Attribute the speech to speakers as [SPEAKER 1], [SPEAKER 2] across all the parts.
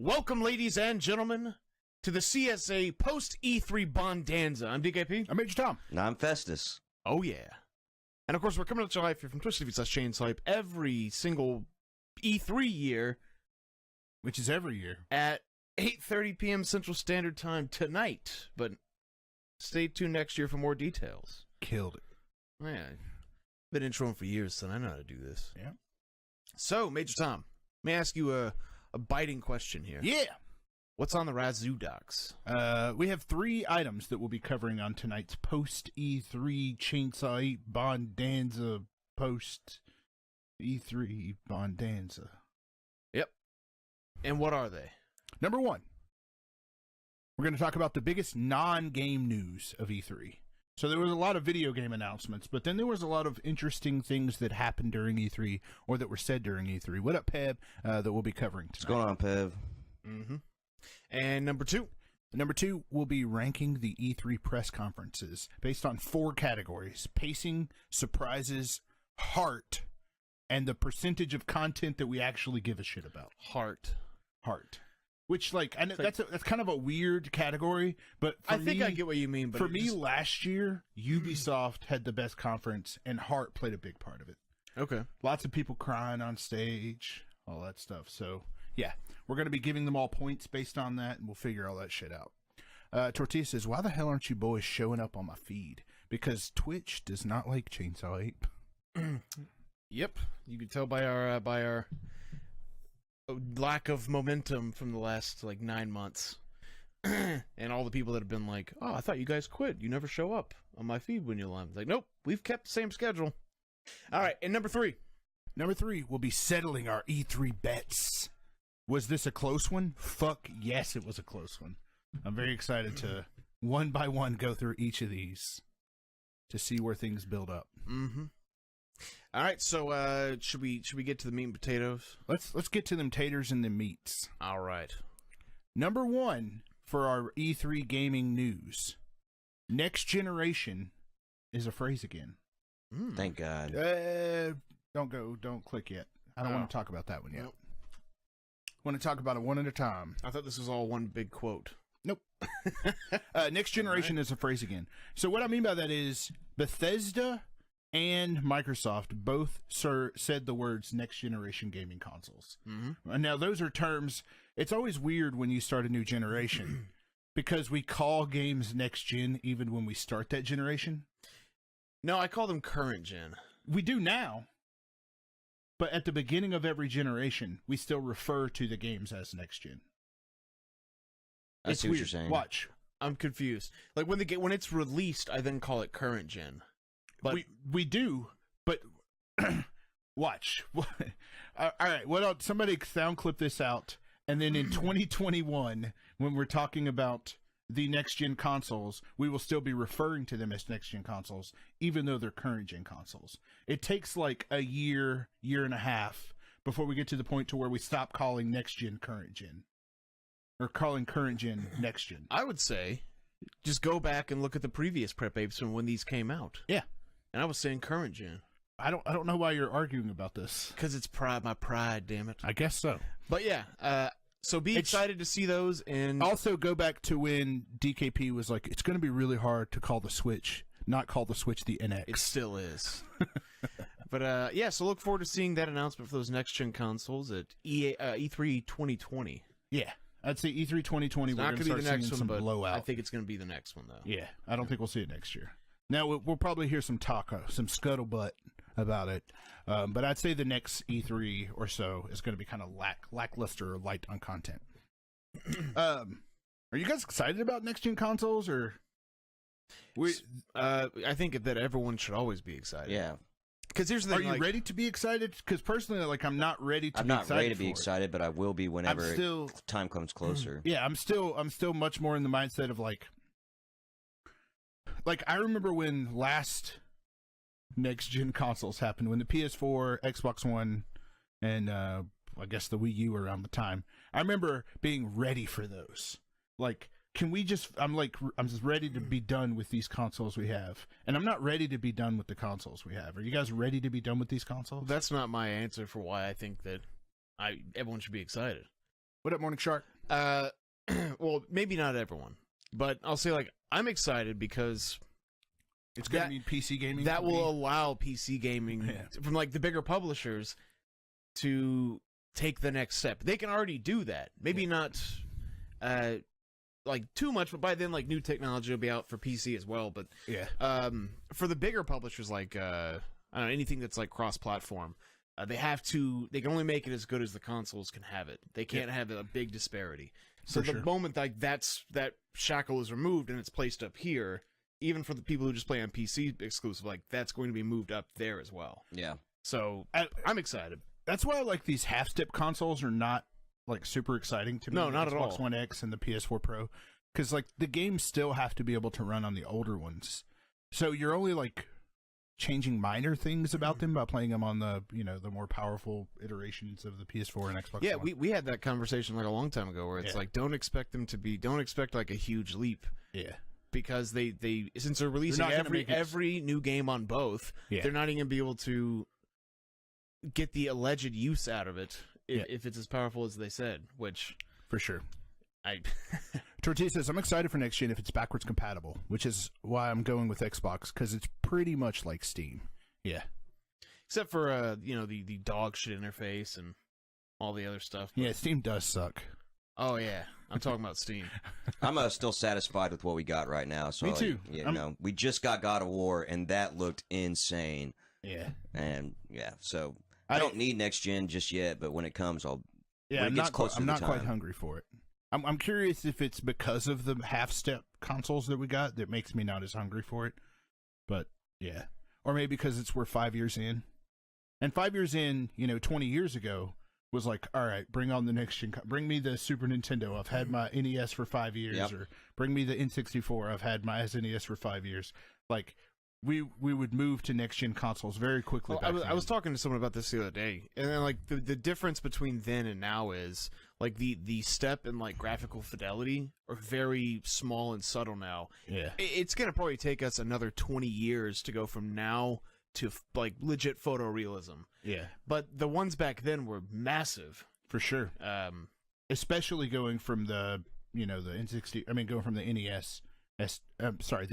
[SPEAKER 1] Welcome, ladies and gentlemen, to the CSA post-E3 Bondanza. I'm DKP.
[SPEAKER 2] I'm Major Tom.
[SPEAKER 3] And I'm Festus.
[SPEAKER 1] Oh, yeah. And, of course, we're coming up to live here from Twitch.tv/ChainSwipe every single E3 year.
[SPEAKER 2] Which is every year.
[SPEAKER 1] At 8:30 p.m. Central Standard Time tonight. But stay tuned next year for more details.
[SPEAKER 2] Killed it.
[SPEAKER 1] Oh, yeah. I've been introing for years, so I know how to do this.
[SPEAKER 2] Yeah.
[SPEAKER 1] So, Major Tom, may I ask you a biting question here?
[SPEAKER 2] Yeah.
[SPEAKER 1] What's on the Razoo Docs?
[SPEAKER 2] We have 3 items that we'll be covering on tonight's post-E3 Chainsaw Bondanza post-E3 Bondanza.
[SPEAKER 1] Yep. And what are they?
[SPEAKER 2] Number 1, we're going to talk about the biggest non-game news of E3. So there was a lot of video game announcements, but then there was a lot of interesting things that happened during E3 or that were said during E3. What up, Peb? That we'll be covering tonight.
[SPEAKER 3] What's going on, Pev?
[SPEAKER 1] Mm-hmm. And number 2?
[SPEAKER 2] Number 2, we'll be ranking the E3 press conferences based on 4 categories: pacing, surprises, heart, and the percentage of content that we actually give a shit about.
[SPEAKER 1] Heart.
[SPEAKER 2] Which, like, I know that's kind of a weird category, but for
[SPEAKER 1] I think I get what you mean. But
[SPEAKER 2] for me, last year, Ubisoft had the best conference, and Heart played a big part of it.
[SPEAKER 1] Okay.
[SPEAKER 2] Lots of people crying on stage, all that stuff. So, yeah, we're going to be giving them all points based on that, and we'll figure all that shit out. Tortilla says, why the hell aren't you boys showing up on my feed? Because Twitch does not like Chainsaw 8.
[SPEAKER 1] Yep. You can tell by our lack of momentum from the last, 9 months. And all the people that have been like, oh, I thought you guys quit. You never show up on my feed when you're live. Like, nope, we've kept the same schedule. All right, and number 3.
[SPEAKER 2] Number 3, we'll be settling our E3 bets. Was this a close one? Fuck yes, it was a close one. I'm very excited to, one by one, go through each of these to see where things build up.
[SPEAKER 1] Mm-hmm. All right, so should we get to the meat and potatoes?
[SPEAKER 2] Let's get to them taters and them meats.
[SPEAKER 1] All right.
[SPEAKER 2] Number 1 for our E3 gaming news. Next generation is a phrase again.
[SPEAKER 3] Thank God.
[SPEAKER 2] Don't click yet. I don't want to talk about that one yet.
[SPEAKER 1] Nope.
[SPEAKER 2] Want to talk about it one at a time.
[SPEAKER 1] I thought this was all one big quote.
[SPEAKER 2] Nope. Next generation is a phrase again. So what I mean by that is Bethesda and Microsoft both said the words next generation gaming consoles.
[SPEAKER 1] Mm-hmm.
[SPEAKER 2] And now those are terms. It's always weird when you start a new generation because we call games next gen even when we start that generation.
[SPEAKER 1] No, I call them current gen.
[SPEAKER 2] We do now. But at the beginning of every generation, we still refer to the games as next gen.
[SPEAKER 3] I see what you're saying.
[SPEAKER 2] Watch.
[SPEAKER 1] I'm confused. Like when it's released, I then call it current gen. But
[SPEAKER 2] we do, but watch. All right, what else? Somebody sound clip this out, and then in 2021, when we're talking about the next gen consoles, we will still be referring to them as next gen consoles, even though they're current gen consoles. It takes like a year and a half before we get to the point to where we stop calling next gen current gen, or calling current gen next gen.
[SPEAKER 1] I would say, just go back and look at the previous prep apes from when these came out.
[SPEAKER 2] Yeah.
[SPEAKER 1] And I was saying current gen.
[SPEAKER 2] I don't know why you're arguing about this.
[SPEAKER 1] Because it's my pride, damn it.
[SPEAKER 2] I guess so.
[SPEAKER 1] But yeah, so be excited to see those. And
[SPEAKER 2] also go back to when DKP was like, it's going to be really hard to call the Switch, not call the Switch the NX.
[SPEAKER 1] It still is. But yeah, so look forward to seeing that announcement for those next gen consoles at E3 2020.
[SPEAKER 2] Yeah. I'd say E3 2020,
[SPEAKER 1] It's
[SPEAKER 2] we're
[SPEAKER 1] not
[SPEAKER 2] going to
[SPEAKER 1] be the
[SPEAKER 2] start
[SPEAKER 1] next
[SPEAKER 2] seeing
[SPEAKER 1] one,
[SPEAKER 2] some
[SPEAKER 1] but
[SPEAKER 2] blowout.
[SPEAKER 1] I think it's going to be the next one, though.
[SPEAKER 2] Yeah, I don't think we'll see it next year. Now, we'll probably hear some talk, some scuttlebutt about it, but I'd say the next E3 or so is going to be kind of lackluster or light on content. Are you guys excited about next-gen consoles, or?
[SPEAKER 1] I think that everyone should always be excited.
[SPEAKER 3] Yeah.
[SPEAKER 1] Because here's the thing.
[SPEAKER 2] Are you ready to be excited? Because personally, I'm not ready to be excited.
[SPEAKER 3] I'm not ready to be excited, but I will be whenever time comes closer.
[SPEAKER 2] Yeah, I'm still much more in the mindset of like I remember when last next gen consoles happened, when the PS4, Xbox One, and I guess the Wii U were around the time. I remember being ready for those. Like, can we just? I'm just ready to be done with these consoles we have, and I'm not ready to be done with the consoles we have. Are you guys ready to be done with these consoles?
[SPEAKER 1] That's not my answer for why I think that everyone should be excited.
[SPEAKER 2] What up, Morning Shark?
[SPEAKER 1] Well, maybe not everyone, but I'll say like I'm excited because
[SPEAKER 2] it's going to mean PC gaming.
[SPEAKER 1] That will allow PC gaming from like the bigger publishers to take the next step. They can already do that. Maybe not like too much, but by then like new technology will be out for PC as well. But for the bigger publishers like I don't know, anything that's like cross-platform, they can only make it as good as the consoles can have it. They can't have a big disparity. So the moment like that shackle is removed and it's placed up here, even for the people who just play on PC exclusive, like that's going to be moved up there as well.
[SPEAKER 3] Yeah.
[SPEAKER 1] So I'm excited.
[SPEAKER 2] That's why like these half-step consoles are not like super exciting to me.
[SPEAKER 1] No, not at all.
[SPEAKER 2] Xbox One X and the PS4 Pro, because like the games still have to be able to run on the older ones. So you're only like changing minor things about them by playing them on the the more powerful iterations of the PS4 and Xbox.
[SPEAKER 1] Yeah,
[SPEAKER 2] One.
[SPEAKER 1] we had that conversation like a long time ago where it's like don't expect like a huge leap.
[SPEAKER 2] Yeah.
[SPEAKER 1] Because they since they're releasing every new game on both, they're not even gonna be able to get the alleged use out of it if it's as powerful as they said, which
[SPEAKER 2] for sure. Tortilla says, I'm excited for next gen if it's backwards compatible, which is why I'm going with Xbox, because it's pretty much like Steam. Yeah.
[SPEAKER 1] Except for the dog shit interface and all the other stuff.
[SPEAKER 2] Yeah, Steam does suck.
[SPEAKER 1] Oh yeah, I'm talking about Steam.
[SPEAKER 3] I'm still satisfied with what we got right now. So
[SPEAKER 2] me too.
[SPEAKER 3] We just got God of War, and that looked insane.
[SPEAKER 2] Yeah.
[SPEAKER 3] And so I don't need next gen just yet, but when it comes,
[SPEAKER 2] I'm not quite hungry for it. I'm curious if it's because of the half-step consoles that we got that makes me not as hungry for it. But yeah, or maybe because we're 5 years in, and 5 years in, 20 years ago was like, all right, bring on the next gen. Bring me the Super Nintendo. I've had my NES for 5 years, or bring me the N64. I've had my SNES for 5 years. Like we would move to next gen consoles very quickly.
[SPEAKER 1] Well, I was talking to someone about this the other day, and then like the difference between then and now is like the step in like graphical fidelity are very small and subtle now.
[SPEAKER 2] Yeah,
[SPEAKER 1] it's gonna probably take us another 20 years to go from now to like legit photorealism.
[SPEAKER 2] Yeah,
[SPEAKER 1] but the ones back then were massive
[SPEAKER 2] for sure. Especially going from the the N60. I mean, going from the NES. the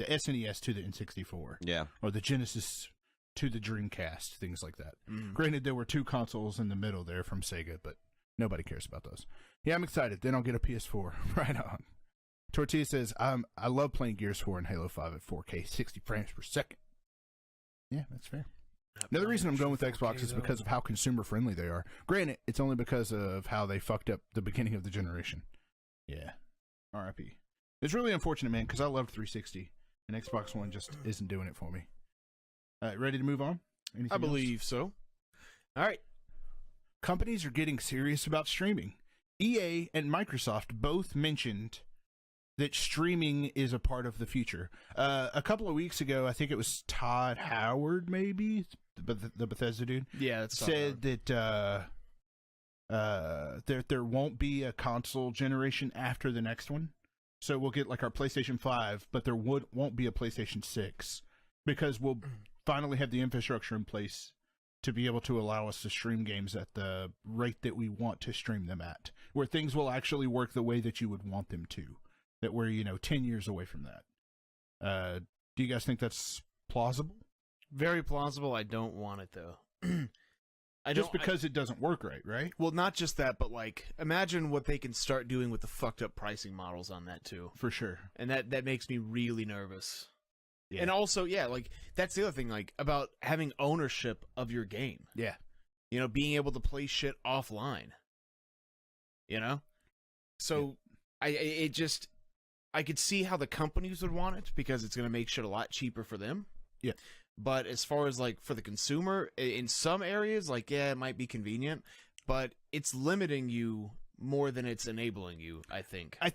[SPEAKER 2] SNES to the N64.
[SPEAKER 3] Yeah.
[SPEAKER 2] Or the Genesis to the Dreamcast, things like that. Granted, there were two consoles in the middle there from Sega, but nobody cares about those. Yeah, I'm excited. Then I'll get a PS4. Right on. Tortilla says, I love playing Gears 4 and Halo 5 at 4K, 60 frames per second. Yeah, that's fair. Another reason I'm going with Xbox is because of how consumer-friendly they are. Granted, it's only because of how they fucked up the beginning of the generation. Yeah. RIP. It's really unfortunate, man, because I loved 360, and Xbox One just isn't doing it for me. Ready to move on? Anything
[SPEAKER 1] I believe
[SPEAKER 2] else?
[SPEAKER 1] so. All right.
[SPEAKER 2] Companies are getting serious about streaming. EA and Microsoft both mentioned that streaming is a part of the future. A couple of weeks ago, I think it was Todd Howard, maybe, the Bethesda dude.
[SPEAKER 1] Yeah, that's
[SPEAKER 2] said that there won't be a console generation after the next one. So we'll get like our PlayStation 5, but there won't be a PlayStation 6 because we'll finally have the infrastructure in place to be able to allow us to stream games at the rate that we want to stream them at, where things will actually work the way that you would want them to. That we're 10 years away from that. Do you guys think that's plausible?
[SPEAKER 1] Very plausible. I don't want it though.
[SPEAKER 2] Just because it doesn't work right?
[SPEAKER 1] Well, not just that, but like imagine what they can start doing with the fucked up pricing models on that too.
[SPEAKER 2] For sure.
[SPEAKER 1] And that makes me really nervous.
[SPEAKER 2] Yeah.
[SPEAKER 1] And also, like that's the other thing, like about having ownership of your game.
[SPEAKER 2] Yeah.
[SPEAKER 1] Being able to play shit offline. So I could see how the companies would want it because it's going to make shit a lot cheaper for them.
[SPEAKER 2] Yeah.
[SPEAKER 1] But as far as like for the consumer, in some areas, like, it might be convenient, but it's limiting you more than it's enabling you, I think.
[SPEAKER 2] I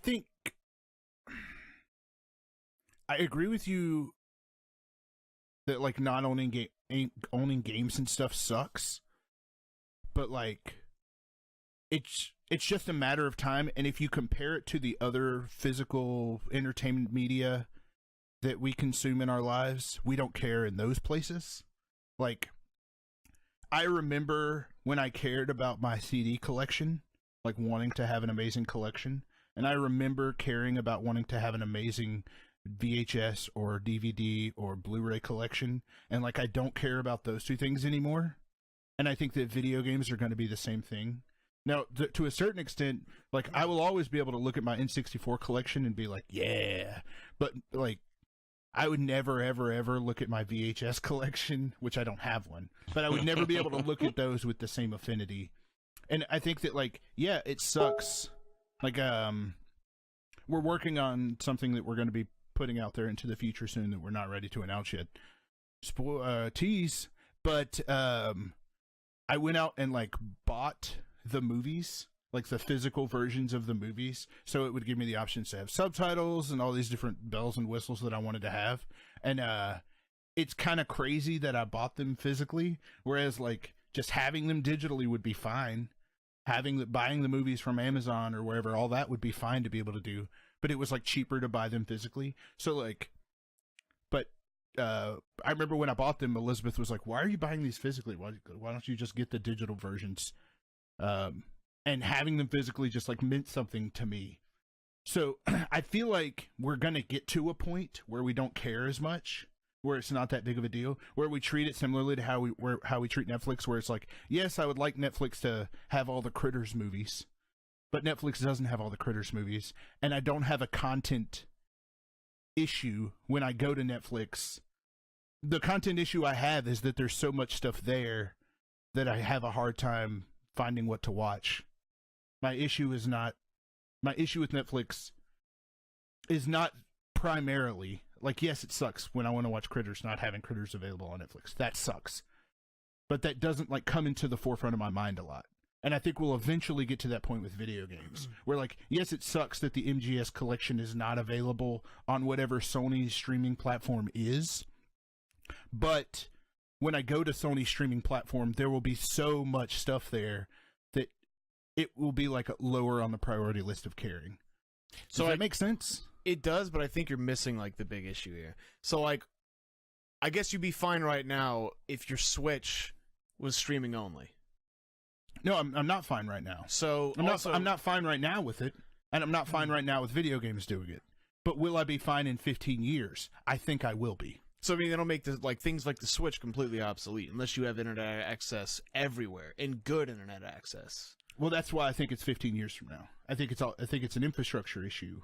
[SPEAKER 2] agree with you that like not owning games and stuff sucks, but like it's just a matter of time, and if you compare it to the other physical entertainment media that we consume in our lives, we don't care in those places. Like, I remember when I cared about my CD collection, like wanting to have an amazing collection, And I remember caring about wanting to have an amazing VHS or DVD or Blu-ray collection, and like I don't care about those two things anymore. And I think that video games are going to be the same thing. Now, to a certain extent, like I will always be able to look at my N64 collection and be like, yeah, but like I would never, ever, ever look at my VHS collection, which I don't have one, but I would never be able to look at those with the same affinity. And I think that, like, yeah, it sucks. Like, we're working on something that we're going to be putting out there into the future soon that we're not ready to announce yet. Tease. But I went out and, like, bought the movies, like the physical versions of the movies, so it would give me the options to have subtitles and all these different bells and whistles that I wanted to have. And it's kind of crazy that I bought them physically, whereas like just having them digitally would be fine. Buying the movies from Amazon or wherever, all that would be fine to be able to do, but it was like cheaper to buy them physically. So like, but I remember when I bought them, Elizabeth was like, "Why are you buying these physically? Why don't you just get the digital versions?" And having them physically just like meant something to me. So I feel like we're going to get to a point where we don't care as much, where it's not that big of a deal, where we treat it similarly to how we treat Netflix, where it's like, yes, I would like Netflix to have all the Critters movies, but Netflix doesn't have all the Critters movies, and I don't have a content issue when I go to Netflix. The content issue I have is that there's so much stuff there that I have a hard time finding what to watch. My issue with Netflix is not primarily, like, yes, it sucks when I want to watch Critters, not having Critters available on Netflix. That sucks. But that doesn't, like, come into the forefront of my mind a lot. And I think we'll eventually get to that point with video games, where, like, yes, it sucks that the MGS collection is not available on whatever Sony's streaming platform is, but when I go to Sony's streaming platform, there will be so much stuff there that it will be like lower on the priority list of caring. So that makes sense?
[SPEAKER 1] It does, but I think you're missing like the big issue here. So like, I guess you'd be fine right now if your Switch was streaming only.
[SPEAKER 2] No, I'm not fine right now.
[SPEAKER 1] So
[SPEAKER 2] I'm not fine right now with it, and I'm not fine right now with video games doing it. But will I be fine in 15 years? I think I will be.
[SPEAKER 1] So I mean, that'll make things like the Switch completely obsolete unless you have internet access everywhere and good internet access.
[SPEAKER 2] Well, that's why I think it's 15 years from now. I think it's an infrastructure issue.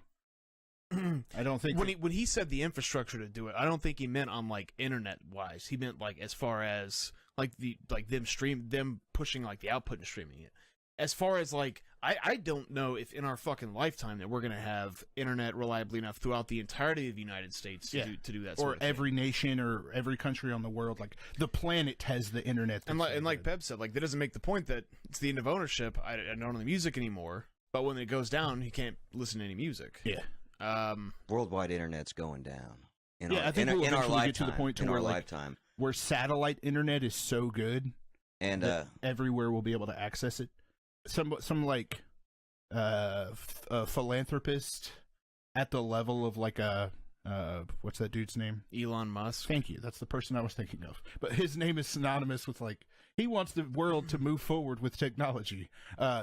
[SPEAKER 2] I don't think
[SPEAKER 1] when he said the infrastructure to do it, I don't think he meant on like internet wise. He meant like as far as like them pushing like the output and streaming it. As far as like I don't know if in our fucking lifetime that we're gonna have internet reliably enough throughout the entirety of the United States to do that sort of thing. Or
[SPEAKER 2] every nation or every country on the world, like the planet has the internet.
[SPEAKER 1] And like Peb said, like that doesn't make the point that it's the end of ownership. I don't own the music anymore, but when it goes down, you can't listen to any music.
[SPEAKER 2] Yeah.
[SPEAKER 3] Worldwide internet's going down.
[SPEAKER 2] I think we'll eventually get to the point
[SPEAKER 3] where lifetime,
[SPEAKER 2] where satellite internet is so good,
[SPEAKER 3] and
[SPEAKER 2] everywhere will be able to access it. Some like a philanthropist at the level of like a what's that dude's name?
[SPEAKER 1] Elon Musk.
[SPEAKER 2] Thank you. That's the person I was thinking of. But his name is synonymous with like he wants the world to move forward with technology.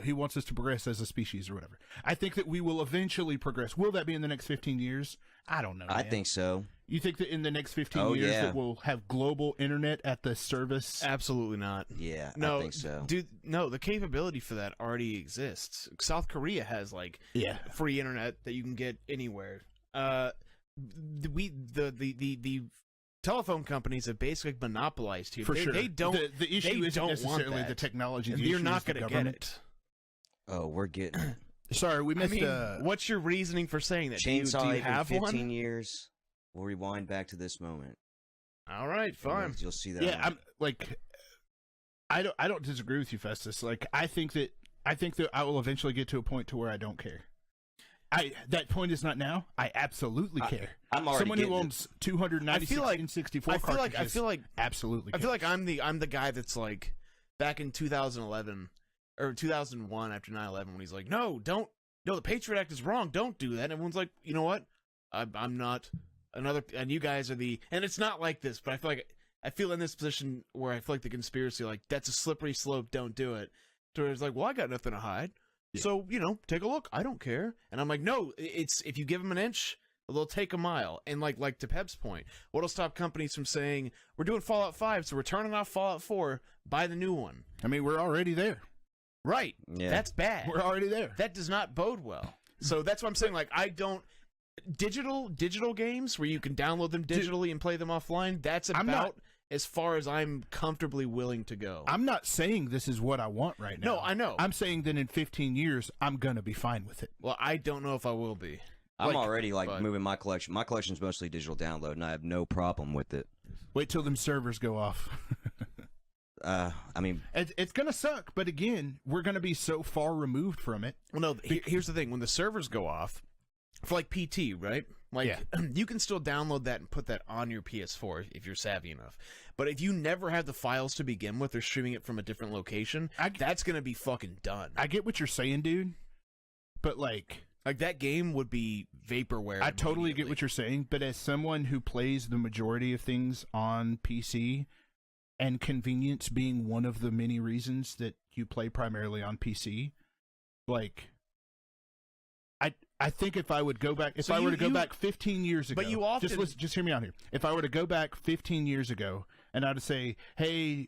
[SPEAKER 2] He wants us to progress as a species or whatever. I think that we will eventually progress. Will that be in the next 15 years? I don't know.
[SPEAKER 3] I think so.
[SPEAKER 2] You think that in the next 15 years that we'll have global internet at the service?
[SPEAKER 1] Absolutely not.
[SPEAKER 3] Yeah, no, I think so.
[SPEAKER 1] Dude, no, the capability for that already exists. South Korea has like free internet that you can get anywhere. The telephone companies have basically monopolized here.
[SPEAKER 2] For sure.
[SPEAKER 1] They don't.
[SPEAKER 2] The issue isn't necessarily the technology.
[SPEAKER 1] You're not going to get it.
[SPEAKER 3] Oh, we're getting it.
[SPEAKER 2] Sorry, we missed.
[SPEAKER 1] What's your reasoning for saying that?
[SPEAKER 3] Chainsaw
[SPEAKER 1] do you have
[SPEAKER 3] in 15
[SPEAKER 1] one?
[SPEAKER 3] years. We'll rewind back to this moment.
[SPEAKER 1] All right, fine.
[SPEAKER 3] You'll see that.
[SPEAKER 2] Yeah, I'm like, I don't disagree with you, Festus. Like, I think that I will eventually get to a point to where I don't care. That point is not now. I absolutely care.
[SPEAKER 3] I'm already
[SPEAKER 2] someone who owns 296 N64 cartridges.
[SPEAKER 1] I feel like
[SPEAKER 2] absolutely.
[SPEAKER 1] I feel like I'm the guy that's like back in 2011 or 2001 after 9/11 when he's like, no, the Patriot Act is wrong. Don't do that. And everyone's like, you know what? I'm not another. And you guys are and it's not like this, but I feel in this position where I feel like the conspiracy, like that's a slippery slope. Don't do it. So it's like, well, I got nothing to hide.
[SPEAKER 2] Yeah.
[SPEAKER 1] So, take a look. I don't care. And I'm like, no, it's if you give them an inch, they'll take a mile. And like to Pep's point, what'll stop companies from saying, we're doing Fallout 5, so we're turning off Fallout 4, buy the new one.
[SPEAKER 2] I mean, we're already there.
[SPEAKER 1] Right.
[SPEAKER 3] Yeah.
[SPEAKER 1] That's bad.
[SPEAKER 2] We're already there.
[SPEAKER 1] That does not bode well. So that's what I'm saying. Like, I don't... Digital games where you can download them digitally and play them offline, that's about as far as I'm comfortably willing to go.
[SPEAKER 2] I'm not saying this is what I want right now.
[SPEAKER 1] No, I know.
[SPEAKER 2] I'm saying that in 15 years, I'm going to be fine with it.
[SPEAKER 1] Well, I don't know if I will be.
[SPEAKER 3] I'm already moving my collection. My collection's mostly digital download, and I have no problem with it.
[SPEAKER 2] Wait till them servers go off.
[SPEAKER 3] I mean,
[SPEAKER 2] it's going to suck, but again, we're going to be so far removed from it.
[SPEAKER 1] Well, no, here's the thing. When the servers go off, for like PT, right? Like, you can still download that and put that on your PS4 if you're savvy enough. But if you never have the files to begin with or streaming it from a different location, that's going to be fucking done.
[SPEAKER 2] I get what you're saying, dude, but like
[SPEAKER 1] that game would be vaporware.
[SPEAKER 2] I totally get what you're saying, but as someone who plays the majority of things on PC, and convenience being one of the many reasons that you play primarily on PC, like, I think if I would go back, if I were to go back 15 years ago,
[SPEAKER 1] but you often
[SPEAKER 2] just hear me out here. If I were to go back 15 years ago, and I'd say, hey,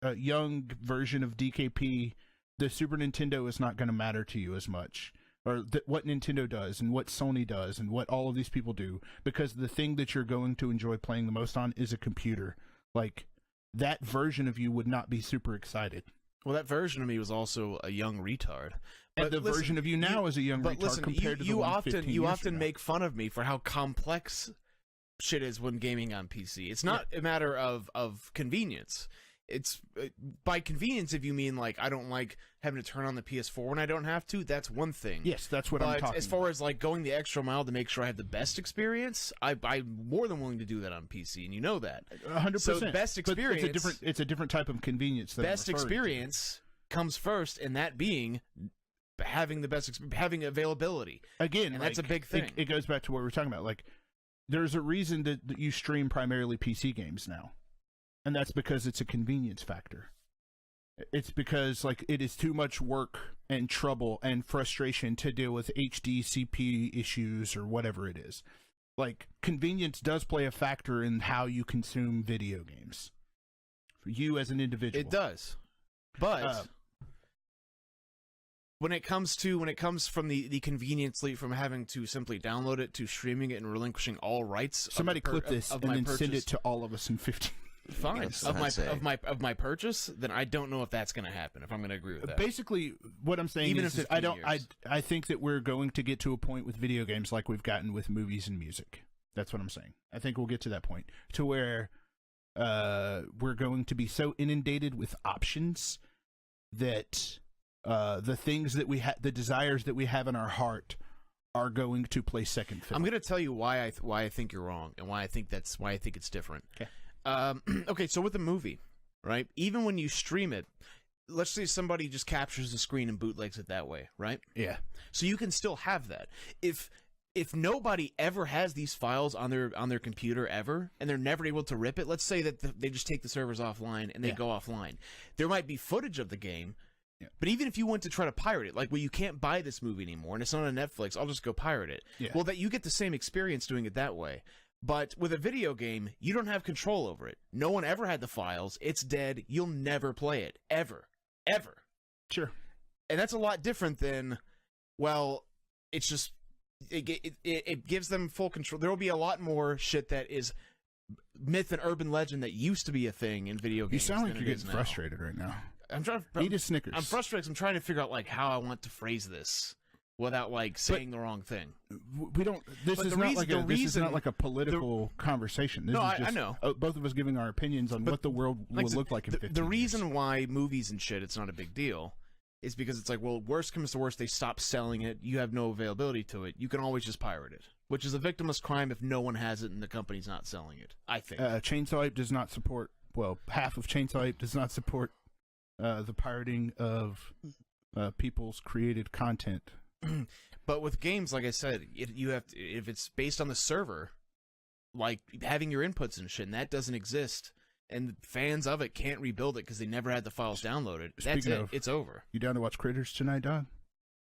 [SPEAKER 2] a young version of DKP, the Super Nintendo is not going to matter to you as much, or what Nintendo does and what Sony does and what all of these people do, because the thing that you're going to enjoy playing the most on is a computer. Like, that version of you would not be super excited.
[SPEAKER 1] Well, that version of me was also a young retard.
[SPEAKER 2] But the version of you now is a young retard compared to the one 15 years ago.
[SPEAKER 1] You often make fun of me for how complex shit is when gaming on PC. It's not a matter of convenience. It's by convenience if you mean like I don't like having to turn on the PS4 when I don't have to. That's one thing.
[SPEAKER 2] Yes, that's what I'm talking about.
[SPEAKER 1] But as far as like going the extra mile to make sure I have the best experience, I'm more than willing to do that on PC, and you know that.
[SPEAKER 2] 100%.
[SPEAKER 1] So best experience.
[SPEAKER 2] But it's a different type of convenience.
[SPEAKER 1] Best experience comes first, and that being having the best having availability.
[SPEAKER 2] Again,
[SPEAKER 1] and that's a big thing.
[SPEAKER 2] It goes back to what we were talking about. Like, there's a reason that you stream primarily PC games now. And that's because it's a convenience factor. It's because like it is too much work and trouble and frustration to deal with HDCP issues or whatever it is. Like, convenience does play a factor in how you consume video games. For you as an individual.
[SPEAKER 1] It does. But when it comes from the convenience leap from having to simply download it to streaming it and relinquishing all rights,
[SPEAKER 2] somebody clip this and then send it to all of us in 15.
[SPEAKER 1] Fine. Of my purchase, then I don't know if that's going to happen. If I'm going to agree with that.
[SPEAKER 2] Basically, what I'm saying is I think that we're going to get to a point with video games like we've gotten with movies and music. That's what I'm saying. I think we'll get to that point to where we're going to be so inundated with options that the things that we have, the desires that we have in our heart, are going to play second fiddle.
[SPEAKER 1] I'm going to tell you why I think you're wrong and why I think it's different.
[SPEAKER 2] Okay.
[SPEAKER 1] Okay, so with the movie, right? Even when you stream it, let's say somebody just captures the screen and bootlegs it that way, right?
[SPEAKER 2] Yeah.
[SPEAKER 1] So you can still have that. If nobody ever has these files on their computer ever, and they're never able to rip it, let's say that they just take the servers offline and they go offline. There might be footage of the game, but even if you went to try to pirate it, like, well, you can't buy this movie anymore, and it's not on Netflix, I'll just go pirate it.
[SPEAKER 2] Yeah.
[SPEAKER 1] Well, that you get the same experience doing it that way. But with a video game, you don't have control over it. No one ever had the files. It's dead. You'll never play it. Ever. Ever.
[SPEAKER 2] Sure.
[SPEAKER 1] And that's a lot different than, well, it's just, it gives them full control. There will be a lot more shit that is myth and urban legend that used to be a thing in video games.
[SPEAKER 2] You sound like you're getting frustrated right now.
[SPEAKER 1] I'm trying to
[SPEAKER 2] eat a Snickers.
[SPEAKER 1] I'm frustrated because I'm trying to figure out, like, how I want to phrase this without, like, saying the wrong thing.
[SPEAKER 2] We don't. This is not like a political conversation. This is just,
[SPEAKER 1] I know.
[SPEAKER 2] Both of us giving our opinions on what the world will look like in 15 years.
[SPEAKER 1] The reason why movies and shit, it's not a big deal, is because it's like, well, worst comes to worst, they stop selling it. You have no availability to it. You can always just pirate it, which is a victimless crime if no one has it and the company's not selling it, I think.
[SPEAKER 2] Chainsaw Ape does not support. Well, half of Chainsaw Ape does not support the pirating of people's created content.
[SPEAKER 1] But with games, like I said, you have to, if it's based on the server, like having your inputs and shit, and that doesn't exist, and fans of it can't rebuild it because they never had the files downloaded. That's it. It's over.
[SPEAKER 2] You down to watch Critters tonight, Don?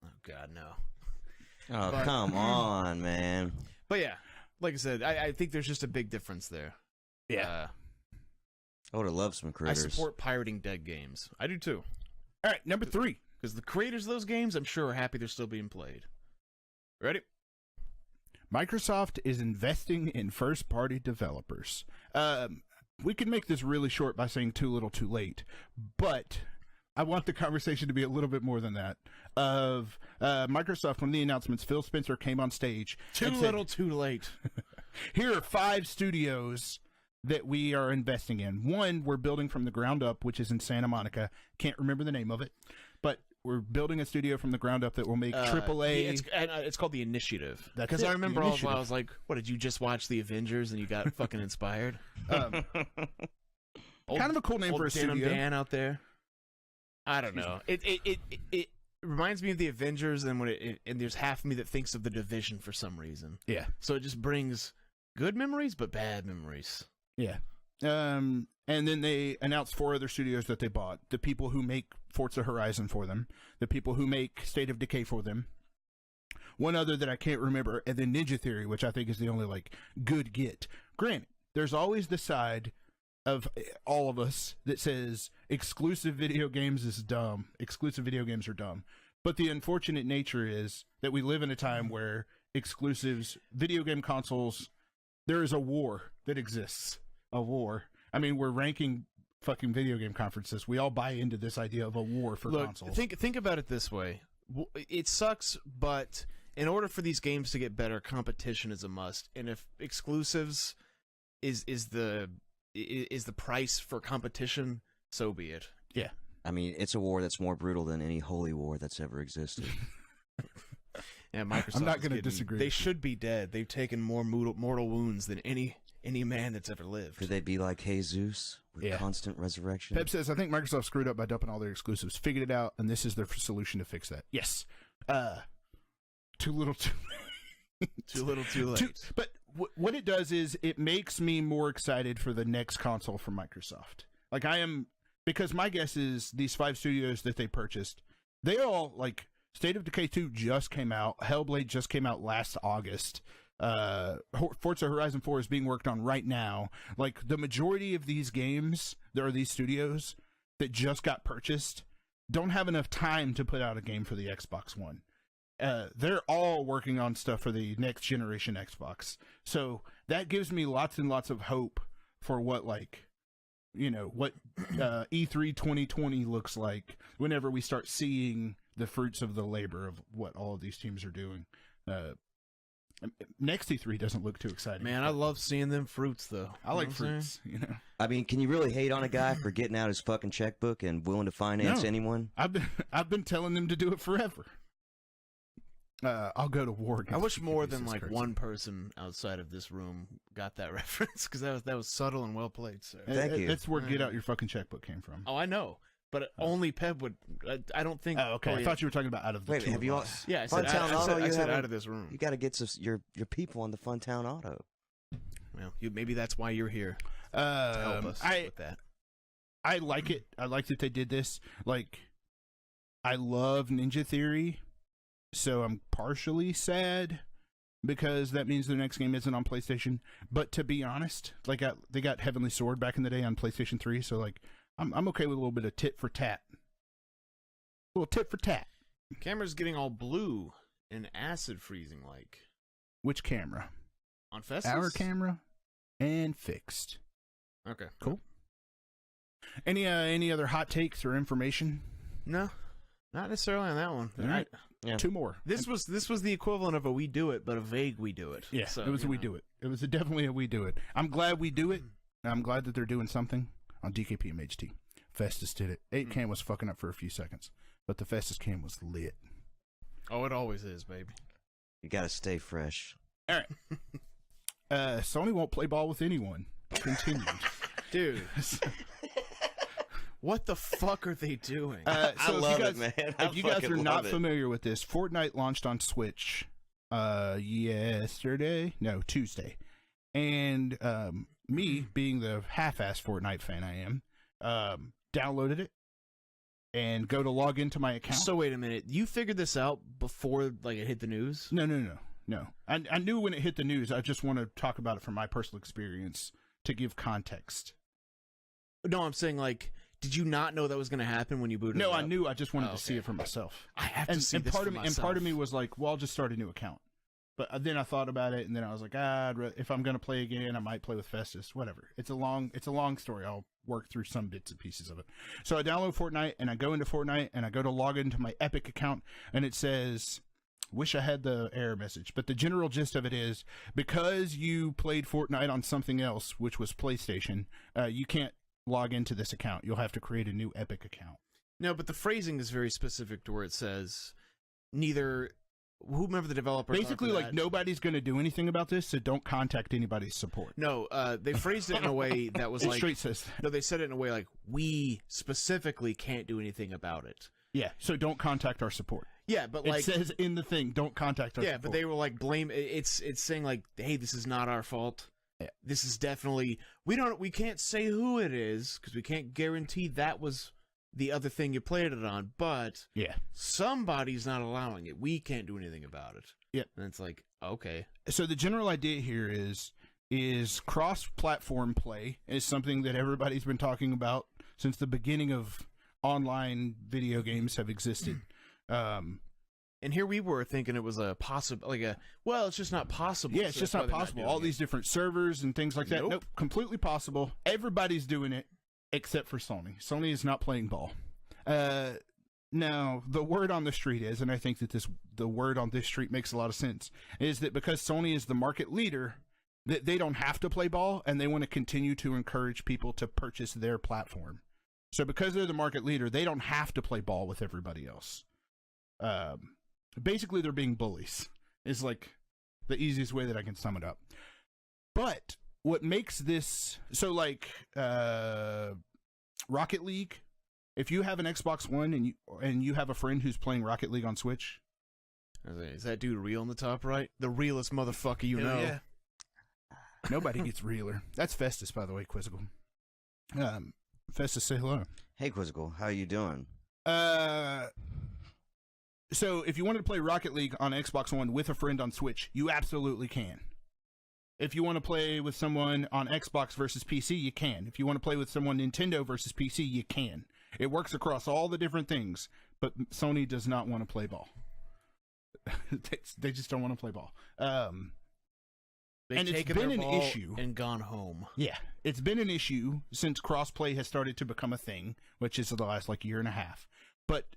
[SPEAKER 1] Oh God, no.
[SPEAKER 3] Oh,
[SPEAKER 1] But-
[SPEAKER 3] come on, man.
[SPEAKER 1] But yeah, like I said, I think there's just a big difference there.
[SPEAKER 2] Yeah.
[SPEAKER 3] I would have loved some
[SPEAKER 1] I
[SPEAKER 3] critters.
[SPEAKER 1] support pirating dead games. I do too.
[SPEAKER 2] All right, number 3.
[SPEAKER 1] Because the creators of those games, I'm sure, are happy they're still being played. Ready?
[SPEAKER 2] Microsoft is investing in first-party developers. We can make this really short by saying too little, too late, but I want the conversation to be a little bit more than that. Of Microsoft, one of the announcements, Phil Spencer came on stage.
[SPEAKER 1] Too
[SPEAKER 2] and
[SPEAKER 1] little, too late.
[SPEAKER 2] Here are 5 studios that we are investing in. One, we're building from the ground up, which is in Santa Monica. Can't remember the name of it, but we're building a studio from the ground up that will make AAA.
[SPEAKER 1] It's called The Initiative.
[SPEAKER 2] That's
[SPEAKER 1] Because
[SPEAKER 2] it,
[SPEAKER 1] I remember
[SPEAKER 2] The
[SPEAKER 1] all of
[SPEAKER 2] Initiative.
[SPEAKER 1] I was like, what, did you just watch The Avengers and you got fucking inspired?
[SPEAKER 2] Kind of a cool name
[SPEAKER 1] Old
[SPEAKER 2] for a
[SPEAKER 1] Denim
[SPEAKER 2] studio.
[SPEAKER 1] Dan out there. I don't know. It reminds me of The Avengers, and and there's half of me that thinks of The Division for some reason.
[SPEAKER 2] Yeah.
[SPEAKER 1] So it just brings good memories, but bad memories.
[SPEAKER 2] Yeah. And then they announced 4 other studios that they bought. The people who make Forza Horizon for them. The people who make State of Decay for them. One other that I can't remember. And then Ninja Theory, which I think is the only, good get. Granted, there's always the side of all of us that says exclusive video games is dumb. Exclusive video games are dumb. But the unfortunate nature is that we live in a time where exclusives, video game consoles, there is a war that exists. A war. I mean, we're ranking fucking video game conferences. We all buy into this idea of a war for consoles.
[SPEAKER 1] Think about it this way. It sucks, but in order for these games to get better, competition is a must. And if exclusives is the price for competition, so be it.
[SPEAKER 2] Yeah.
[SPEAKER 3] I mean, it's a war that's more brutal than any holy war that's ever existed.
[SPEAKER 1] Yeah, Microsoft.
[SPEAKER 2] I'm not going to disagree.
[SPEAKER 1] They should be dead. They've taken more mortal wounds than any man that's ever lived.
[SPEAKER 3] Could they be like Jesus with
[SPEAKER 2] Yeah.
[SPEAKER 3] constant resurrection?
[SPEAKER 2] Pep says, I think Microsoft screwed up by dumping all their exclusives. Figured it out, and this is their solution to fix that. Yes. Too little, too
[SPEAKER 1] Too little, too late.
[SPEAKER 2] But what it does is it makes me more excited for the next console from Microsoft. Like, I am, because my guess is these 5 studios that they purchased, they all, State of Decay 2 just came out. Hellblade just came out last August. Forza Horizon 4 is being worked on right now. The majority of these games, there are these studios that just got purchased, don't have enough time to put out a game for the Xbox One. They're all working on stuff for the next generation Xbox. So that gives me lots and lots of hope for what E3 2020 looks like whenever we start seeing the fruits of the labor of what all of these teams are doing. Next E3 doesn't look too exciting.
[SPEAKER 1] Man, I love seeing them fruits, though.
[SPEAKER 2] I like
[SPEAKER 1] You know what I'm
[SPEAKER 2] fruits.
[SPEAKER 3] I mean, can you really hate on a guy for getting out his fucking checkbook and willing to finance
[SPEAKER 2] No.
[SPEAKER 3] anyone?
[SPEAKER 2] I've been telling them to do it forever. I'll go to war.
[SPEAKER 1] I
[SPEAKER 2] against
[SPEAKER 1] wish more than
[SPEAKER 2] Jesus Christ.
[SPEAKER 1] one person outside of this room got that reference, because that was subtle and well played, sir.
[SPEAKER 3] Thank you.
[SPEAKER 2] That's where Get Out Your Fucking Checkbook came from.
[SPEAKER 1] Oh, I know, but only Pep would. I don't think.
[SPEAKER 2] Oh, okay. I
[SPEAKER 1] yeah.
[SPEAKER 2] thought you were talking about out of the
[SPEAKER 3] Wait,
[SPEAKER 2] two
[SPEAKER 3] have
[SPEAKER 2] of
[SPEAKER 3] you all?
[SPEAKER 2] us.
[SPEAKER 1] Yeah, I said,
[SPEAKER 3] Funtown Auto,
[SPEAKER 1] I
[SPEAKER 3] you
[SPEAKER 1] said
[SPEAKER 3] haven't-
[SPEAKER 1] out of this room.
[SPEAKER 3] You got to get your people on the Funtown Auto.
[SPEAKER 1] Well, maybe that's why you're here. To help us with that.
[SPEAKER 2] I like it. I like that they did this. I love Ninja Theory, so I'm partially sad because that means their next game isn't on PlayStation. But to be honest, they got Heavenly Sword back in the day on PlayStation 3, so I'm okay with a little bit of tit for tat. A little tit for tat.
[SPEAKER 1] Camera's getting all blue and acid freezing
[SPEAKER 2] Which camera?
[SPEAKER 1] on Festus.
[SPEAKER 2] Our camera and fixed.
[SPEAKER 1] Okay,
[SPEAKER 2] Cool. Any other hot takes or information?
[SPEAKER 1] No, not necessarily on that one.
[SPEAKER 2] All right.
[SPEAKER 3] Yeah.
[SPEAKER 2] 2 more.
[SPEAKER 1] This was the equivalent of a we do it, but a vague we do it.
[SPEAKER 2] Yeah,
[SPEAKER 1] So,
[SPEAKER 2] it was a we do it. It was definitely a we do it. I'm glad we do it. And I'm glad that they're doing something on DKP MHT. Festus did it. 8cam was fucking up for a few seconds, but the Festus cam was lit.
[SPEAKER 1] Oh, it always is, baby.
[SPEAKER 3] You got to stay fresh.
[SPEAKER 2] All right. Sony won't play ball with anyone. Continued.
[SPEAKER 1] Dude. What the fuck are they doing?
[SPEAKER 3] I love it, man. I
[SPEAKER 2] If you guys
[SPEAKER 3] fucking
[SPEAKER 2] are
[SPEAKER 3] love
[SPEAKER 2] not
[SPEAKER 3] it.
[SPEAKER 2] familiar with this, Fortnite launched on Switch Tuesday. And me, being the half-ass Fortnite fan I am, downloaded it, and go to log into my account.
[SPEAKER 1] So wait a minute. You figured this out before like it hit the news?
[SPEAKER 2] No. I knew when it hit the news. I just want to talk about it from my personal experience to give context.
[SPEAKER 1] No, I'm saying like, did you not know that was going to happen when you booted?
[SPEAKER 2] No,
[SPEAKER 1] it up?
[SPEAKER 2] I knew. I just wanted to see it for myself.
[SPEAKER 1] I have to see
[SPEAKER 2] and
[SPEAKER 1] this
[SPEAKER 2] part
[SPEAKER 1] for
[SPEAKER 2] of me,
[SPEAKER 1] myself.
[SPEAKER 2] And part of me was like, well, I'll just start a new account. But then I thought about it, and then I was like, if I'm going to play again, I might play with Festus. Whatever. It's a long story. I'll work through some bits and pieces of it. So I download Fortnite, and I go into Fortnite, and I go to log into my Epic account, and it says, wish I had the error message. But the general gist of it is, because you played Fortnite on something else, which was PlayStation, you can't log into this account. You'll have to create a new Epic account.
[SPEAKER 1] No, but the phrasing is very specific to where it says neither whomever the developer
[SPEAKER 2] basically like nobody's going to do anything about this, so don't contact anybody's support.
[SPEAKER 1] No, they phrased it in a way that was like
[SPEAKER 2] straight says
[SPEAKER 1] no, they said it in a way like we specifically can't do anything about it.
[SPEAKER 2] Yeah, so don't contact our support.
[SPEAKER 1] Yeah, but like
[SPEAKER 2] it says in the thing, don't contact our support.
[SPEAKER 1] But they were like blame. It's saying like, hey, this is not our fault.
[SPEAKER 2] Yeah.
[SPEAKER 1] This is definitely we can't say who it is because we can't guarantee that was the other thing you played it on, but
[SPEAKER 2] yeah,
[SPEAKER 1] somebody's not allowing it. We can't do anything about it.
[SPEAKER 2] Yep.
[SPEAKER 1] And it's like, okay.
[SPEAKER 2] So the general idea here is cross-platform play is something that everybody's been talking about since the beginning of online video games have existed.
[SPEAKER 1] And here we were thinking it was a possible, it's just not possible.
[SPEAKER 2] Yeah, it's just not possible. All these different servers and things like that. Nope, completely possible. Everybody's doing it. Except for Sony. Sony is not playing ball. Now, the word on the street is, and I think that the word on this street makes a lot of sense, is that because Sony is the market leader, that they don't have to play ball, and they want to continue to encourage people to purchase their platform. So because they're the market leader, they don't have to play ball with everybody else. Basically, they're being bullies, is like the easiest way that I can sum it up. But what makes this so like Rocket League, if you have an Xbox One and you have a friend who's playing Rocket League on Switch,
[SPEAKER 1] is that dude real in the top right? The realest motherfucker you know.
[SPEAKER 2] Yeah. Nobody gets realer. That's Festus, by the way, Quizzical. Festus, say hello.
[SPEAKER 3] Hey, Quizzical, how you doing?
[SPEAKER 2] So if you wanted to play Rocket League on Xbox One with a friend on Switch, you absolutely can. If you want to play with someone on Xbox versus PC, you can. If you want to play with someone Nintendo versus PC, you can. It works across all the different things, but Sony does not want to play ball. They just don't want to play ball. And it's been an issue.
[SPEAKER 1] And gone home.
[SPEAKER 2] Yeah, it's been an issue since crossplay has started to become a thing, which is the last year and a half. But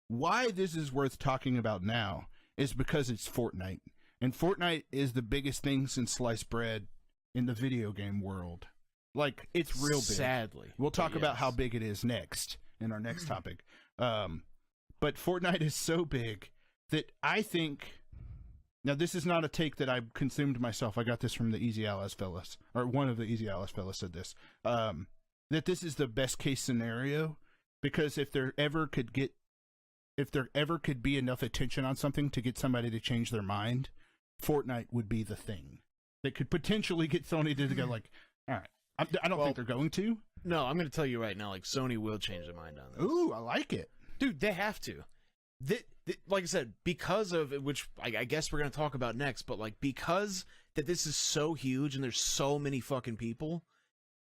[SPEAKER 2] why this is worth talking about now is because it's Fortnite. And Fortnite is the biggest thing since sliced bread in the video game world. It's real big.
[SPEAKER 1] Sadly.
[SPEAKER 2] We'll talk about how big it is next in our next topic. But Fortnite is so big that I think... Now, this is not a take that I consumed myself. I got this from the Easy Allies fellas, or one of the Easy Allies fellas said this, that this is the best case scenario, because if there ever could be enough attention on something to get somebody to change their mind, Fortnite would be the thing that could potentially get Sony to go all right. I don't think they're going to.
[SPEAKER 1] No, I'm going to tell you right now, Sony will change their mind on this.
[SPEAKER 2] Ooh, I like it.
[SPEAKER 1] Dude, they have to. Like I said, because of which I guess we're going to talk about next, but because that this is so huge and there's so many fucking people,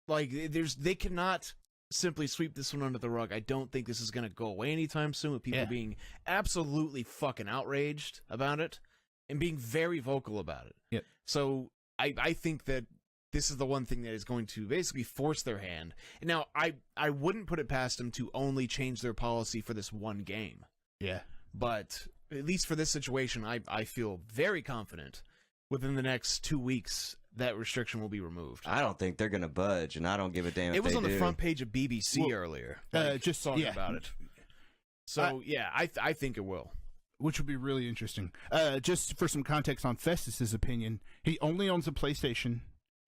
[SPEAKER 1] they cannot simply sweep this one under the rug. I don't think this is going to go away anytime soon with people being absolutely fucking outraged about it and being very vocal about it.
[SPEAKER 2] Yep.
[SPEAKER 1] So I think that this is the one thing that is going to basically force their hand. And now I wouldn't put it past them to only change their policy for this one game.
[SPEAKER 2] Yeah.
[SPEAKER 1] But at least for this situation, I feel very confident within the next 2 weeks that restriction will be removed.
[SPEAKER 3] I don't think they're going to budge, and I don't give a damn if
[SPEAKER 1] it was
[SPEAKER 3] they
[SPEAKER 1] on the front page of BBC earlier.
[SPEAKER 2] Just
[SPEAKER 1] talking about it. So, I think it will.
[SPEAKER 2] Which would be really interesting. Just for some context on Festus's opinion, he only owns a PlayStation.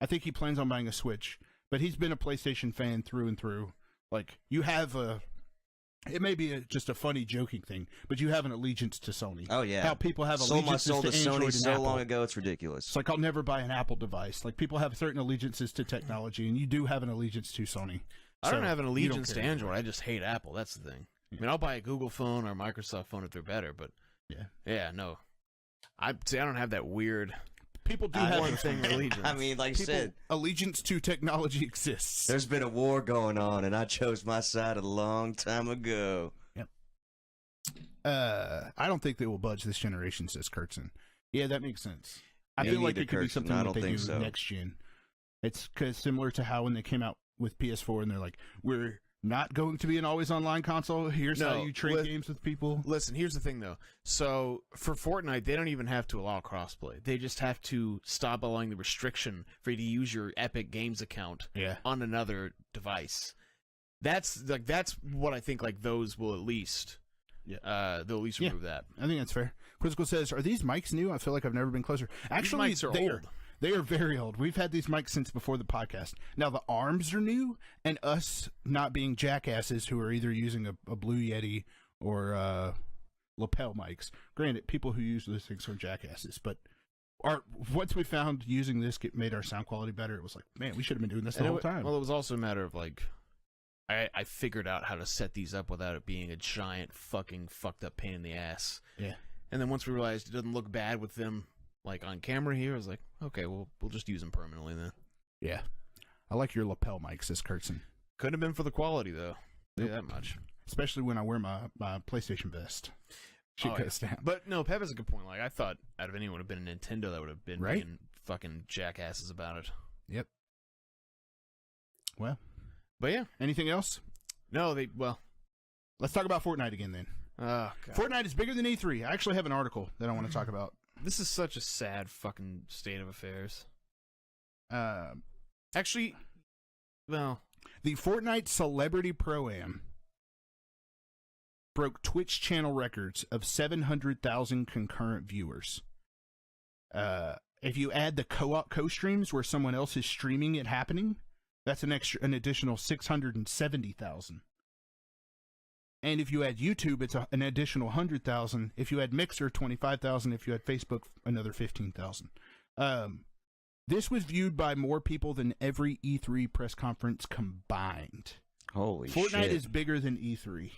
[SPEAKER 2] I think he plans on buying a Switch, but he's been a PlayStation fan through and through. You have it may be just a funny joking thing, but you have an allegiance to Sony.
[SPEAKER 3] Oh yeah,
[SPEAKER 2] how people have allegiances
[SPEAKER 3] to
[SPEAKER 2] Sony
[SPEAKER 3] so
[SPEAKER 2] Apple.
[SPEAKER 3] Long ago, it's ridiculous.
[SPEAKER 2] It's I'll never buy an Apple device. People have certain allegiances to technology, and you do have an allegiance to Sony.
[SPEAKER 1] I don't have an allegiance to Android. I just hate Apple. That's the thing. I mean, I'll buy a Google phone or a Microsoft phone if they're better, but yeah, no. I don't have that weird.
[SPEAKER 2] People do have
[SPEAKER 1] one thing allegiance.
[SPEAKER 3] I mean, like I said,
[SPEAKER 2] allegiance to technology exists.
[SPEAKER 3] There's been a war going on, and I chose my side a long time ago.
[SPEAKER 2] Yep. I don't think they will budge this generation, says Kurtzen. Yeah, that makes sense. I feel like it could be something that they do next gen. It's cause similar to how when they came out with PS4 and they're like, we're not going to be an always online console. Here's how you trade games with people.
[SPEAKER 1] Listen, here's the thing though. So for Fortnite, they don't even have to allow crossplay. They just have to stop allowing the restriction for you to use your Epic Games account on another device. That's what I think. Like those will at least, they'll at least remove that.
[SPEAKER 2] I think that's fair. Quizzical says, "Are these mics new? I feel like I've never been closer." Actually,
[SPEAKER 1] these mics are old.
[SPEAKER 2] They are very old. We've had these mics since before the podcast. Now, the arms are new, and us not being jackasses who are either using a Blue Yeti or lapel mics. Granted, people who use those things are jackasses, but once we found using this made our sound quality better, it was like, man, we should have been doing this the whole time.
[SPEAKER 1] Well, it was also a matter of, like, I figured out how to set these up without it being a giant fucking fucked up pain in the ass.
[SPEAKER 2] Yeah.
[SPEAKER 1] And then once we realized it doesn't look bad with them, like, on camera here, I was like, okay, well, we'll just use them permanently then.
[SPEAKER 2] Yeah. I like your lapel mics, says Kurtzen.
[SPEAKER 1] Couldn't have been for the quality, though. Nope. That much.
[SPEAKER 2] Especially when I wear my PlayStation vest. Shit goes down.
[SPEAKER 1] But, no, Pep has a good point. Like, I thought out of anyone would have been a Nintendo that would have been being fucking jackasses about it.
[SPEAKER 2] Yep. Well.
[SPEAKER 1] But, yeah.
[SPEAKER 2] Anything else?
[SPEAKER 1] No,
[SPEAKER 2] let's talk about Fortnite again, then.
[SPEAKER 1] Oh, God.
[SPEAKER 2] Fortnite is bigger than E3. I actually have an article that I want to talk about.
[SPEAKER 1] This is such a sad fucking state of affairs. Actually, well,
[SPEAKER 2] the Fortnite Celebrity Pro-Am broke Twitch channel records of 700,000 concurrent viewers. If you add the co-op co-streams where someone else is streaming it happening, that's an additional 670,000. And if you add YouTube, it's an additional 100,000. If you add Mixer, 25,000. If you add Facebook, another 15,000. This was viewed by more people than every E3 press conference combined.
[SPEAKER 3] Holy shit.
[SPEAKER 2] Fortnite is bigger than E3.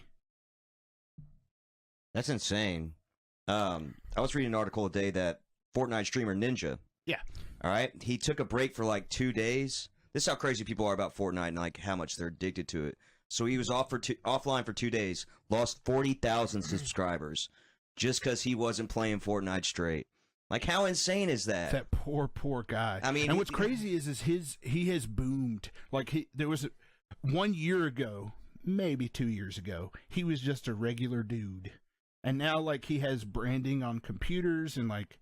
[SPEAKER 3] That's insane. I was reading an article today that Fortnite streamer Ninja.
[SPEAKER 2] Yeah.
[SPEAKER 3] All right. He took a break for like 2 days. This is how crazy people are about Fortnite and like how much they're addicted to it. So he was offline for 2 days, lost 40,000 subscribers just because he wasn't playing Fortnite straight. Like, how insane is that?
[SPEAKER 2] That poor guy.
[SPEAKER 3] I mean,
[SPEAKER 2] and what's crazy is he has boomed. Like, there was 1 year ago, maybe 2 years ago, he was just a regular dude, and now like he has branding on computers and like,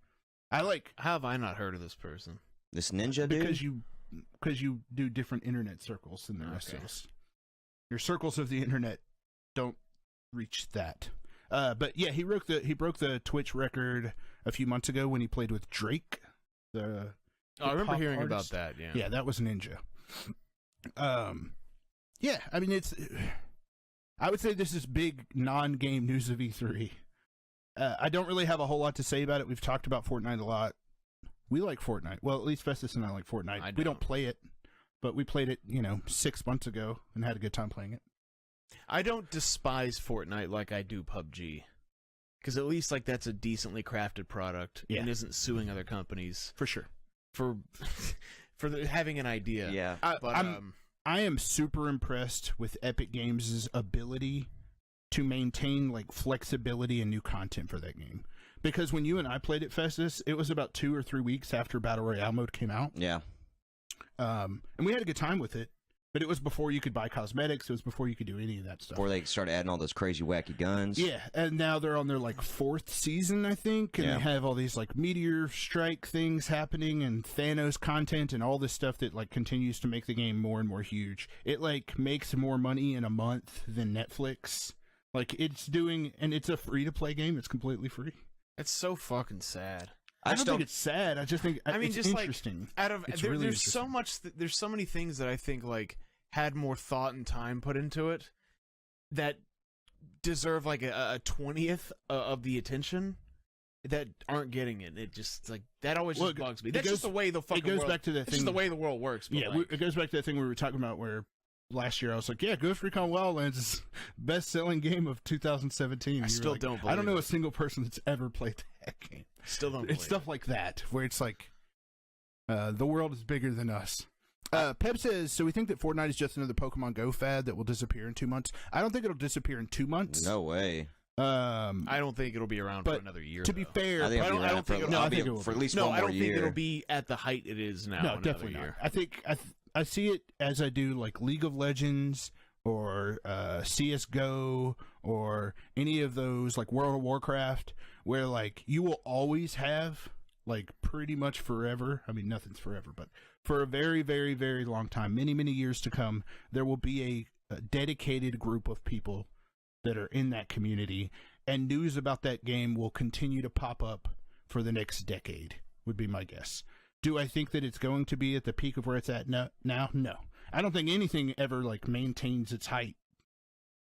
[SPEAKER 2] how
[SPEAKER 1] have I not heard of this person?
[SPEAKER 3] This Ninja dude?
[SPEAKER 2] Because you do different internet circles than the rest of us. Your circles of the internet don't reach that. But yeah, he broke the Twitch record a few months ago when he played with Drake. I
[SPEAKER 1] remember hearing about that. Yeah.
[SPEAKER 2] Yeah, that was Ninja. Yeah, I mean I would say this is big non-game news of E3. I don't really have a whole lot to say about it. We've talked about Fortnite a lot. We like Fortnite. Well, at least Festus and I like Fortnite. We don't play it. But we played it, 6 months ago and had a good time playing it.
[SPEAKER 1] I don't despise Fortnite like I do PUBG. Because at least like that's a decently crafted product and isn't suing other companies.
[SPEAKER 2] For sure.
[SPEAKER 1] For having an idea.
[SPEAKER 3] Yeah.
[SPEAKER 2] I am super impressed with Epic Games' ability to maintain like flexibility and new content for that game. Because when you and I played it, Festus, it was about 2 or 3 weeks after Battle Royale mode came out.
[SPEAKER 3] Yeah.
[SPEAKER 2] And we had a good time with it, but it was before you could buy cosmetics. It was before you could do any of that stuff.
[SPEAKER 3] Before they started adding all those crazy, wacky guns.
[SPEAKER 2] Yeah, and now they're on their, 4th season, I think, and they have all these, meteor strike things happening and Thanos content and all this stuff that, continues to make the game more and more huge. It, makes more money in a month than Netflix. It's doing, and it's a free-to-play game. It's completely free.
[SPEAKER 1] It's so fucking sad.
[SPEAKER 2] I don't think it's sad. I just think it's
[SPEAKER 1] just
[SPEAKER 2] interesting.
[SPEAKER 1] There's so much. There's so many things that I think had more thought and time put into it that deserve a 20th of the attention that aren't getting it. It just that always just bugs me. That's just the way the fucking
[SPEAKER 2] it goes
[SPEAKER 1] world,
[SPEAKER 2] back to the thing.
[SPEAKER 1] Just the way the world works.
[SPEAKER 2] But it goes back to the thing we were talking about where last year, I was like, yeah, Ghost Recon Wildlands is best-selling game of 2017.
[SPEAKER 1] I still don't believe
[SPEAKER 2] I don't know
[SPEAKER 1] it.
[SPEAKER 2] a single person that's ever played that game.
[SPEAKER 1] Still don't believe
[SPEAKER 2] It's stuff like that, where it's like, the world is bigger than us. Pep says, so we think that Fortnite is just another Pokemon Go fad that will disappear in 2 months. I don't think it'll disappear in 2 months.
[SPEAKER 3] No way.
[SPEAKER 1] I don't think it'll be around for
[SPEAKER 2] but
[SPEAKER 1] another year.
[SPEAKER 2] to be
[SPEAKER 1] though.
[SPEAKER 2] fair,
[SPEAKER 3] I think
[SPEAKER 2] I
[SPEAKER 3] it'll be around for,
[SPEAKER 2] no, I think it will
[SPEAKER 3] for at
[SPEAKER 2] be.
[SPEAKER 3] least
[SPEAKER 1] No,
[SPEAKER 3] one
[SPEAKER 1] I
[SPEAKER 3] more
[SPEAKER 1] don't
[SPEAKER 3] year.
[SPEAKER 1] think it'll be at the height it is now.
[SPEAKER 2] No,
[SPEAKER 1] in another
[SPEAKER 2] definitely
[SPEAKER 1] year.
[SPEAKER 2] not. I see it as I do like League of Legends or CS:GO or any of those like World of Warcraft, where like you will always have like pretty much forever. I mean, nothing's forever, but for a very, very, very long time, many, many years to come, there will be a dedicated group of people that are in that community, and news about that game will continue to pop up for the next decade, would be my guess. Do I think that it's going to be at the peak of where it's at now? No. I don't think anything ever like maintains its height.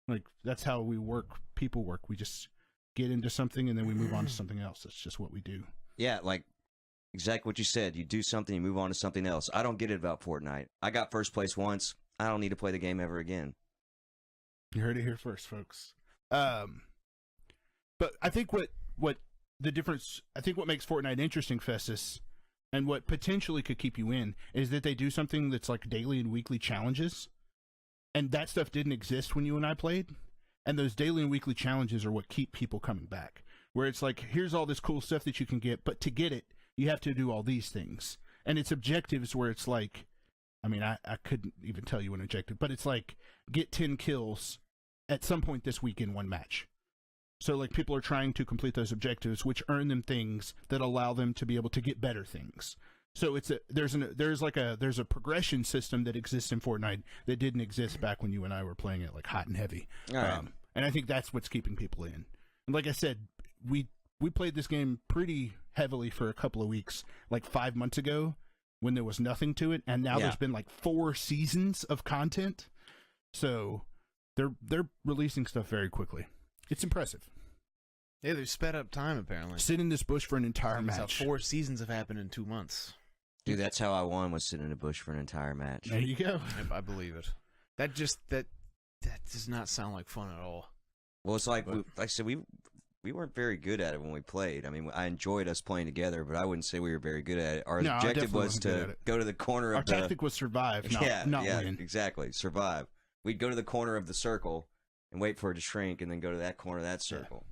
[SPEAKER 2] Like that's how we work. People work. We just get into something and then we move on to something else. That's just what we do.
[SPEAKER 3] Yeah, like exactly what you said. You do something, you move on to something else. I don't get it about Fortnite. I got first place once. I don't need to play the game ever again.
[SPEAKER 2] You heard it here first, folks. But I think what the difference, I think what makes Fortnite interesting, Festus, and what potentially could keep you in, is that they do something that's like daily and weekly challenges. And that stuff didn't exist when you and I played. And those daily and weekly challenges are what keep people coming back. Where it's like, here's all this cool stuff that you can get, but to get it, you have to do all these things. And it's objectives where it's like, I mean, I couldn't even tell you an objective, but it's like, get 10 kills at some point this week in one match. So like people are trying to complete those objectives, which earn them things that allow them to be able to get better things. So there's a progression system that exists in Fortnite that didn't exist back when you and I were playing it like hot and heavy.
[SPEAKER 3] All right.
[SPEAKER 2] And I think that's what's keeping people in. And like I said, we played this game pretty heavily for a couple of weeks, like 5 months ago when there was nothing to it, and now there's been like 4 seasons of content. So they're releasing stuff very quickly. It's impressive.
[SPEAKER 1] Yeah, they've sped up time apparently.
[SPEAKER 2] Sit in this bush for an entire
[SPEAKER 1] That's
[SPEAKER 2] match.
[SPEAKER 1] how 4 seasons have happened in 2 months.
[SPEAKER 3] Dude, that's how I won, was sitting in a bush for an entire match.
[SPEAKER 2] There you go.
[SPEAKER 1] I believe it. That does not sound like fun at all.
[SPEAKER 3] Well, it's like, like I said, we weren't very good at it when we played. I mean, I enjoyed us playing together, but I wouldn't say we were very good at it. Our
[SPEAKER 2] No, I
[SPEAKER 3] objective
[SPEAKER 2] definitely
[SPEAKER 3] was
[SPEAKER 2] wasn't good at
[SPEAKER 3] to
[SPEAKER 2] it.
[SPEAKER 3] go to the corner of
[SPEAKER 2] Our tactic was survive, not win.
[SPEAKER 3] Exactly, survive. We'd go to the corner of the circle and wait for it to shrink, and then go to that corner of that circle.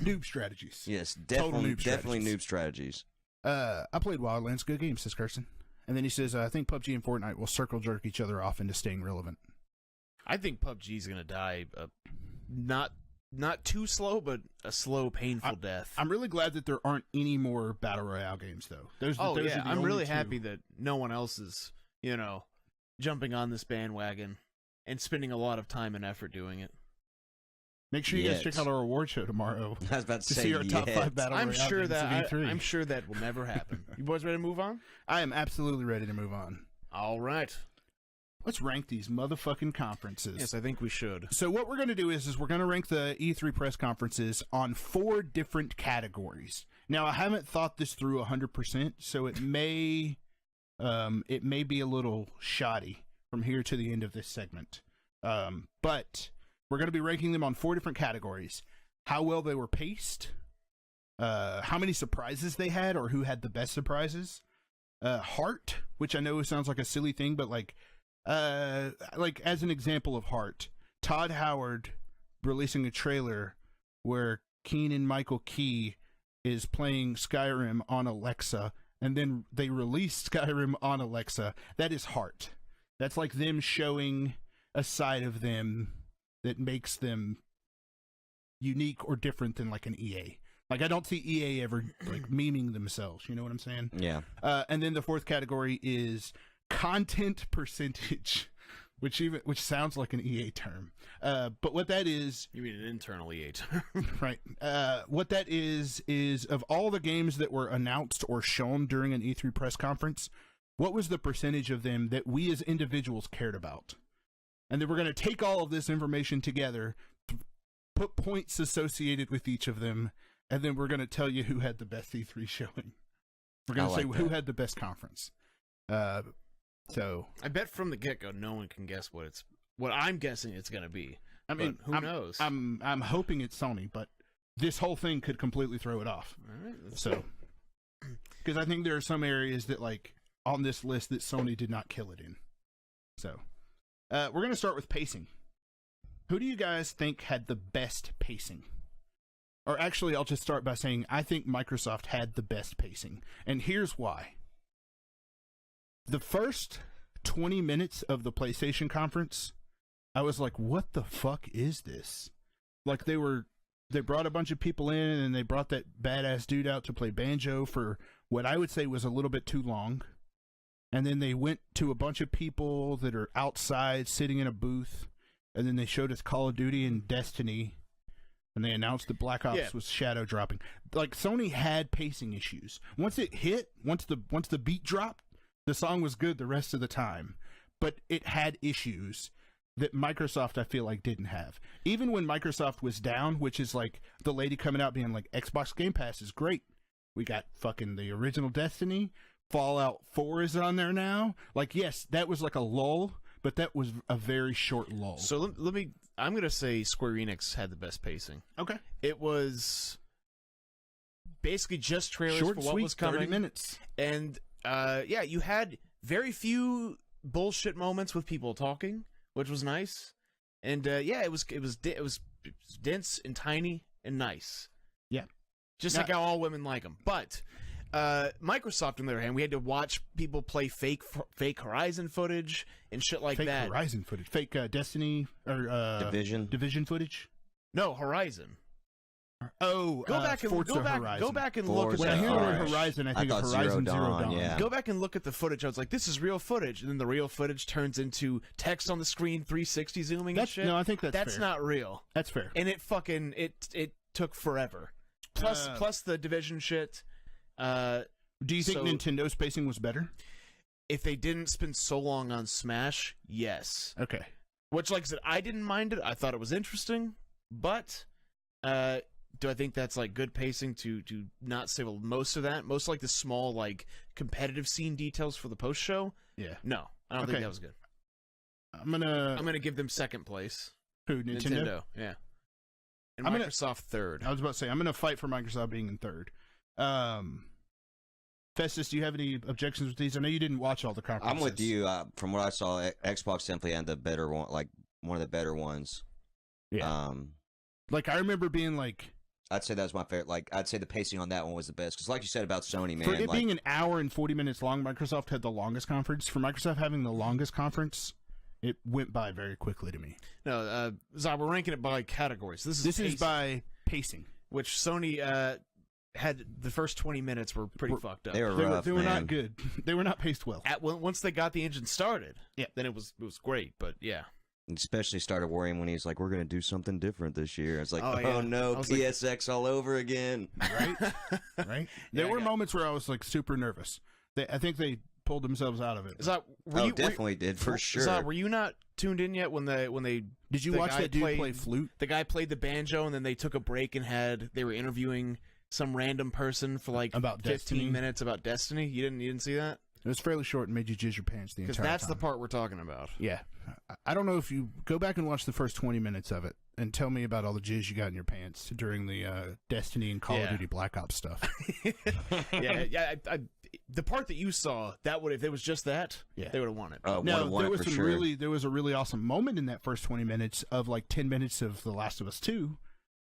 [SPEAKER 2] Noob strategies.
[SPEAKER 3] Yes,
[SPEAKER 2] Total
[SPEAKER 3] definitely,
[SPEAKER 2] noob
[SPEAKER 3] definitely
[SPEAKER 2] strategies.
[SPEAKER 3] noob strategies.
[SPEAKER 2] I played Wildlands. Good game, says Carson. And then he says, I think PUBG and Fortnite will circle jerk each other off into staying relevant.
[SPEAKER 1] I think PUBG's gonna die. Not too slow, but a slow, painful death.
[SPEAKER 2] I'm really glad that there aren't any more Battle Royale games, though. Those are the
[SPEAKER 1] I'm
[SPEAKER 2] only
[SPEAKER 1] really
[SPEAKER 2] two.
[SPEAKER 1] happy that no one else is, jumping on this bandwagon and spending a lot of time and effort doing it.
[SPEAKER 2] Make sure you guys
[SPEAKER 3] Yes.
[SPEAKER 2] check out our award show tomorrow
[SPEAKER 3] I was about to
[SPEAKER 2] to
[SPEAKER 3] say
[SPEAKER 2] see our top 5 Battle
[SPEAKER 1] I'm
[SPEAKER 2] Royale
[SPEAKER 1] sure
[SPEAKER 2] games
[SPEAKER 1] that
[SPEAKER 2] of E3.
[SPEAKER 1] I'm sure that will never happen. You boys ready to move on?
[SPEAKER 2] I am absolutely ready to move on.
[SPEAKER 1] All right.
[SPEAKER 2] Let's rank these motherfucking conferences.
[SPEAKER 1] Yes, I think we should.
[SPEAKER 2] So what we're going to do is we're going to rank the E3 press conferences on 4 different categories. Now, I haven't thought this through 100%, so it may be a little shoddy from here to the end of this segment. But we're going to be ranking them on 4 different categories. How well they were paced, how many surprises they had, or who had the best surprises, heart, which I know sounds like a silly thing, but like as an example of heart, Todd Howard releasing a trailer where Keegan-Michael Key is playing Skyrim on Alexa, and then they release Skyrim on Alexa. That is heart. That's like them showing a side of them that makes them unique or different than like an EA. Like I don't see EA ever like memeing themselves. You know what I'm saying?
[SPEAKER 3] Yeah.
[SPEAKER 2] And then the 4th category is content percentage, which sounds like an EA term. But what that is,
[SPEAKER 1] You mean an internal EA
[SPEAKER 2] right? What that is of all the games that were announced or shown during an E3 press conference, what was the percentage of them that we as individuals cared about? And then we're going to take all of this information together, put points associated with each of them, and then we're going to tell you who had the best E3 showing. We're going to say who had the best conference. So
[SPEAKER 1] I bet from the get go, no one can guess what I'm guessing it's gonna be.
[SPEAKER 2] I mean,
[SPEAKER 1] But who knows?
[SPEAKER 2] I'm hoping it's Sony, but this whole thing could completely throw it off.
[SPEAKER 1] All right,
[SPEAKER 2] So, because I think there are some areas that, like, on this list that Sony did not kill it in. So, we're going to start with pacing. Who do you guys think had the best pacing? Or actually, I'll just start by saying I think Microsoft had the best pacing. And here's why. The first 20 minutes of the PlayStation conference, I was like, what the fuck is this? Like, they brought a bunch of people in, and they brought that badass dude out to play banjo for what I would say was a little bit too long. And then they went to a bunch of people that are outside sitting in a booth, and then they showed us Call of Duty and Destiny, and they announced that Black Ops was shadow dropping. Like, Sony had pacing issues. Once it hit, once the beat dropped, the song was good the rest of the time. But it had issues that Microsoft, I feel like, didn't have. Even when Microsoft was down, which is like the lady coming out being like, Xbox Game Pass is great. We got fucking the original Destiny. Fallout 4 is on there now. Like, yes, that was like a lull, but that was a very short lull.
[SPEAKER 1] So I'm going to say Square Enix had the best pacing.
[SPEAKER 2] Okay.
[SPEAKER 1] It was basically just trailers
[SPEAKER 2] Short,
[SPEAKER 1] for what
[SPEAKER 2] sweet,
[SPEAKER 1] was coming.
[SPEAKER 2] 30 minutes.
[SPEAKER 1] And, you had very few bullshit moments with people talking, which was nice. And, it was dense and tiny and nice.
[SPEAKER 2] Yeah.
[SPEAKER 1] Just like how all women like them. But Microsoft, on the other hand, we had to watch people play fake Horizon footage and shit like
[SPEAKER 2] fake
[SPEAKER 1] that.
[SPEAKER 2] Horizon footage. Fake Destiny or Division footage?
[SPEAKER 1] No, Horizon.
[SPEAKER 2] Oh,
[SPEAKER 1] Go back and
[SPEAKER 2] Forza Horizon.
[SPEAKER 1] Go back and look at
[SPEAKER 2] When I
[SPEAKER 1] that.
[SPEAKER 2] hear the word Horizon, I think of Horizon Zero Dawn.
[SPEAKER 3] Yeah.
[SPEAKER 1] Go back and look at the footage. I was like, this is real footage. And then the real footage turns into text on the screen, 360 zooming and shit.
[SPEAKER 2] No, I think that's fair.
[SPEAKER 1] not real.
[SPEAKER 2] That's fair.
[SPEAKER 1] And it took forever. Plus the Division shit.
[SPEAKER 2] Do you think Nintendo's pacing was better?
[SPEAKER 1] If they didn't spend so long on Smash, yes.
[SPEAKER 2] Okay.
[SPEAKER 1] Which, like I said, I didn't mind it. I thought it was interesting. But do I think that's like good pacing to not save most of that? Most like the small like competitive scene details for the post show?
[SPEAKER 2] Yeah.
[SPEAKER 1] No, I don't think that was good.
[SPEAKER 2] I'm gonna
[SPEAKER 1] give them second place.
[SPEAKER 2] Who, Nintendo?
[SPEAKER 1] Yeah. And Microsoft third.
[SPEAKER 2] I was about to say I'm gonna fight for Microsoft being in third. Festus, do you have any objections with these? I know you didn't watch all the conferences.
[SPEAKER 3] I'm with you. From what I saw, Xbox definitely had the better one, like one of the better ones.
[SPEAKER 2] Yeah. Like I remember being like,
[SPEAKER 3] I'd say that was my favorite. Like I'd say the pacing on that one was the best because, like you said about Sony, man,
[SPEAKER 2] for it being an hour and 40 minutes long, Microsoft had the longest conference. For Microsoft having the longest conference, it went by very quickly to me.
[SPEAKER 1] No, Zah, we're ranking it by categories. This is
[SPEAKER 2] by pacing,
[SPEAKER 1] which Sony had the first 20 minutes were pretty fucked up.
[SPEAKER 3] They were rough,
[SPEAKER 2] they were not good. They were not paced well.
[SPEAKER 1] Once they got the engine started, then it was great. But yeah,
[SPEAKER 3] especially started worrying when he's like, "We're going to do something different this year." I was like, "Oh no, PSX all over again!"
[SPEAKER 2] Right, right. There were moments where I was like super nervous. I think they pulled themselves out of it.
[SPEAKER 3] Definitely did for sure.
[SPEAKER 1] Zah, were you not tuned in yet when they?
[SPEAKER 2] Did you watch that dude play flute?
[SPEAKER 1] The guy played the banjo, and then they took a break and they were interviewing some random person for like
[SPEAKER 2] about
[SPEAKER 1] 15
[SPEAKER 2] Destiny?
[SPEAKER 1] Minutes about Destiny. You didn't see that?
[SPEAKER 2] It was fairly short and made you jizz your pants the entire time.
[SPEAKER 1] Because that's the part we're talking about.
[SPEAKER 2] Yeah. I don't know if you go back and watch the first 20 minutes of it and tell me about all the jizz you got in your pants during the Destiny and Call of Duty Black Ops stuff.
[SPEAKER 1] The part that you saw, if it was just that, they would have won it.
[SPEAKER 2] No, there was a really awesome moment in that first 20 minutes of like 10 minutes of The Last of Us 2.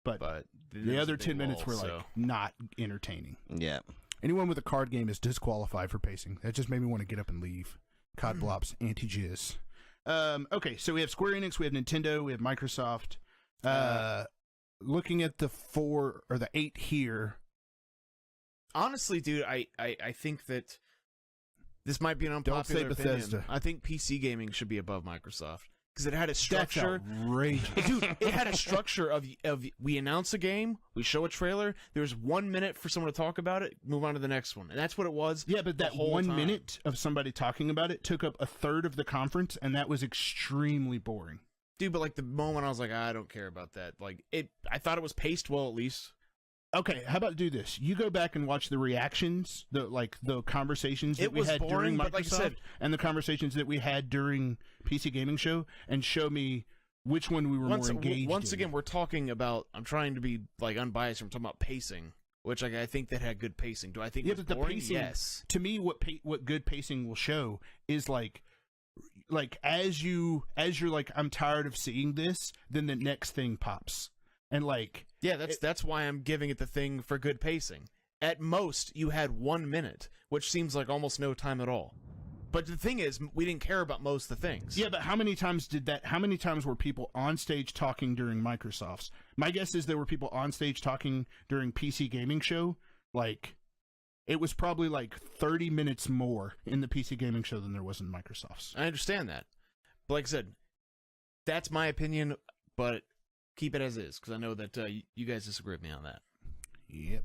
[SPEAKER 2] But the other 10 minutes were like not entertaining.
[SPEAKER 3] Yeah.
[SPEAKER 2] Anyone with a card game is disqualified for pacing. That just made me want to get up and leave. COD Blops, anti-jizz. Okay, so we have Square Enix, we have Nintendo, we have Microsoft. Looking at the 8 here.
[SPEAKER 1] Honestly, dude, I think that this might be an unpopular
[SPEAKER 2] Don't say Bethesda.
[SPEAKER 1] opinion. I think PC gaming should be above Microsoft. Because it had a structure.
[SPEAKER 2] That's outrageous.
[SPEAKER 1] Dude, it had a structure of we announce a game, we show a trailer, there's 1 minute for someone to talk about it, move on to the next one. And that's what it was.
[SPEAKER 2] Yeah, but that 1 minute of somebody talking about it took up a third of the conference, and that was extremely boring.
[SPEAKER 1] Dude, but like the moment I was like, I don't care about that. Like I thought it was paced well at least.
[SPEAKER 2] Okay, how about do this? You go back and watch the reactions, the conversations that
[SPEAKER 1] It
[SPEAKER 2] we
[SPEAKER 1] was
[SPEAKER 2] had
[SPEAKER 1] boring,
[SPEAKER 2] during
[SPEAKER 1] but
[SPEAKER 2] Microsoft,
[SPEAKER 1] like I said-
[SPEAKER 2] and the conversations that we had during PC Gaming Show, and show me which one we were more engaged
[SPEAKER 1] Once
[SPEAKER 2] in.
[SPEAKER 1] again, we're talking about. I'm trying to be like unbiased. I'm talking about pacing, which I think that had good pacing. Do I think it was
[SPEAKER 2] but the
[SPEAKER 1] boring?
[SPEAKER 2] pacing,
[SPEAKER 1] Yes.
[SPEAKER 2] to me, what good pacing will show is like as you're like, I'm tired of seeing this, then the next thing pops, and like.
[SPEAKER 1] Yeah, that's why I'm giving it the thing for good pacing. At most, you had 1 minute, which seems like almost no time at all. But the thing is, we didn't care about most of the things.
[SPEAKER 2] Yeah, but how many times were people on stage talking during Microsoft's? My guess is there were people on stage talking during PC Gaming Show. Like, it was probably like 30 minutes more in the PC Gaming Show than there was in Microsoft's.
[SPEAKER 1] I understand that. But like I said, that's my opinion, but keep it as is, because I know that you guys disagree with me on that.
[SPEAKER 2] Yep.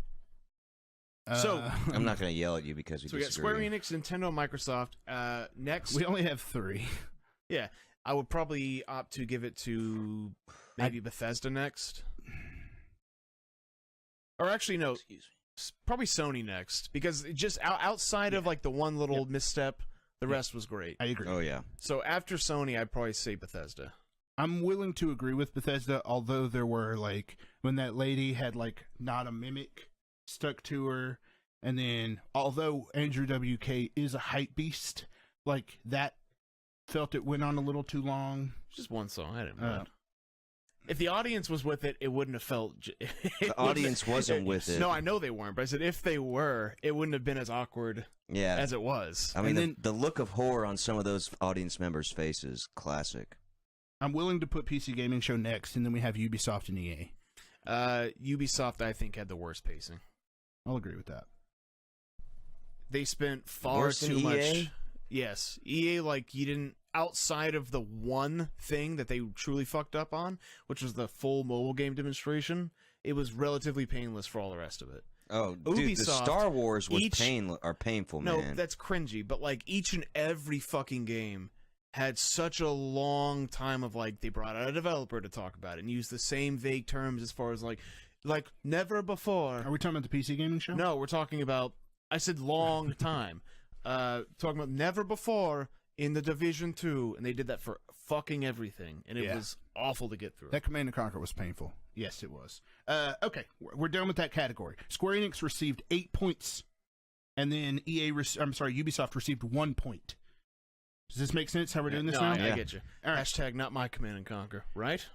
[SPEAKER 1] So,
[SPEAKER 3] I'm not going to yell at you because we
[SPEAKER 1] So we got
[SPEAKER 3] disagree.
[SPEAKER 1] Square Enix, Nintendo, Microsoft. Next,
[SPEAKER 2] we only have 3.
[SPEAKER 1] yeah, I would probably opt to give it to maybe Bethesda next. Or actually, no, probably Sony next, because just outside of like the one little misstep, the rest was great.
[SPEAKER 2] I agree.
[SPEAKER 3] Oh, yeah.
[SPEAKER 1] So after Sony, I'd probably say Bethesda.
[SPEAKER 2] I'm willing to agree with Bethesda, although there were, like, when that lady had, like, not a mimic stuck to her, and then, although Andrew WK is a hype beast, like, that felt it went on a little too long.
[SPEAKER 1] Just one song, I didn't mind. If the audience was with it, it wouldn't have felt...
[SPEAKER 3] The audience wasn't with it.
[SPEAKER 1] No, I know they weren't, but I said if they were, it wouldn't have been as awkward as it was.
[SPEAKER 3] I mean,
[SPEAKER 2] And then-
[SPEAKER 3] the look of horror on some of those audience members' faces, classic.
[SPEAKER 2] I'm willing to put PC Gaming Show next, and then we have Ubisoft and EA.
[SPEAKER 1] Ubisoft, I think, had the worst pacing.
[SPEAKER 2] I'll agree with that.
[SPEAKER 1] They spent far
[SPEAKER 3] Worse than
[SPEAKER 1] too much.
[SPEAKER 3] EA?
[SPEAKER 1] Yes, EA, like, you didn't, outside of the one thing that they truly fucked up on, which was the full mobile game demonstration, it was relatively painless for all the rest of it.
[SPEAKER 3] Oh, dude, the
[SPEAKER 1] Ubisoft,
[SPEAKER 3] Star Wars was
[SPEAKER 1] each-
[SPEAKER 3] painful,
[SPEAKER 1] No,
[SPEAKER 3] man.
[SPEAKER 1] that's cringy, but like each and every fucking game had such a long time of like they brought out a developer to talk about it and used the same vague terms as far as like never before.
[SPEAKER 2] Are we talking about the PC Gaming Show?
[SPEAKER 1] No, we're talking about, I said long time. Talking about never before in the Division 2, and they did that for fucking everything, and it was awful to get through.
[SPEAKER 2] That Command & Conquer was painful. Yes, it was. Okay, we're done with that category. Square Enix received 8 points, and then Ubisoft received 1 point. Does this make sense how we're doing this now?
[SPEAKER 1] I
[SPEAKER 3] Yeah.
[SPEAKER 1] get you.
[SPEAKER 2] All right.
[SPEAKER 1] Hashtag not my Command and Conquer, right?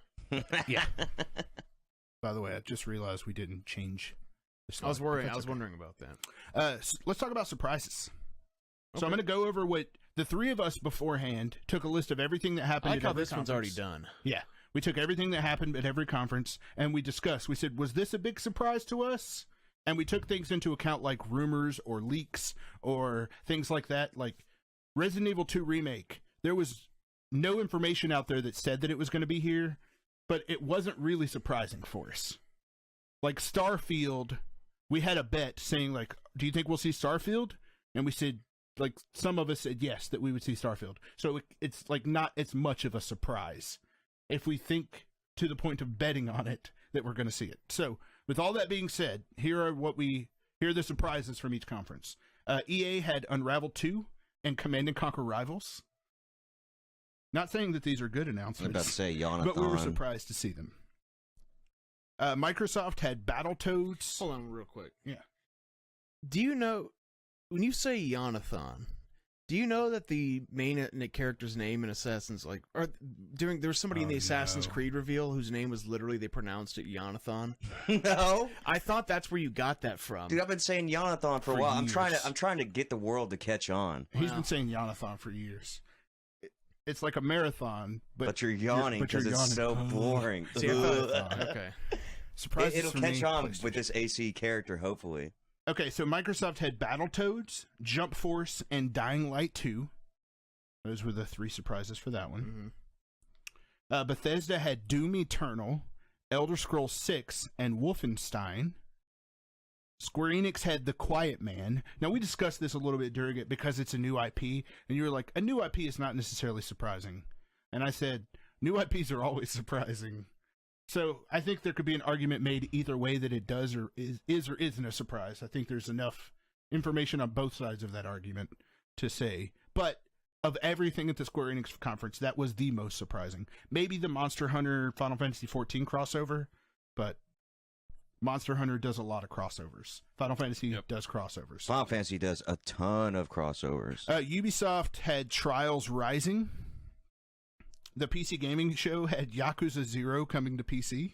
[SPEAKER 2] Yeah. By the way, I just realized we didn't change the slide.
[SPEAKER 1] I was worried.
[SPEAKER 2] That's
[SPEAKER 1] I was
[SPEAKER 2] okay.
[SPEAKER 1] wondering about that.
[SPEAKER 2] Let's talk about surprises. So I'm
[SPEAKER 1] Okay.
[SPEAKER 2] going to go over what the three of us beforehand took a list of everything that
[SPEAKER 1] I
[SPEAKER 2] happened
[SPEAKER 1] like
[SPEAKER 2] at
[SPEAKER 1] how
[SPEAKER 2] every
[SPEAKER 1] this one's already
[SPEAKER 2] conference.
[SPEAKER 1] done.
[SPEAKER 2] Yeah. We took everything that happened at every conference, and we discussed. We said, was this a big surprise to us? And we took things into account like rumors or leaks or things like that. Like Resident Evil 2 Remake, there was no information out there that said that it was going to be here, but it wasn't really surprising for us. Like Starfield, we had a bet saying, like, do you think we'll see Starfield? And we said, like, some of us said yes, that we would see Starfield. So it's like not as much of a surprise if we think to the point of betting on it that we're going to see it. So with all that being said, here are the surprises from each conference. EA had Unravel 2 and Command & Conquer Rivals. Not saying that these are good
[SPEAKER 3] I was
[SPEAKER 2] announcements,
[SPEAKER 3] about to say Jonathan.
[SPEAKER 2] but we were surprised to see them. Microsoft had Battletoads.
[SPEAKER 1] Hold on real quick.
[SPEAKER 2] Yeah.
[SPEAKER 1] Do you know, when you say Jonathan, do you know that the main character's name in Assassin's, like, or there was somebody in the Assassin's Creed reveal whose name was literally, they pronounced it Jonathan?
[SPEAKER 3] No,
[SPEAKER 1] I thought that's where you got that from.
[SPEAKER 3] dude, I've been saying Jonathan for a
[SPEAKER 2] For
[SPEAKER 3] while.
[SPEAKER 2] years.
[SPEAKER 3] I'm trying to get the world to catch on.
[SPEAKER 2] He's
[SPEAKER 1] Wow.
[SPEAKER 2] been saying Jonathan for years. It's like a marathon,
[SPEAKER 3] But you're yawning
[SPEAKER 2] but you're
[SPEAKER 3] because it's so
[SPEAKER 2] yawning.
[SPEAKER 3] boring.
[SPEAKER 1] See, I thought- okay.
[SPEAKER 2] Surprises
[SPEAKER 3] It'll
[SPEAKER 2] for
[SPEAKER 3] catch
[SPEAKER 2] me,
[SPEAKER 3] on
[SPEAKER 2] PlayStation.
[SPEAKER 3] with this AC character, hopefully.
[SPEAKER 2] Okay, so Microsoft had Battletoads, Jump Force, and Dying Light 2. Those were the three surprises for that one.
[SPEAKER 1] Mhm.
[SPEAKER 2] Bethesda had Doom Eternal, Elder Scrolls 6, and Wolfenstein. Square Enix had The Quiet Man. Now, we discussed this a little bit during it because it's a new IP, and you were like, a new IP is not necessarily surprising. And I said, new IPs are always surprising. So I think there could be an argument made either way that it does or is or isn't a surprise. I think there's enough information on both sides of that argument to say. But of everything at the Square Enix conference, that was the most surprising. Maybe the Monster Hunter Final Fantasy XIV crossover, but Monster Hunter does a lot of crossovers. Final Fantasy does crossovers.
[SPEAKER 3] Final Fantasy does a ton of crossovers.
[SPEAKER 2] Ubisoft had Trials Rising. The PC Gaming Show had Yakuza 0 coming to PC.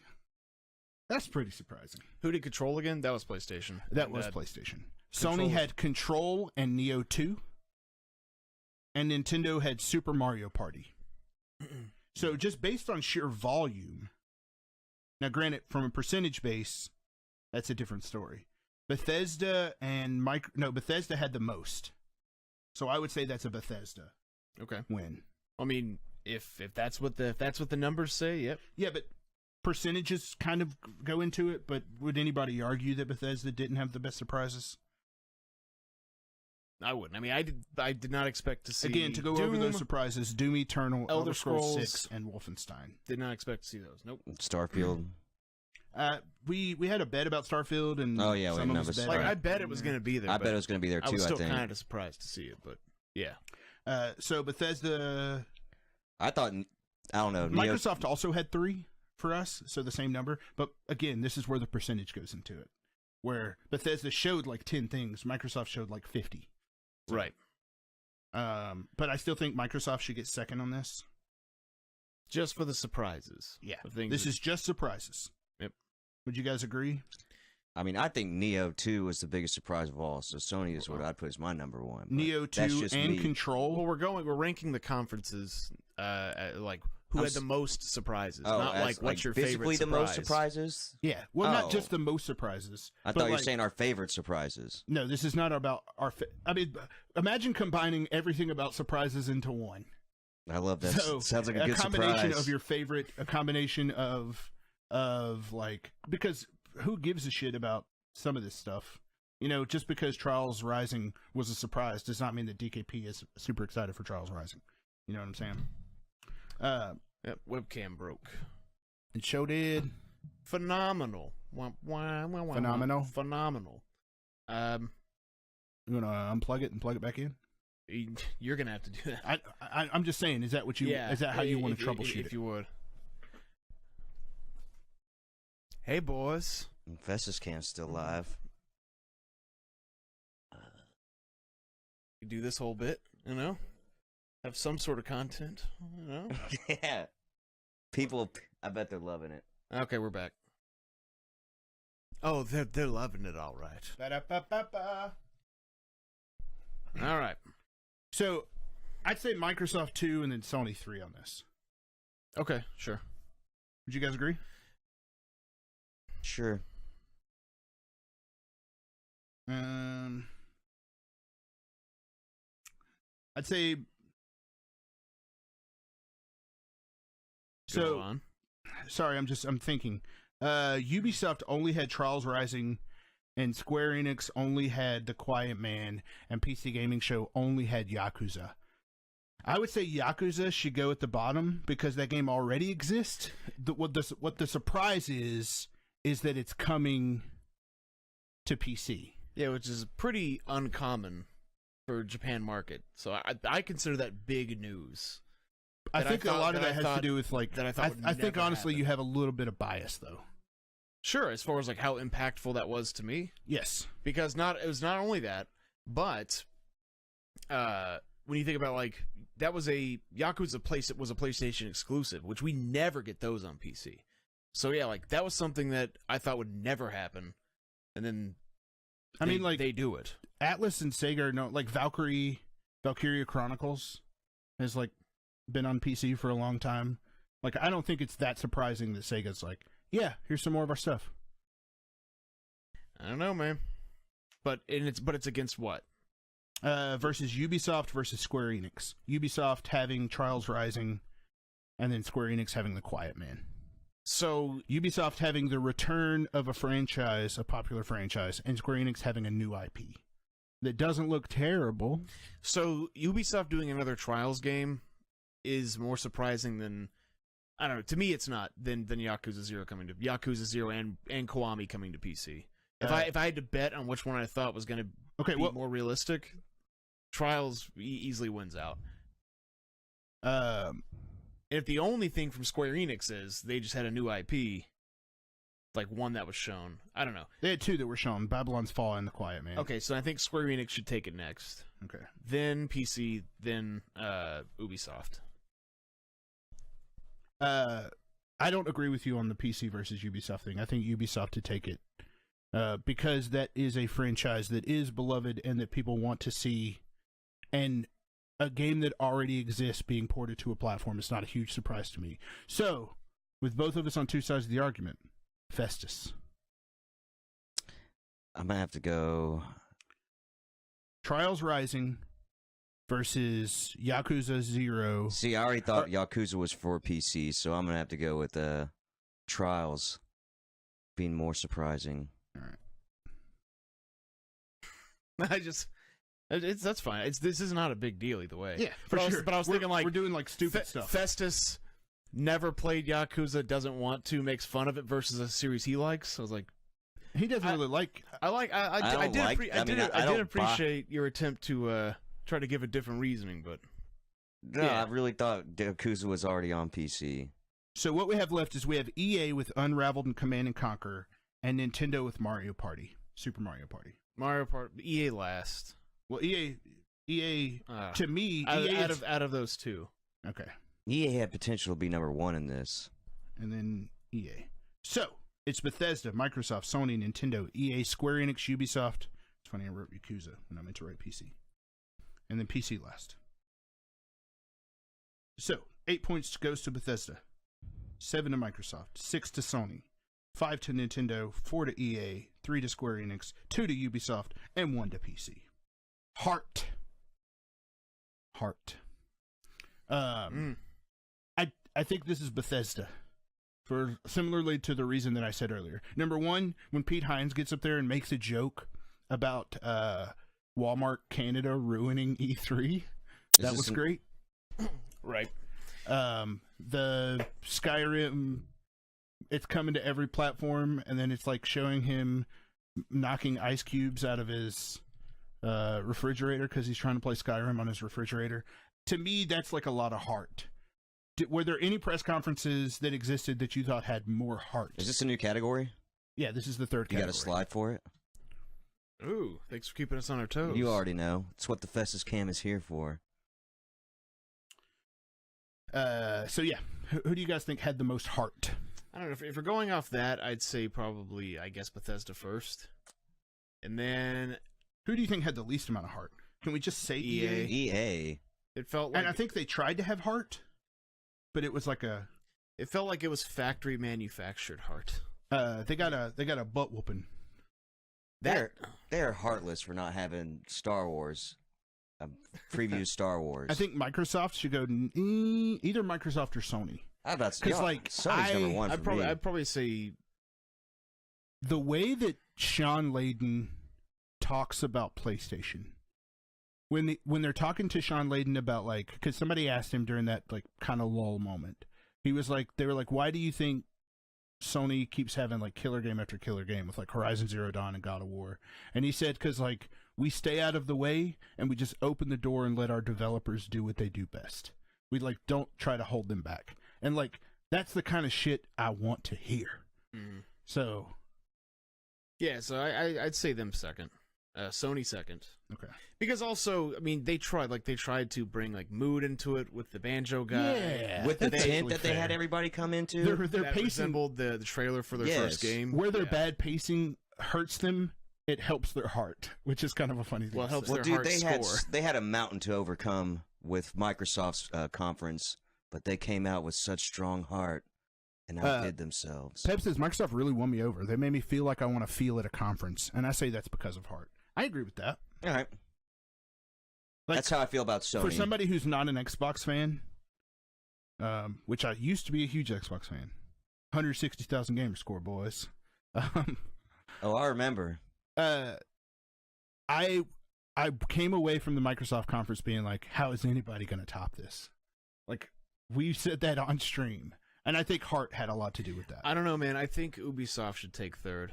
[SPEAKER 2] That's pretty surprising.
[SPEAKER 1] Who did Control again? That was PlayStation.
[SPEAKER 2] That was PlayStation.
[SPEAKER 1] Control
[SPEAKER 2] Sony had Control and Neo 2. And Nintendo had Super Mario Party. So just based on sheer volume, now granted, from a percentage base, that's a different story. Bethesda had the most. So I would say that's a Bethesda win.
[SPEAKER 1] I mean, if that's what the numbers say, yep.
[SPEAKER 2] Yeah, but percentages kind of go into it, but would anybody argue that Bethesda didn't have the best surprises?
[SPEAKER 1] I wouldn't. I mean, I did not expect to see...
[SPEAKER 2] Again, to go
[SPEAKER 1] Doom,
[SPEAKER 2] over those surprises, Doom Eternal,
[SPEAKER 1] Elder Scrolls
[SPEAKER 2] 6, and Wolfenstein.
[SPEAKER 1] Did not expect to see those. Nope.
[SPEAKER 3] Starfield.
[SPEAKER 2] We had a bet about Starfield, and some of us bet.
[SPEAKER 1] Like, I bet it was going to be there.
[SPEAKER 3] I bet it was going to be there, too,
[SPEAKER 1] I was still
[SPEAKER 3] think.
[SPEAKER 1] kind of surprised to see it, but yeah.
[SPEAKER 2] So Bethesda...
[SPEAKER 3] I thought... I don't know.
[SPEAKER 2] Microsoft also had 3 for us, so the same number. But again, this is where the percentage goes into it. Where Bethesda showed like 10 things, Microsoft showed like 50. So,
[SPEAKER 1] right.
[SPEAKER 2] But I still think Microsoft should get second on this.
[SPEAKER 1] Just for the surprises.
[SPEAKER 2] Yeah. This is just surprises.
[SPEAKER 1] Yep.
[SPEAKER 2] Would you guys agree?
[SPEAKER 3] I mean, I think Neo 2 was the biggest surprise of all, so Sony is what I'd put as my number one.
[SPEAKER 2] Neo 2 and Control.
[SPEAKER 1] Well, we're ranking the conferences, like who had the most surprises, not like what's your favorite surprise.
[SPEAKER 3] Physically the most surprises?
[SPEAKER 2] Yeah. Well, not just the most surprises.
[SPEAKER 3] I thought you were saying our favorite surprises.
[SPEAKER 2] No, this is not about our... I mean, imagine combining everything about surprises into one.
[SPEAKER 3] I love that.
[SPEAKER 2] So,
[SPEAKER 3] sounds like a good surprise.
[SPEAKER 2] A combination of your favorite, a combination of like... Because who gives a shit about some of this stuff? You know, just because Trials Rising was a surprise does not mean that DKP is super excited for Trials Rising. You know what I'm saying?
[SPEAKER 1] Yep, webcam broke.
[SPEAKER 2] It sure did.
[SPEAKER 1] Phenomenal.
[SPEAKER 2] Phenomenal?
[SPEAKER 1] Phenomenal.
[SPEAKER 2] You want to unplug it and plug it back in?
[SPEAKER 1] You're going to have to do that.
[SPEAKER 2] I'm just saying, is that what you... is that how you want to troubleshoot it?
[SPEAKER 1] If you would. Hey, boys.
[SPEAKER 3] Festus Cam's still live.
[SPEAKER 1] You do this whole bit, you know? Have some sort of content, you know?
[SPEAKER 3] Yeah. People, I bet they're loving it.
[SPEAKER 1] Okay, we're back. Oh, they're loving it, all right.
[SPEAKER 2] Ba-da-ba-ba-ba.
[SPEAKER 1] All right.
[SPEAKER 2] So, I'd say Microsoft 2 and then Sony 3 on this.
[SPEAKER 1] Okay, sure.
[SPEAKER 2] Would you guys agree?
[SPEAKER 3] Sure.
[SPEAKER 2] I'd say...
[SPEAKER 1] Go on.
[SPEAKER 2] Sorry, I'm thinking. Ubisoft only had Trials Rising, and Square Enix only had The Quiet Man, and PC Gaming Show only had Yakuza. I would say Yakuza should go at the bottom because that game already exists. What the surprise is that it's coming to PC.
[SPEAKER 1] Yeah, which is pretty uncommon for Japan market. So I consider that big news.
[SPEAKER 2] I think a lot of that has to do with like
[SPEAKER 1] that.
[SPEAKER 2] I think honestly you have a little bit of bias though.
[SPEAKER 1] Sure, as far as like how impactful that was to me.
[SPEAKER 2] Yes,
[SPEAKER 1] because it was not only that, but when you think about like that was a Yakuza was a PlayStation exclusive, which we never get those on PC. So yeah, like that was something that I thought would never happen, and then they do it.
[SPEAKER 2] Atlas and Sega are like Valkyria Chronicles has like been on PC for a long time. Like I don't think it's that surprising that Sega's like, yeah, here's some more of our stuff.
[SPEAKER 1] I don't know, man. But it's against what?
[SPEAKER 2] Versus Ubisoft versus Square Enix. Ubisoft having Trials Rising, and then Square Enix having The Quiet Man.
[SPEAKER 1] So
[SPEAKER 2] Ubisoft having the return of a franchise, a popular franchise, and Square Enix having a new IP that doesn't look terrible.
[SPEAKER 1] So Ubisoft doing another Trials game is more surprising than I don't know. To me, it's not. Then Yakuza 0 coming to Yakuza 0 and Kiwami coming to PC. If I had to bet on which one I thought was going to be more realistic, Trials easily wins out. If the only thing from Square Enix is they just had a new IP, like one that was shown, I don't know.
[SPEAKER 2] They had 2 that were shown: Babylon's Fall and The Quiet Man.
[SPEAKER 1] Okay, so I think Square Enix should take it next.
[SPEAKER 2] Okay.
[SPEAKER 1] Then PC, then Ubisoft.
[SPEAKER 2] I don't agree with you on the PC versus Ubisoft thing. I think Ubisoft to take it because that is a franchise that is beloved and that people want to see, and a game that already exists being ported to a platform is not a huge surprise to me. So, with both of us on 2 sides of the argument, Festus.
[SPEAKER 3] I'm gonna have to go
[SPEAKER 2] Trials Rising versus Yakuza 0.
[SPEAKER 3] See, I already thought Yakuza was for PC, so I'm gonna have to go with Trials being more surprising.
[SPEAKER 2] All right.
[SPEAKER 1] That's fine. This is not a big deal either way.
[SPEAKER 2] Yeah,
[SPEAKER 1] But I was thinking like
[SPEAKER 2] we're doing like stupid stuff.
[SPEAKER 1] Festus never played Yakuza, doesn't want to, makes fun of it versus a series he likes. I was like,
[SPEAKER 2] he doesn't really like.
[SPEAKER 1] I did appreciate your attempt to try to give a different reasoning, but
[SPEAKER 3] no,
[SPEAKER 1] yeah.
[SPEAKER 3] I really thought Yakuza was already on PC.
[SPEAKER 2] So what we have left is we have EA with Unraveled and Command and Conquer, and Nintendo with Mario Party, Super Mario Party.
[SPEAKER 1] Mario Party, EA last.
[SPEAKER 2] Well, EA to me,
[SPEAKER 1] out of those two.
[SPEAKER 2] Okay.
[SPEAKER 3] EA had potential to be number 1 in this.
[SPEAKER 2] And then EA. So, it's Bethesda, Microsoft, Sony, Nintendo, EA, Square Enix, Ubisoft. It's funny I wrote Yakuza when I meant to write PC. And then PC last. So, 8 points goes to Bethesda. 7 to Microsoft. 6 to Sony. 5 to Nintendo. 4 to EA. 3 to Square Enix. 2 to Ubisoft. And 1 to PC. Heart. I think this is Bethesda, for similarly to the reason that I said earlier. Number 1, when Pete Hines gets up there and makes a joke about Walmart Canada ruining E3, that was great.
[SPEAKER 1] Right.
[SPEAKER 2] The Skyrim, it's coming to every platform, and then it's like showing him knocking ice cubes out of his refrigerator because he's trying to play Skyrim on his refrigerator. To me, that's like a lot of heart. Were there any press conferences that existed that you thought had more heart?
[SPEAKER 3] Is this a new category?
[SPEAKER 2] Yeah, this is the 3rd category.
[SPEAKER 3] You got a slide for it?
[SPEAKER 1] Ooh, thanks for keeping us on our toes.
[SPEAKER 3] You already know. It's what the Festus Cam is here for.
[SPEAKER 2] So yeah, who do you guys think had the most heart?
[SPEAKER 1] I don't know. If we're going off that, I'd say probably, I guess, Bethesda first. And then...
[SPEAKER 2] Who do you think had the least amount of heart? Can we just say EA?
[SPEAKER 3] EA.
[SPEAKER 1] It felt like...
[SPEAKER 2] And I think they tried to have heart, but it was like
[SPEAKER 1] It felt like it was factory manufactured heart.
[SPEAKER 2] They got a butt whooping.
[SPEAKER 3] They're heartless for not having Star Wars. Preview Star Wars.
[SPEAKER 2] I think Microsoft should go either Microsoft or Sony.
[SPEAKER 3] Because like Sony's number 1 for me.
[SPEAKER 1] I'd probably say
[SPEAKER 2] the way that Sean Layden talks about PlayStation. When they're talking to Sean Layden about, like, because somebody asked him during that, like, kind of lull moment, they were like, why do you think Sony keeps having, like, killer game after killer game with, like, Horizon Zero Dawn and God of War? And he said, because, like, we stay out of the way and we just open the door and let our developers do what they do best. We, like, don't try to hold them back. And, like, that's the kind of shit I want to hear.
[SPEAKER 1] Mm.
[SPEAKER 2] So.
[SPEAKER 1] Yeah, so I'd say them second. Sony second.
[SPEAKER 2] Okay.
[SPEAKER 1] Because also, I mean, they tried to bring like mood into it with the banjo guy.
[SPEAKER 2] Yeah,
[SPEAKER 3] with the tent that they had everybody come into.
[SPEAKER 2] Their pacing
[SPEAKER 1] resembled the trailer for their first game.
[SPEAKER 2] Where their bad pacing hurts them, it helps their heart, which is kind of a funny thing.
[SPEAKER 1] Well, it helps
[SPEAKER 3] their
[SPEAKER 1] heart score.
[SPEAKER 3] They had a mountain to overcome with Microsoft's conference, but they came out with such strong heart and outdid themselves.
[SPEAKER 2] Pep says Microsoft really won me over. They made me feel like I want to feel at a conference, and I say that's because of heart. I agree with that.
[SPEAKER 3] All right.
[SPEAKER 2] Like,
[SPEAKER 3] that's how I feel about Sony.
[SPEAKER 2] For somebody who's not an Xbox fan, which I used to be a huge Xbox fan, 160,000 gamer score, boys.
[SPEAKER 3] Oh, I remember.
[SPEAKER 2] I came away from the Microsoft conference being like, how is anybody going to top this? Like, we said that on stream. And I think Heart had a lot to do with that.
[SPEAKER 1] I don't know, man. I think Ubisoft should take third.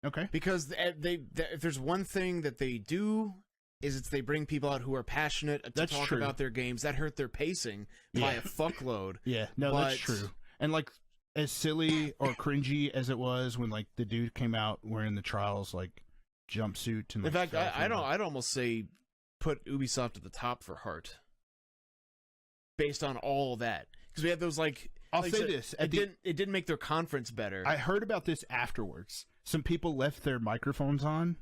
[SPEAKER 2] Okay.
[SPEAKER 1] Because if there's one thing that they do, is they bring people out who are passionate to
[SPEAKER 2] That's
[SPEAKER 1] talk
[SPEAKER 2] true.
[SPEAKER 1] about their games. That hurt their pacing by a fuckload.
[SPEAKER 2] Yeah, no, that's true. And like, as silly or cringy as it was when like the dude came out wearing the Trials like jumpsuit and
[SPEAKER 1] In fact, I'd almost say put Ubisoft at the top for Heart, based on all that, because we had those like.
[SPEAKER 2] I'll say this:
[SPEAKER 1] it didn't make their conference better.
[SPEAKER 2] I heard about this afterwards. Some people left their microphones on,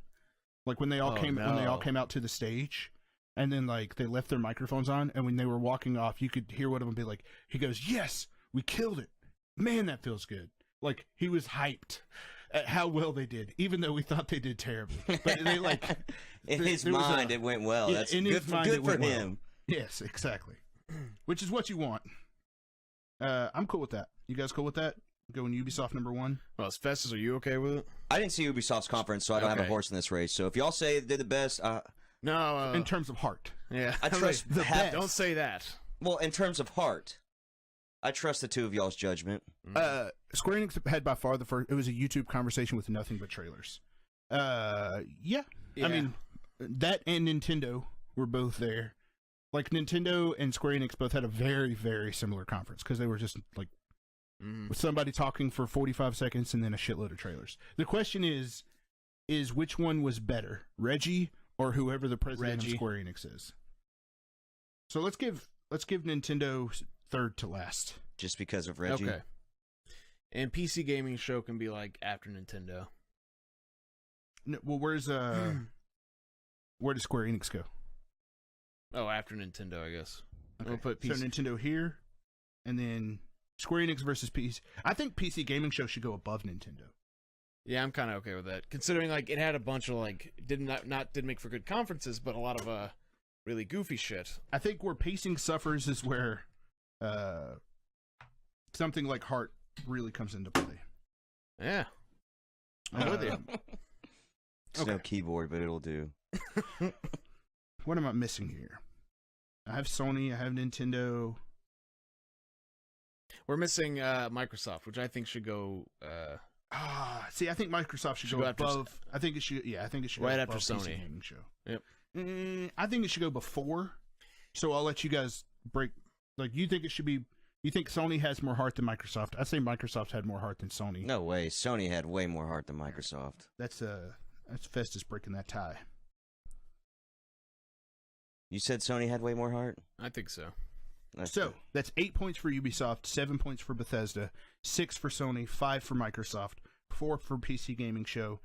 [SPEAKER 2] like when they all came out to the stage, and then like they left their microphones on, and when they were walking off, you could hear one of them be like, "He goes, yes, we killed it, man, that feels good." Like he was hyped at how well they did, even though we thought they did terribly. But they like
[SPEAKER 3] in his mind, it went well. That's good for him.
[SPEAKER 2] Yes, exactly. Which is what you want. I'm cool with that. You guys cool with that? Going Ubisoft number 1?
[SPEAKER 1] Well, Festus, are you okay with it?
[SPEAKER 3] I didn't see Ubisoft's conference, so I don't have a horse in this race. So if y'all say they're the best,
[SPEAKER 1] no.
[SPEAKER 2] In terms of Heart,
[SPEAKER 1] yeah,
[SPEAKER 3] I trust
[SPEAKER 2] the best.
[SPEAKER 1] Don't say that.
[SPEAKER 3] Well, in terms of Heart, I trust the two of y'all's judgment.
[SPEAKER 2] Square Enix had by far the first. It was a YouTube conversation with nothing but trailers. Yeah. I mean, that and Nintendo were both there. Like Nintendo and Square Enix both had a very, very similar conference because they were just like with somebody talking for 45 seconds and then a shitload of trailers. The question is which one was better, Reggie or whoever the president of Square Enix is? So let's give Nintendo third to last,
[SPEAKER 3] just because of Reggie.
[SPEAKER 1] Okay. And PC Gaming Show can be like after Nintendo.
[SPEAKER 2] No, well, where does Square Enix go?
[SPEAKER 1] Oh, after Nintendo, I guess.
[SPEAKER 2] Okay.
[SPEAKER 1] We'll put PC.
[SPEAKER 2] So Nintendo here, and then Square Enix versus PC. I think PC Gaming Show should go above Nintendo.
[SPEAKER 1] Yeah, I'm kind of okay with that, considering like it had a bunch of like didn't make for good conferences, but a lot of really goofy shit.
[SPEAKER 2] I think where pacing suffers is where something like Heart really comes into play.
[SPEAKER 1] Yeah, I'm with you.
[SPEAKER 3] It's no keyboard, but it'll do.
[SPEAKER 2] What am I missing here? I have Sony, I have Nintendo.
[SPEAKER 1] We're missing Microsoft, which I think should go.
[SPEAKER 2] See, I think Microsoft should go above. I think it should. Yeah, I think it should
[SPEAKER 1] right
[SPEAKER 2] go
[SPEAKER 1] after
[SPEAKER 2] above
[SPEAKER 1] Sony.
[SPEAKER 2] PC Gaming Show.
[SPEAKER 1] Yep.
[SPEAKER 2] I think it should go before. So I'll let you guys break. Like, you think it should be? You think Sony has more heart than Microsoft? I say Microsoft had more heart than Sony.
[SPEAKER 3] No way. Sony had way more heart than Microsoft.
[SPEAKER 2] That's Festus breaking that tie.
[SPEAKER 3] You said Sony had way more heart?
[SPEAKER 1] I think so.
[SPEAKER 2] That's 8 points for Ubisoft, 7 points for Bethesda, 6 for Sony, 5 for Microsoft, 4 for PC Gaming Show,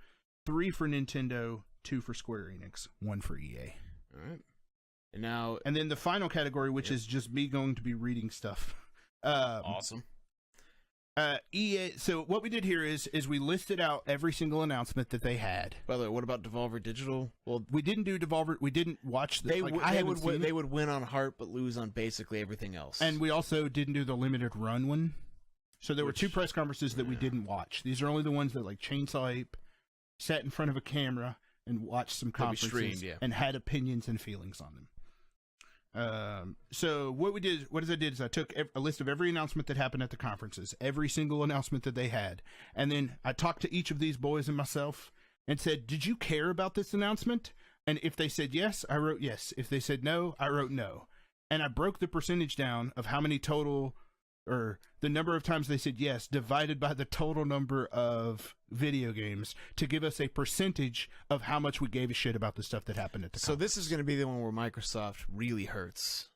[SPEAKER 2] 3 for Nintendo, 2 for Square Enix, 1 for EA.
[SPEAKER 1] All right. And
[SPEAKER 2] then the final category, which is just me going to be reading stuff.
[SPEAKER 1] Awesome.
[SPEAKER 2] EA. So what we did here is we listed out every single announcement that they had.
[SPEAKER 1] By the way, what about Devolver Digital?
[SPEAKER 2] Well, we didn't do Devolver. We didn't watch the.
[SPEAKER 1] They would win on heart, but lose on basically everything else.
[SPEAKER 2] And we also didn't do the limited run one. So there were 2 press conferences that we didn't watch. These are only the ones that like Chainsaw Ape sat in front of a camera and watched some conferences and had opinions and feelings on them. So what I did is I took a list of every announcement that happened at the conferences, every single announcement that they had, and then I talked to each of these boys and myself and said, "Did you care about this announcement?" And if they said yes, I wrote yes. If they said no, I wrote no. And I broke the percentage down of how many total, or the number of times they said yes divided by the total number of video games to give us a percentage of how much we gave a shit about the stuff that happened at the conference.
[SPEAKER 1] So this is going to be the one where Microsoft really hurts.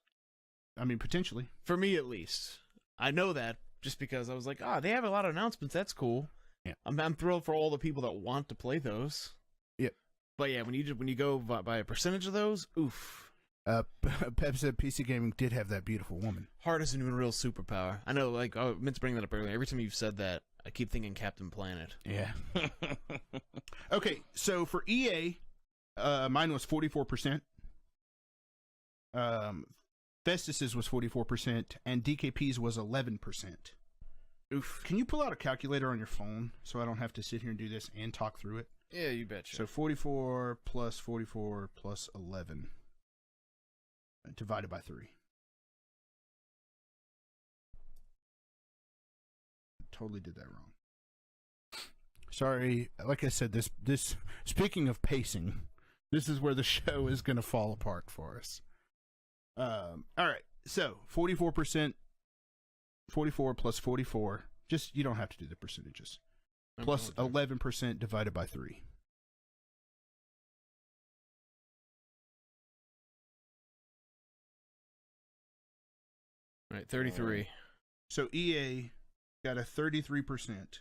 [SPEAKER 2] I mean, potentially.
[SPEAKER 1] For me, at least. I know that just because I was like, they have a lot of announcements. That's cool.
[SPEAKER 2] Yeah.
[SPEAKER 1] I'm thrilled for all the people that want to play those.
[SPEAKER 2] Yeah.
[SPEAKER 1] But yeah, when you go by a percentage of those, oof.
[SPEAKER 2] Pep said PC Gaming did have that beautiful woman.
[SPEAKER 1] Heart isn't even a real superpower. I know, like, I meant to bring that up earlier. Every time you've said that, I keep thinking Captain Planet.
[SPEAKER 2] Yeah. Okay, so for EA, mine was 44%. Festus's was 44%, and DKP's was 11%.
[SPEAKER 1] Oof.
[SPEAKER 2] Can you pull out a calculator on your phone so I don't have to sit here and do this and talk through it?
[SPEAKER 1] Yeah, you betcha.
[SPEAKER 2] So 44 plus 11 divided by 3. totally did that wrong. Sorry, like I said, this speaking of pacing, this is where the show is going to fall apart for us. All right, so 44%, 44 plus 44. Just you don't have to do the percentages. Plus 11% divided by 3.
[SPEAKER 1] All right, 33.
[SPEAKER 2] So EA got a 33%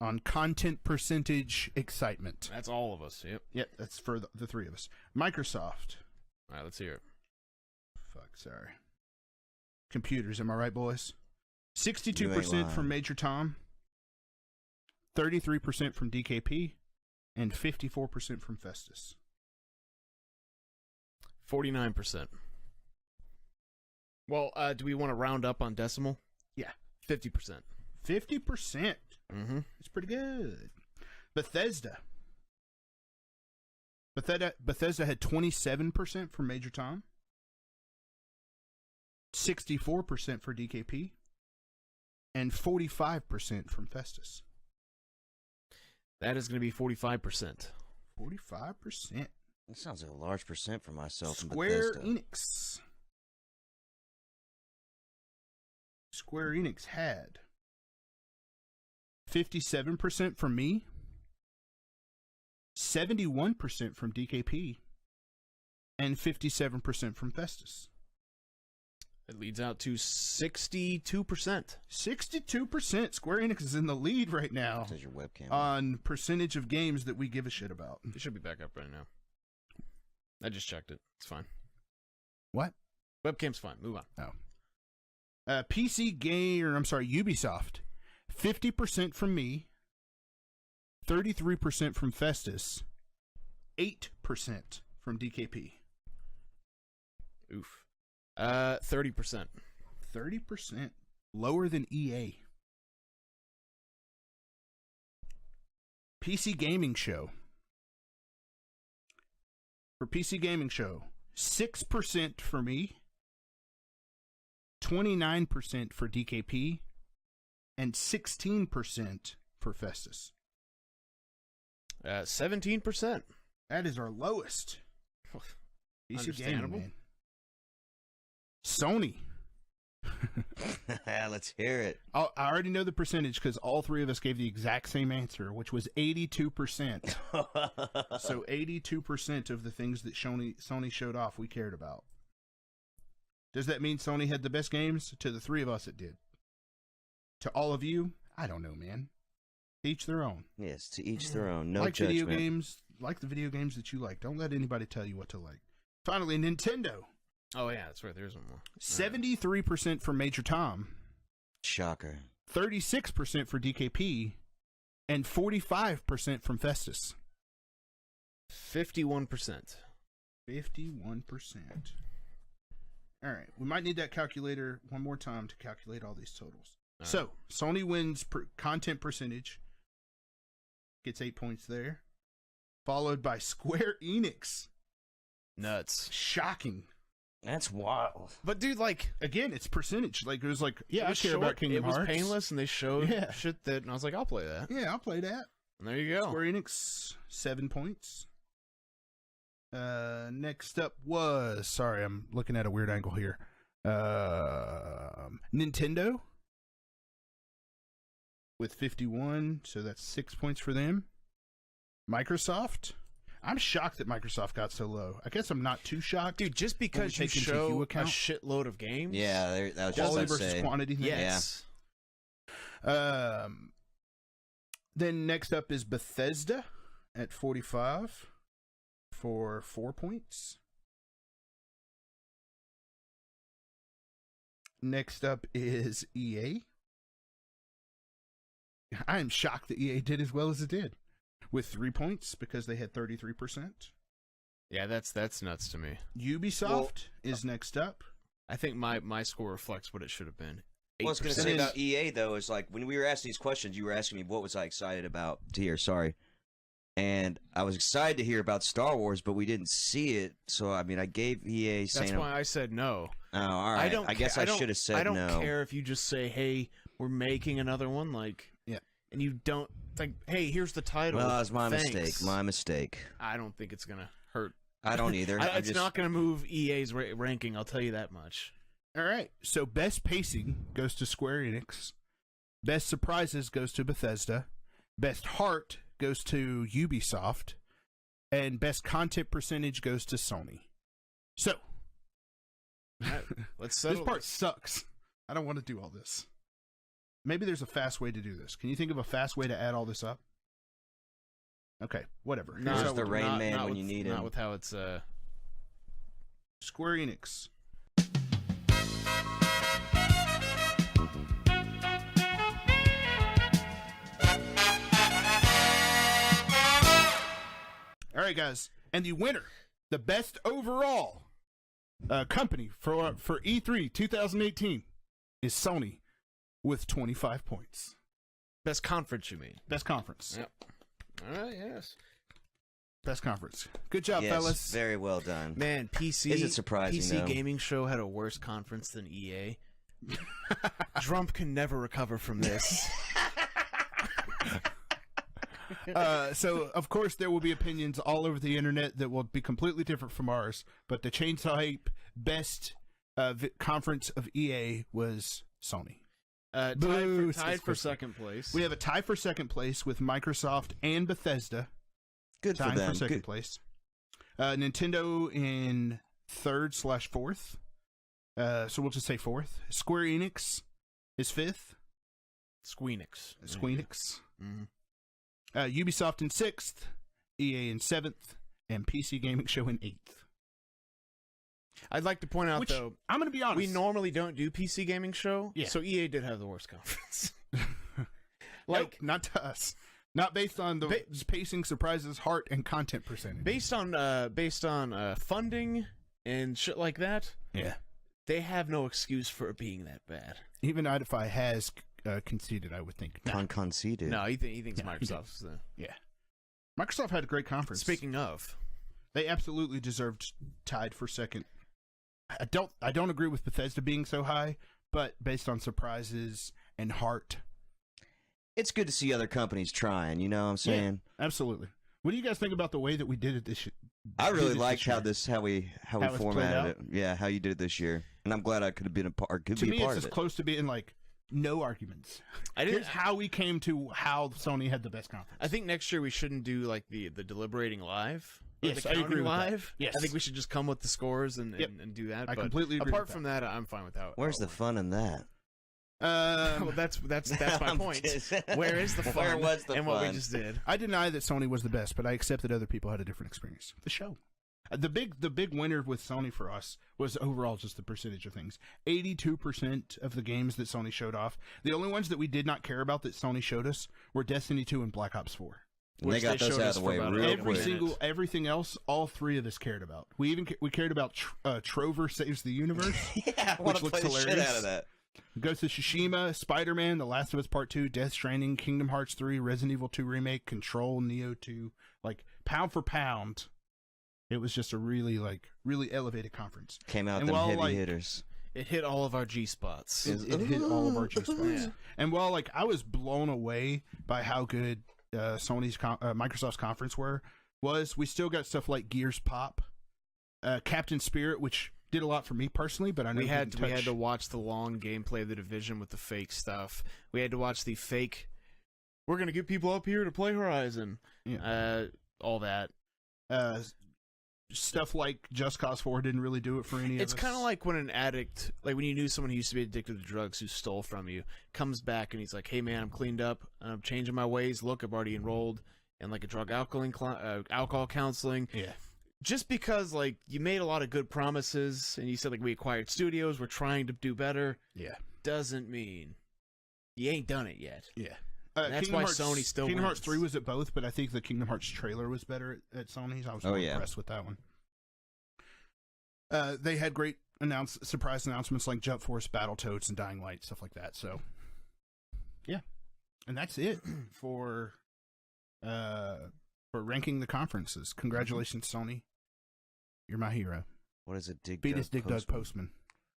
[SPEAKER 2] on content percentage excitement.
[SPEAKER 1] That's all of us. Yep.
[SPEAKER 2] Yep, that's for the three of us. Microsoft.
[SPEAKER 1] All right, let's hear it.
[SPEAKER 2] Fuck, sorry. Computers, am I right, boys?
[SPEAKER 3] You ain't
[SPEAKER 2] 62%
[SPEAKER 3] lying.
[SPEAKER 2] from Major Tom, 33% from DKP, and 54% from Festus.
[SPEAKER 1] 49%. Well, do we want to round up on decimal?
[SPEAKER 2] Yeah.
[SPEAKER 1] 50%.
[SPEAKER 2] 50%.
[SPEAKER 1] Mm-hmm.
[SPEAKER 2] It's pretty good. Bethesda had 27% from Major Tom, 64% for DKP, and 45% from Festus.
[SPEAKER 1] That is going to be 45%.
[SPEAKER 2] 45%.
[SPEAKER 3] That sounds like a large percent for myself. and
[SPEAKER 2] Square
[SPEAKER 3] Bethesda.
[SPEAKER 2] Enix. Square Enix had 57% from me, 71% from DKP, and 57% from Festus.
[SPEAKER 1] It leads out to 62%.
[SPEAKER 2] 62%. Square Enix is in the lead right now
[SPEAKER 3] Says your webcam.
[SPEAKER 2] on percentage of games that we give a shit about.
[SPEAKER 1] It should be back up right now. I just checked it. It's fine.
[SPEAKER 2] What?
[SPEAKER 1] Webcam's fine. Move on.
[SPEAKER 2] Ubisoft. 50% from me, 33% from Festus, 8% from DKP.
[SPEAKER 1] Oof. 30%.
[SPEAKER 2] 30%. Lower than EA. PC Gaming Show. For PC Gaming Show, 6% for me, 29% for DKP, and 16% for Festus.
[SPEAKER 1] 17%.
[SPEAKER 2] That is our lowest. PC
[SPEAKER 1] Understandable.
[SPEAKER 2] Gaming, man. Sony.
[SPEAKER 3] Let's hear it.
[SPEAKER 2] I already know the percentage because all three of us gave the exact same answer, which was 82%. So 82% of the things that Sony showed off we cared about. Does that mean Sony had the best games? To the three of us, it did. To all of you, I don't know, man. Each their own.
[SPEAKER 3] Yes, to each their own. No
[SPEAKER 2] like
[SPEAKER 3] judgment.
[SPEAKER 2] video games, like the video games that you like. Don't let anybody tell you what to like. Finally, Nintendo.
[SPEAKER 1] Oh, yeah, that's right. There's one more.
[SPEAKER 2] 73% for Major Tom,
[SPEAKER 3] Shocker.
[SPEAKER 2] 36% for DKP, and 45% from Festus.
[SPEAKER 1] 51%.
[SPEAKER 2] 51%. All right, we might need that calculator one more time to calculate all these totals.
[SPEAKER 1] All
[SPEAKER 2] So,
[SPEAKER 1] right.
[SPEAKER 2] Sony wins content percentage. Gets 8 points there. Followed by Square Enix.
[SPEAKER 1] Nuts.
[SPEAKER 2] Shocking.
[SPEAKER 3] That's wild.
[SPEAKER 1] But, dude, like,
[SPEAKER 2] Again, it's percentage. Like, it was like,
[SPEAKER 1] it
[SPEAKER 2] yeah, I
[SPEAKER 1] was
[SPEAKER 2] care
[SPEAKER 1] short,
[SPEAKER 2] about Kingdom Hearts.
[SPEAKER 1] It was painless, and they showed
[SPEAKER 2] Yeah.
[SPEAKER 1] shit that, and I was like, I'll play that.
[SPEAKER 2] Yeah, I'll play that.
[SPEAKER 1] And there you go.
[SPEAKER 2] Square Enix, 7 points. Next up was, sorry, I'm looking at a weird angle here. Nintendo with 51, so that's 6 points for them. Microsoft. I'm shocked that Microsoft got so low. I guess I'm not too shocked.
[SPEAKER 1] Dude, just because you
[SPEAKER 2] take into
[SPEAKER 1] show a
[SPEAKER 2] account-
[SPEAKER 1] shitload of games.
[SPEAKER 3] Yeah, that was just
[SPEAKER 2] quality
[SPEAKER 3] what I'd
[SPEAKER 2] versus
[SPEAKER 3] say.
[SPEAKER 2] quantity thing.
[SPEAKER 1] Yes.
[SPEAKER 2] Then next up is Bethesda at 45 for 4 points. Next up is EA. I am shocked that EA did as well as it did with 3 points because they had 33%.
[SPEAKER 1] Yeah, that's nuts to me.
[SPEAKER 2] Ubisoft is next up.
[SPEAKER 1] I think my score reflects what it should have been.
[SPEAKER 3] What I was going to
[SPEAKER 1] 8%.
[SPEAKER 3] say about EA, though, is like when we were asking these questions, you were asking me what was I excited about to hear. Sorry. And I was excited to hear about Star Wars, but we didn't see it. So, I mean, I gave EA saying.
[SPEAKER 1] That's why I said no.
[SPEAKER 3] Oh, all right. I guess I should have said no.
[SPEAKER 1] I don't care if you just say, "Hey, we're making another one," like,
[SPEAKER 2] yeah,
[SPEAKER 1] and you don't like, "Hey, here's the title."
[SPEAKER 3] Well, that was my
[SPEAKER 1] Thanks.
[SPEAKER 3] mistake. My mistake.
[SPEAKER 1] I don't think it's gonna hurt.
[SPEAKER 3] I don't either.
[SPEAKER 1] It's not gonna move EA's ranking. I'll tell you that much.
[SPEAKER 2] All right. So best pacing goes to Square Enix. Best surprises goes to Bethesda. Best heart goes to Ubisoft. And best content percentage goes to Sony. So,
[SPEAKER 1] let's settle
[SPEAKER 2] this part sucks. I don't want to do all this. Maybe there's a fast way to do this. Can you think of a fast way to add all this up? Okay, whatever.
[SPEAKER 3] Here's the Rain Man when you need him.
[SPEAKER 1] Not with how it's
[SPEAKER 2] Square Enix. All right, guys, and the winner, the best overall company for E3 2018 is Sony with 25 points.
[SPEAKER 1] best conference. You mean?
[SPEAKER 2] Best conference.
[SPEAKER 1] Yep. All right. Yes.
[SPEAKER 2] Best conference. Good job,
[SPEAKER 3] Yes,
[SPEAKER 2] fellas.
[SPEAKER 3] very well done.
[SPEAKER 1] Man, PC.
[SPEAKER 3] Is it surprising,
[SPEAKER 1] PC
[SPEAKER 3] though?
[SPEAKER 1] gaming show had a worse conference than EA. Trump can never recover from this.
[SPEAKER 2] So, of course, there will be opinions all over the internet that will be completely different from ours. But the Chainsaw Ape best conference of EA was Sony.
[SPEAKER 1] Tied for second place.
[SPEAKER 2] We have a tie for second place with Microsoft and Bethesda.
[SPEAKER 3] Good for
[SPEAKER 2] Tying
[SPEAKER 3] them.
[SPEAKER 2] for second
[SPEAKER 3] Good.
[SPEAKER 2] place. Nintendo in third/fourth. So we'll just say fourth. Square Enix is fifth.
[SPEAKER 1] Squeenix.
[SPEAKER 2] Mm-hmm. Ubisoft in sixth. EA in seventh. And PC Gaming Show in eighth.
[SPEAKER 1] I'd like to point out,
[SPEAKER 2] Which,
[SPEAKER 1] though,
[SPEAKER 2] I'm going to be honest.
[SPEAKER 1] we normally don't do PC gaming show,
[SPEAKER 2] Yeah.
[SPEAKER 1] so EA did have the worst conference.
[SPEAKER 2] Nope, not to us. Not based on the pacing, surprises, heart, and content percentage.
[SPEAKER 1] based on funding and shit like that.
[SPEAKER 2] Yeah.
[SPEAKER 1] They have no excuse for it being that bad.
[SPEAKER 2] Even Idify has conceded, I would think.
[SPEAKER 3] Conceded.
[SPEAKER 1] No, he thinks
[SPEAKER 2] Yeah,
[SPEAKER 1] Microsoft's the...
[SPEAKER 2] Yeah. Microsoft had a great conference.
[SPEAKER 1] Speaking of,
[SPEAKER 2] They absolutely deserved tied for second. I don't agree with Bethesda being so high, but based on surprises and heart.
[SPEAKER 3] It's good to see other companies trying, you know what I'm saying?
[SPEAKER 2] Yeah, absolutely. What do you guys think about the way that we did it this year?
[SPEAKER 3] I really liked how we
[SPEAKER 2] How it's played
[SPEAKER 3] formatted
[SPEAKER 2] out?
[SPEAKER 3] it. Yeah, how you did it this year. And I'm glad I could have been a part
[SPEAKER 2] To me,
[SPEAKER 3] of
[SPEAKER 2] it's as
[SPEAKER 3] it.
[SPEAKER 2] close to being like no arguments. Here's how we came to how Sony had the best conference.
[SPEAKER 1] I think next year we shouldn't do like the deliberating live. Or
[SPEAKER 2] Yes,
[SPEAKER 1] the
[SPEAKER 2] I agree
[SPEAKER 1] counting
[SPEAKER 2] with that.
[SPEAKER 1] live.
[SPEAKER 2] Yes.
[SPEAKER 1] I think we should just come with the scores and do that.
[SPEAKER 2] I
[SPEAKER 1] but
[SPEAKER 2] completely agree
[SPEAKER 1] apart
[SPEAKER 2] with
[SPEAKER 1] from that, I'm fine with how.
[SPEAKER 3] Where's the fun in that?
[SPEAKER 1] Well, that's my point. Where is the fun?
[SPEAKER 3] Where was the
[SPEAKER 1] and what we
[SPEAKER 3] fun?
[SPEAKER 1] just did?
[SPEAKER 2] I deny that Sony was the best, but I accept that other people had a different experience. The show. The big winner with Sony for us was overall just the percentage of things. 82% of the games that Sony showed off. The only ones that we did not care about that Sony showed us were Destiny 2 and Black Ops 4.
[SPEAKER 3] And they got those
[SPEAKER 1] showed
[SPEAKER 3] out
[SPEAKER 1] us
[SPEAKER 3] of the
[SPEAKER 1] for
[SPEAKER 3] way
[SPEAKER 1] about
[SPEAKER 3] real
[SPEAKER 1] every
[SPEAKER 3] quick.
[SPEAKER 2] Everything else, all three of us cared about. We cared about Trover Saves the Universe.
[SPEAKER 3] Yeah, I want
[SPEAKER 2] Which
[SPEAKER 3] to play the
[SPEAKER 2] looks
[SPEAKER 3] shit
[SPEAKER 2] hilarious.
[SPEAKER 3] out of that.
[SPEAKER 2] Ghost of Tsushima, Spider-Man, The Last of Us Part 2, Death Stranding, Kingdom Hearts 3, Resident Evil 2 Remake, Control, Neo 2. Like, pound for pound, it was just a really elevated conference.
[SPEAKER 3] Came out
[SPEAKER 2] And
[SPEAKER 3] them
[SPEAKER 2] while,
[SPEAKER 3] heavy
[SPEAKER 2] like,
[SPEAKER 3] hitters.
[SPEAKER 1] It hit all of our G spots.
[SPEAKER 2] It hit all of our G-spots.
[SPEAKER 1] Yeah.
[SPEAKER 2] And while, like, I was blown away by how good Microsoft's conference was, we still got stuff like Gears Pop, Captain Spirit, which did a lot for me personally, but I know
[SPEAKER 1] We had
[SPEAKER 2] touch.
[SPEAKER 1] to watch the long gameplay of the Division with the fake stuff. We had to watch the fake. We're gonna get people up here to play Horizon.
[SPEAKER 2] Yeah.
[SPEAKER 1] All that.
[SPEAKER 2] Stuff like Just Cause 4 didn't really do it for any of us.
[SPEAKER 1] It's kind of like when an addict, like when you knew someone who used to be addicted to drugs who stole from you, comes back and he's like, "Hey man, I'm cleaned up. I'm changing my ways. Look, I've already enrolled in like a drug alcohol counseling."
[SPEAKER 2] Yeah.
[SPEAKER 1] Just because like you made a lot of good promises and you said like we acquired studios, we're trying to do better,
[SPEAKER 2] Yeah.
[SPEAKER 1] doesn't mean you ain't done it yet.
[SPEAKER 2] Yeah.
[SPEAKER 1] That's why Sony still
[SPEAKER 2] Kingdom
[SPEAKER 1] wins.
[SPEAKER 2] Hearts 3 was at both, but I think the Kingdom Hearts trailer was better at Sony's. I was more impressed with that one. They had great surprise announcements like Jump Force, Battletoads, and Dying Light, stuff like that. So, yeah. And that's it for ranking the conferences. Congratulations, Sony. You're my hero.
[SPEAKER 3] What is it?
[SPEAKER 2] Beat us, Dig Dug Postman.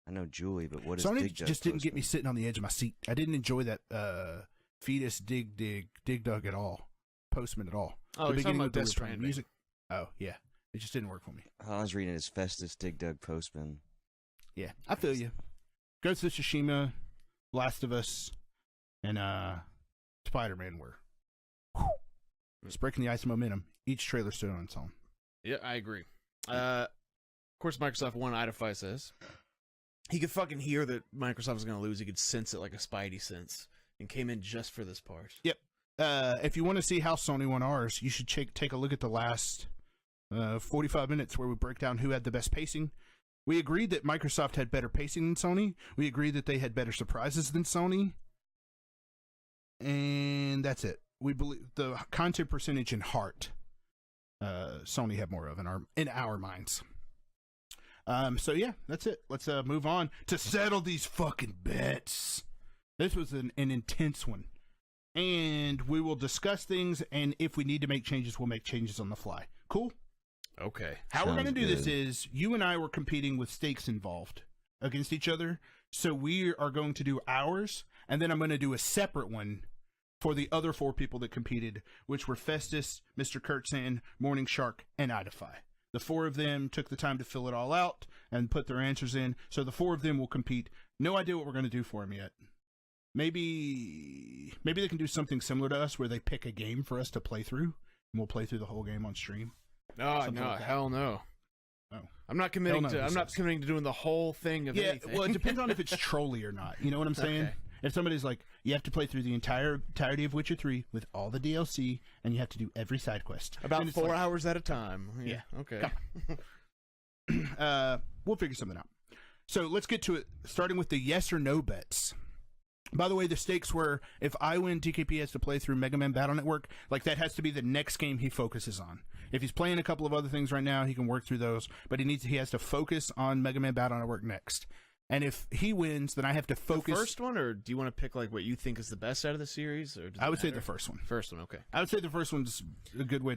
[SPEAKER 3] I know Julie, but what is
[SPEAKER 2] Sony
[SPEAKER 3] Dig Dug
[SPEAKER 2] just didn't get
[SPEAKER 3] Postman?
[SPEAKER 2] me sitting on the edge of my seat. I didn't enjoy that Fetus Dig Dug at all. Postman at all.
[SPEAKER 1] Oh,
[SPEAKER 2] The
[SPEAKER 1] you're talking
[SPEAKER 2] beginning
[SPEAKER 1] about
[SPEAKER 2] with the
[SPEAKER 1] Death
[SPEAKER 2] return
[SPEAKER 1] Stranding.
[SPEAKER 2] music. Oh, yeah. It just didn't work for me.
[SPEAKER 3] All I was reading is Festus Dig Dug Postman.
[SPEAKER 2] Yeah, I feel you. Ghost of Tsushima, Last of Us, and Spider-Man were. It's breaking the ice of momentum. Each trailer stood on its own.
[SPEAKER 1] Yeah, I agree. Of course, Microsoft won. Idify says he could fucking hear that Microsoft was going to lose. He could sense it like a Spidey sense, and came in just for this part.
[SPEAKER 2] Yep. If you want to see how Sony won ours, you should take a look at the last 45 minutes where we break down who had the best pacing. We agreed that Microsoft had better pacing than Sony. We agreed that they had better surprises than Sony. And that's it. We believe the content percentage in heart, Sony had more of in our minds. So yeah, that's it. Let's move on to settle these fucking bets. This was an intense one. And we will discuss things, and if we need to make changes, we'll make changes on the fly. Cool?
[SPEAKER 1] Okay.
[SPEAKER 2] How we're going to
[SPEAKER 3] Sounds
[SPEAKER 2] do this
[SPEAKER 3] good.
[SPEAKER 2] is, you and I were competing with stakes involved against each other, so we are going to do ours, and then I'm going to do a separate one for the other 4 people that competed, which were Festus, Mr. Kurtzan, Morning Shark, and Idify. The 4 of them took the time to fill it all out and put their answers in, so the 4 of them will compete. No idea what we're going to do for them yet. Maybe they can do something similar to us where they pick a game for us to play through, and we'll play through the whole game on stream.
[SPEAKER 1] No,
[SPEAKER 2] Something
[SPEAKER 1] no,
[SPEAKER 2] like that.
[SPEAKER 1] hell no.
[SPEAKER 2] Oh.
[SPEAKER 1] I'm not committing
[SPEAKER 2] Hell no,
[SPEAKER 1] to.
[SPEAKER 2] he
[SPEAKER 1] I'm not
[SPEAKER 2] says.
[SPEAKER 1] committing to doing the whole thing of
[SPEAKER 2] Yeah,
[SPEAKER 1] anything.
[SPEAKER 2] well, it depends on if it's trolly or not. You know what I'm saying?
[SPEAKER 1] Okay.
[SPEAKER 2] If somebody's like, you have to play through the entirety of Witcher 3 with all the DLC, and you have to do every side quest.
[SPEAKER 1] About
[SPEAKER 2] then it's
[SPEAKER 1] 4
[SPEAKER 2] like,
[SPEAKER 1] hours at a time.
[SPEAKER 2] Yeah.
[SPEAKER 1] Okay.
[SPEAKER 2] We'll figure something out. So let's get to it, starting with the yes or no bets. By the way, the stakes were, if I win, TKP has to play through Mega Man Battle Network. Like, that has to be the next game he focuses on. If he's playing a couple of other things right now, he can work through those, but he has to focus on Mega Man Battle Network next. And if he wins, then I have to focus.
[SPEAKER 1] The first one, or do you want to pick like what you think is the best out of the series? Or does
[SPEAKER 2] I
[SPEAKER 1] it
[SPEAKER 2] would say
[SPEAKER 1] matter?
[SPEAKER 2] the first one.
[SPEAKER 1] First one, okay.
[SPEAKER 2] I would say the first one's a good way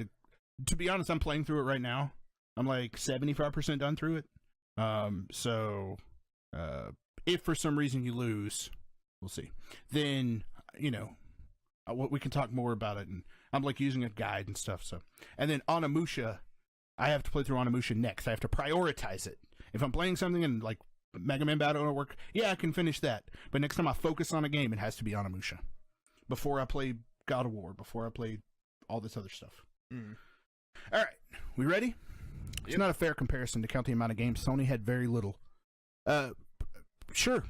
[SPEAKER 2] to be honest, I'm playing through it right now. I'm like 75% done through it. If for some reason you lose, we'll see. Then, we can talk more about it. And I'm like using a guide and stuff. So, and then Onimusha, I have to play through Onimusha next. I have to prioritize it. If I'm playing something and like Mega Man Battle Network, yeah, I can finish that. But next time I focus on a game, it has to be Onimusha. Before I play God of War, before I play all this other stuff.
[SPEAKER 1] Mm.
[SPEAKER 2] All right, we ready? It's
[SPEAKER 1] Yep.
[SPEAKER 2] not a fair comparison to count the amount of games. Sony had very little. Sure.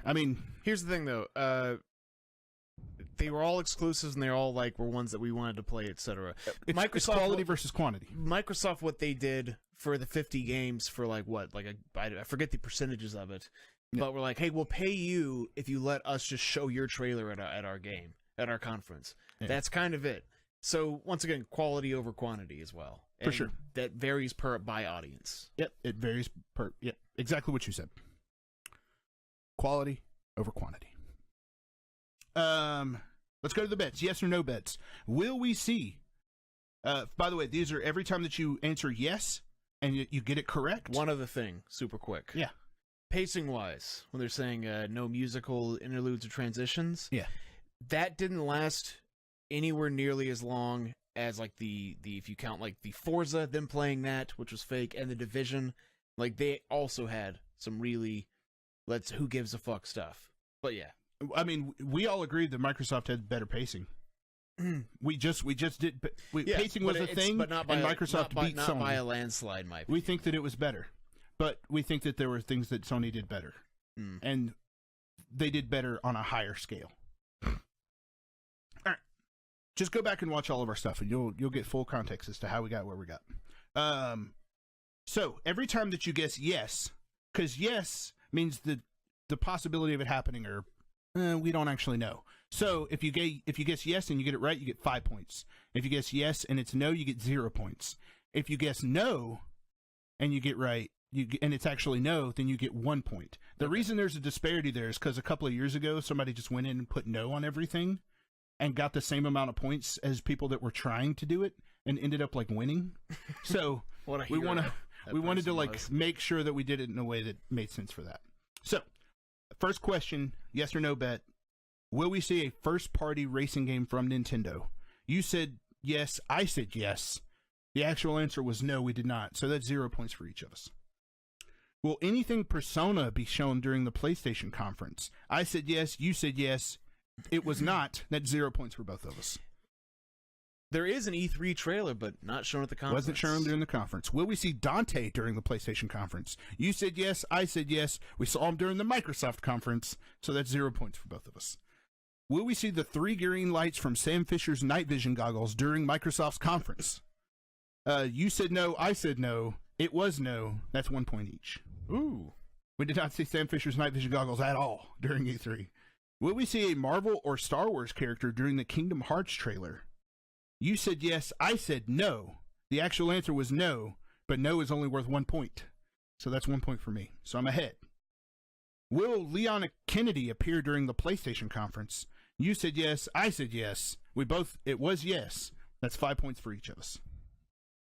[SPEAKER 2] I mean,
[SPEAKER 1] Here's the thing, though. They were all exclusives, and they all were ones that we wanted to play, etc.
[SPEAKER 2] it's quality versus quantity.
[SPEAKER 1] Microsoft, what they did for the 50 games for I forget the percentages of it,
[SPEAKER 2] Yeah.
[SPEAKER 1] but we're like, hey, we'll pay you if you let us just show your trailer at our game, at our conference.
[SPEAKER 2] Yeah.
[SPEAKER 1] That's kind of it. So once again, quality over quantity as well.
[SPEAKER 2] For
[SPEAKER 1] And
[SPEAKER 2] sure.
[SPEAKER 1] That varies by audience.
[SPEAKER 2] Yep, it varies per. Yep, exactly what you said. Quality over quantity. Let's go to the bets. Yes or no bets. Will we see? By the way, these are every time that you answer yes and you get it correct.
[SPEAKER 1] One other thing, super quick.
[SPEAKER 2] Yeah.
[SPEAKER 1] Pacing wise, when they're saying no musical interludes or transitions,
[SPEAKER 2] Yeah.
[SPEAKER 1] that didn't last anywhere nearly as long as the if you count the Forza, them playing that, which was fake, and the Division, they also had some really who gives a fuck stuff. But yeah.
[SPEAKER 2] I mean, we all agreed that Microsoft had better pacing. we just did.
[SPEAKER 1] Yeah,
[SPEAKER 2] pacing
[SPEAKER 1] but
[SPEAKER 2] was a
[SPEAKER 1] it's-
[SPEAKER 2] thing,
[SPEAKER 1] but not by
[SPEAKER 2] and
[SPEAKER 1] a-
[SPEAKER 2] Microsoft beat
[SPEAKER 1] not
[SPEAKER 2] Sony.
[SPEAKER 1] by a landslide, my
[SPEAKER 2] We think that it was better, but we think that there were things that Sony did better, and they did better on a higher scale. All right, just go back and watch all of our stuff, and you'll get full context as to how we got where we got. So every time that you guess yes, because yes means the possibility of it happening, or we don't actually know. So if you guess yes and you get it right, you get 5 points. If you guess yes and it's no, you get 0 points. If you guess no and you get right, and it's actually no, then you get 1 point. The reason there's a disparity there is because a couple of years ago, somebody just went in and put no on everything and got the same amount of points as people that were trying to do it and ended up winning. So
[SPEAKER 1] What a
[SPEAKER 2] we
[SPEAKER 1] hero
[SPEAKER 2] wanted
[SPEAKER 1] that
[SPEAKER 2] to
[SPEAKER 1] person was.
[SPEAKER 2] make sure that we did it in a way that made sense for that. So, first question, yes or no bet. Will we see a first-party racing game from Nintendo? You said yes. I said yes. The actual answer was no, we did not. So that's 0 points for each of us. Will anything Persona be shown during the PlayStation conference? I said yes. You said yes. It was not. That's 0 points for both of us.
[SPEAKER 1] There is an E3 trailer, but not shown at the conference.
[SPEAKER 2] Wasn't shown during the conference. Will we see Dante during the PlayStation conference? You said yes. I said yes. We saw him during the Microsoft conference. So that's 0 points for both of us. Will we see the 3 green lights from Sam Fisher's night vision goggles during Microsoft's conference? You said no. I said no. It was no. That's 1 point each.
[SPEAKER 1] Ooh.
[SPEAKER 2] We did not see Sam Fisher's night vision goggles at all during E3. Will we see a Marvel or Star Wars character during the Kingdom Hearts trailer? You said yes. I said no. The actual answer was no, but no is only worth 1 point. So that's 1 point for me. So I'm ahead. Will Leona Kennedy appear during the PlayStation conference? You said yes. I said yes. It was yes. That's 5 points for each of us.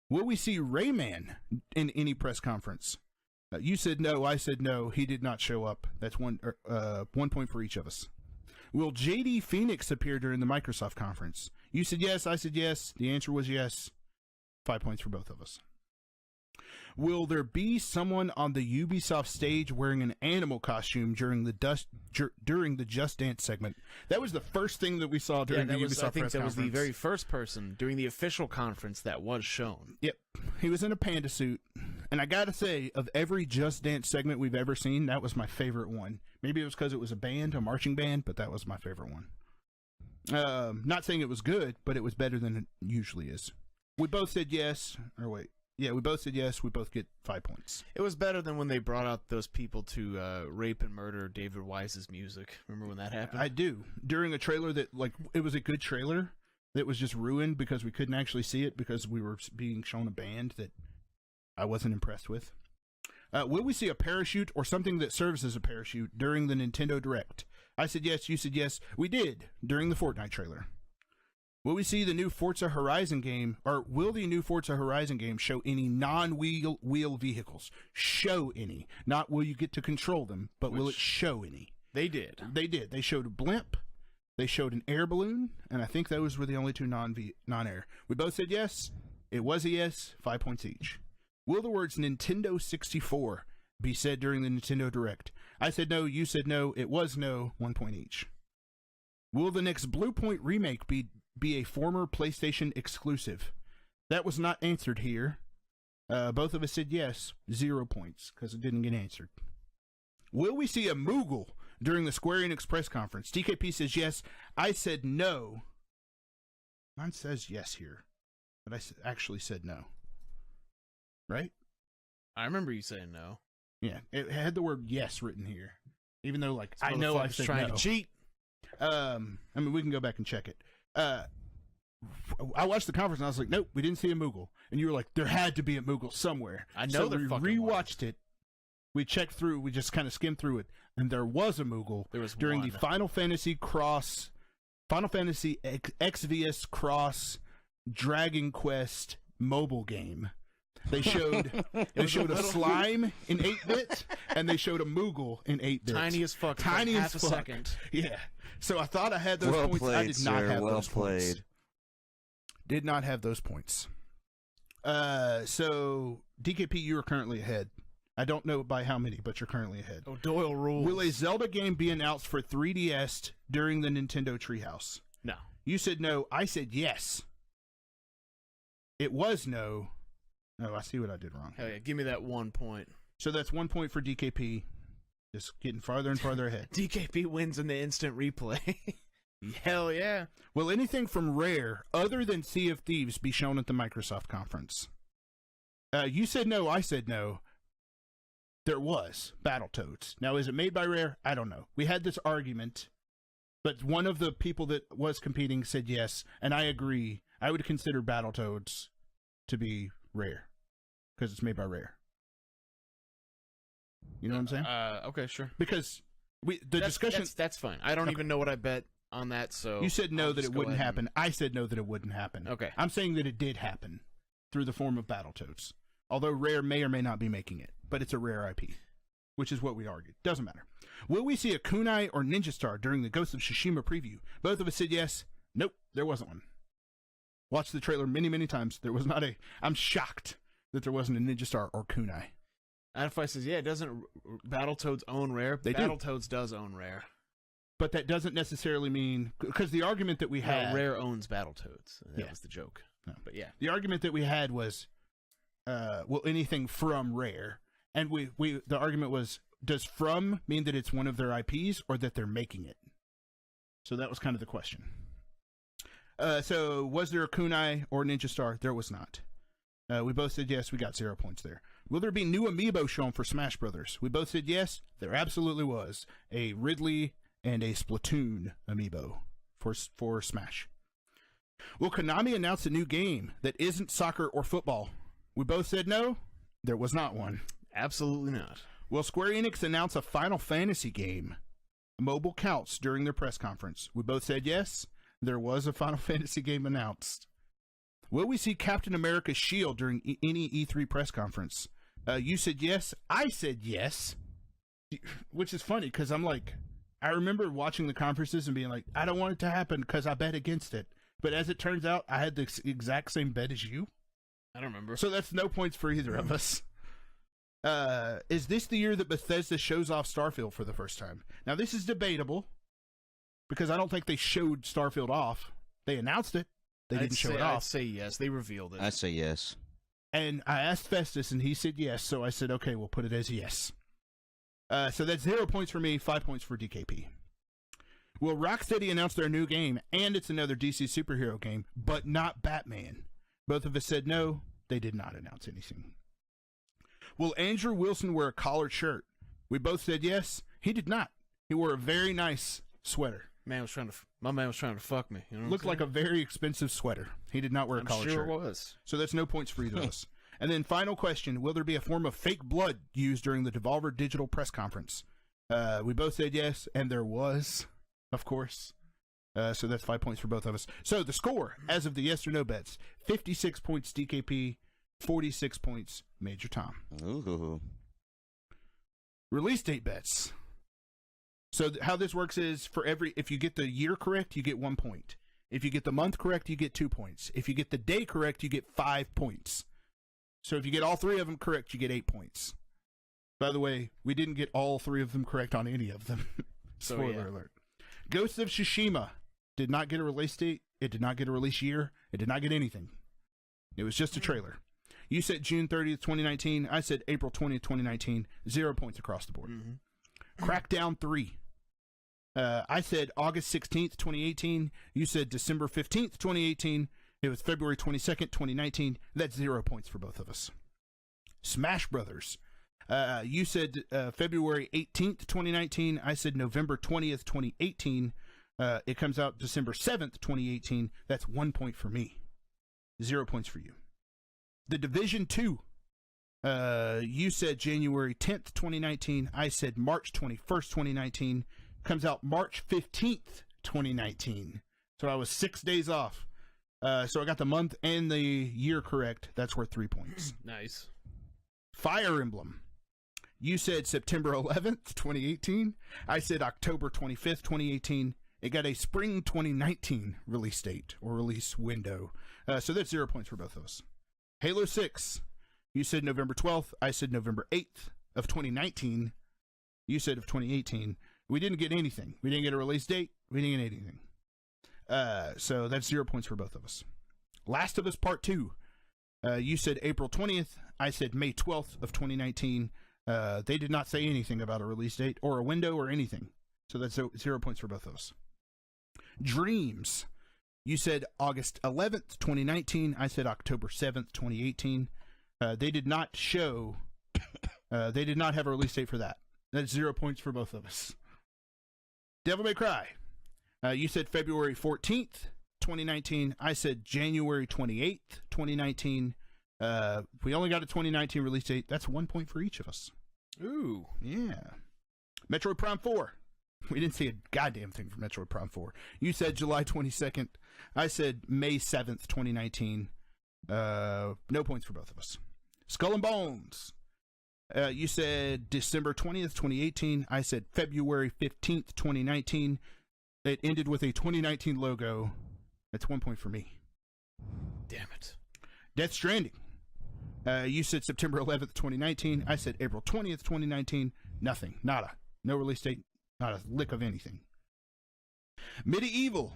[SPEAKER 2] Will we see Rayman in any press conference? You said no. I said no. He did not show up. That's 1 point for each of us. Will JD Phoenix appear during the Microsoft conference? You said yes. I said yes. The answer was yes. 5 points for both of us. Will there be someone on the Ubisoft stage wearing an animal costume during the Just Dance segment? That was the first thing that we saw during the Ubisoft press conference.
[SPEAKER 1] I think that was the very first person during the official conference that was shown.
[SPEAKER 2] Yep. He was in a panda suit. And I gotta say, of every Just Dance segment we've ever seen, that was my favorite one. Maybe it was because it was a marching band, but that was my favorite one. Not saying it was good, but it was better than it usually is. We both said yes. Yeah, we both said yes. We both get 5 points.
[SPEAKER 1] It was better than when they brought out those people to rape and murder David Wise's music. Remember when that happened?
[SPEAKER 2] I do. During a trailer that, it was a good trailer that was just ruined because we couldn't actually see it because we were being shown a band that I wasn't impressed with. Will we see a parachute or something that serves as a parachute during the Nintendo Direct? I said yes. You said yes. We did during the Fortnite trailer. Will we see the new Forza Horizon game, or will the new Forza Horizon game show any non-wheel vehicles? Show any. Not will you get to control them, but will it show any?
[SPEAKER 1] They did.
[SPEAKER 2] They did. They showed a blimp, they showed an air balloon, and I think those were the only two non-air. We both said yes. It was a yes. 5 points each. Will the words Nintendo 64 be said during the Nintendo Direct? I said no. You said no. It was no. 1 point each. Will the next Blue Point remake be a former PlayStation exclusive? That was not answered here. Both of us said yes. 0 points because it didn't get answered. Will we see a Moogle during the Square Enix press conference? DKP says yes. I said no. Mine says yes here, but I actually said no. Right?
[SPEAKER 1] I remember you saying no.
[SPEAKER 2] Yeah, it had the word yes written here, even though
[SPEAKER 1] I know I was trying to cheat.
[SPEAKER 2] I mean, we can go back and check it. I watched the conference and I was like, nope, we didn't see a Moogle. And you were like, there had to be a Moogle somewhere.
[SPEAKER 1] I know there fucking
[SPEAKER 2] rewatched it. We checked through. We just kind of skimmed through it, and there was a Moogle.
[SPEAKER 1] There was
[SPEAKER 2] during
[SPEAKER 1] one.
[SPEAKER 2] the Final Fantasy XVS Cross Dragon Quest mobile game. They showed a slime in 8-bit, and they showed a Moogle in 8-bit.
[SPEAKER 1] Tiny as fuck.
[SPEAKER 2] Tiny as
[SPEAKER 1] half
[SPEAKER 2] fuck.
[SPEAKER 1] A second.
[SPEAKER 2] Yeah. So I thought I had those points.
[SPEAKER 3] Played,
[SPEAKER 2] I did not
[SPEAKER 3] sir.
[SPEAKER 2] have
[SPEAKER 3] well
[SPEAKER 2] those
[SPEAKER 3] played.
[SPEAKER 2] points. Did not have those points. So DKP, you are currently ahead. I don't know by how many, but you're currently ahead.
[SPEAKER 1] Oh, Doyle rules.
[SPEAKER 2] Will a Zelda game be announced for 3DS during the Nintendo Treehouse?
[SPEAKER 1] No.
[SPEAKER 2] You said no. I said yes. It was no. Oh, I see what I did wrong.
[SPEAKER 1] Hell yeah, give me that 1 point.
[SPEAKER 2] So that's 1 point for DKP. Just getting farther and farther ahead.
[SPEAKER 1] DKP wins in the instant replay. Hell yeah.
[SPEAKER 2] Will anything from Rare, other than Sea of Thieves, be shown at the Microsoft conference? You said no. I said no. There was Battletoads. Now, is it made by Rare? I don't know. We had this argument, but one of the people that was competing said yes, and I agree. I would consider Battletoads to be Rare because it's made by Rare. You know what I'm saying?
[SPEAKER 1] Okay, sure.
[SPEAKER 2] Because discussion
[SPEAKER 1] that's fine. I don't even know what I bet on that. So
[SPEAKER 2] you said no that it wouldn't happen. I said no that it wouldn't happen.
[SPEAKER 1] Okay.
[SPEAKER 2] I'm saying that it did happen through the form of Battletoads. Although Rare may or may not be making it, but it's a Rare IP. which is what we argued. Doesn't matter. Will we see a kunai or ninja star during the Ghost of Tsushima preview? Both of us said yes. Nope, there wasn't one. Watched the trailer many, many times. There was not a... I'm shocked that there wasn't a ninja star or kunai.
[SPEAKER 1] Adify says, yeah, doesn't Battletoads own Rare? Battletoads does own Rare.
[SPEAKER 2] But that doesn't necessarily mean... Because the argument that we had...
[SPEAKER 1] Rare owns Battletoads. That was the joke.
[SPEAKER 2] No.
[SPEAKER 1] But yeah.
[SPEAKER 2] The argument that we had was, well, anything from Rare. And the argument was, does from mean that it's one of their IPs or that they're making it? So that was kind of the question. So was there a kunai or ninja star? There was not. We both said yes. We got 0 points there. Will there be new amiibo shown for Smash Brothers? We both said yes. There absolutely was. A Ridley and a Splatoon amiibo for Smash. Will Konami announce a new game that isn't soccer or football? We both said no. There was not one.
[SPEAKER 1] Absolutely not.
[SPEAKER 2] Will Square Enix announce a Final Fantasy game? Mobile counts during their press conference. We both said yes. There was a Final Fantasy game announced. Will we see Captain America's shield during any E3 press conference? You said yes. I said yes. Which is funny because I'm like, I remember watching the conferences and being like, I don't want it to happen because I bet against it. But as it turns out, I had the exact same bet as you.
[SPEAKER 1] I don't remember.
[SPEAKER 2] So that's no points for either of us. Is this the year that Bethesda shows off Starfield for the first time? Now, this is debatable because I don't think they showed Starfield off. They announced it. They didn't show it off.
[SPEAKER 1] I'd say yes. They revealed it.
[SPEAKER 3] I say yes.
[SPEAKER 2] And I asked Festus, and he said yes. So I said, okay, we'll put it as yes. So that's 0 points for me, 5 points for DKP. Will Rocksteady announce their new game, and it's another DC superhero game, but not Batman? Both of us said no. They did not announce anything. Will Andrew Wilson wear a collared shirt? We both said yes. He did not. He wore a very nice sweater.
[SPEAKER 1] My man was trying to fuck me. You know
[SPEAKER 2] Looked like a very expensive sweater. He did not wear a collared shirt.
[SPEAKER 1] I'm sure it was.
[SPEAKER 2] So that's no points for either of us. And then final question, will there be a form of fake blood used during the Devolver Digital press conference? We both said yes, and there was, of course. So that's 5 points for both of us. So the score, as of the yes or no bets, 56 points DKP, 46 points Major Tom.
[SPEAKER 3] Ooh.
[SPEAKER 2] Release date bets. So how this works is if you get the year correct, you get 1 point. If you get the month correct, you get 2 points. If you get the day correct, you get 5 points. So if you get all 3 of them correct, you get 8 points. By the way, we didn't get all 3 of them correct on any of them. Spoiler alert. Ghost of Tsushima did not get a release date. It did not get a release year. It did not get anything. It was just a trailer. You said June 30th, 2019. I said April 20th, 2019. 0 points across the board. Mm-hmm. Crackdown 3. I said August 16th, 2018. You said December 15th, 2018. It was February 22nd, 2019. That's 0 points for both of us. Smash Brothers. You said February 18th, 2019. I said November 20th, 2018. It comes out December 7th, 2018. That's 1 point for me. 0 points for you. The Division 2. You said January 10th, 2019. I said March 21st, 2019. Comes out March 15th, 2019. So I was 6 days off. So I got the month and the year correct. That's worth 3 points.
[SPEAKER 1] Nice.
[SPEAKER 2] Fire Emblem. You said September 11th, 2018. I said October 25th, 2018. It got a spring 2019 release date or release window. So that's 0 points for both of us. Halo 6. You said November 12th. I said November 8th of 2019. You said of 2018. We didn't get anything. We didn't get a release date. We didn't get anything. So that's 0 points for both of us. Last of Us Part 2. You said April 20th. I said May 12th of 2019. They did not say anything about a release date or a window or anything. So that's 0 points for both of us. Dreams. You said August 11th, 2019. I said October 7th, 2018. They did not show... they did not have a release date for that. That's 0 points for both of us. Devil May Cry. You said February 14th, 2019. I said January 28th, 2019. We only got a 2019 release date. That's 1 point for each of us.
[SPEAKER 1] Ooh.
[SPEAKER 2] Yeah. Metroid Prime 4. We didn't see a goddamn thing for Metroid Prime 4. You said July 22nd. I said May 7th, 2019. No points for both of us. Skull and Bones. You said December 20th, 2018. I said February 15th, 2019. It ended with a 2019 logo. That's 1 point for me.
[SPEAKER 1] Damn it.
[SPEAKER 2] Death Stranding. You said September 11th, 2019. I said April 20th, 2019. Nothing. Nada. No release date. Not a lick of anything. Medieval.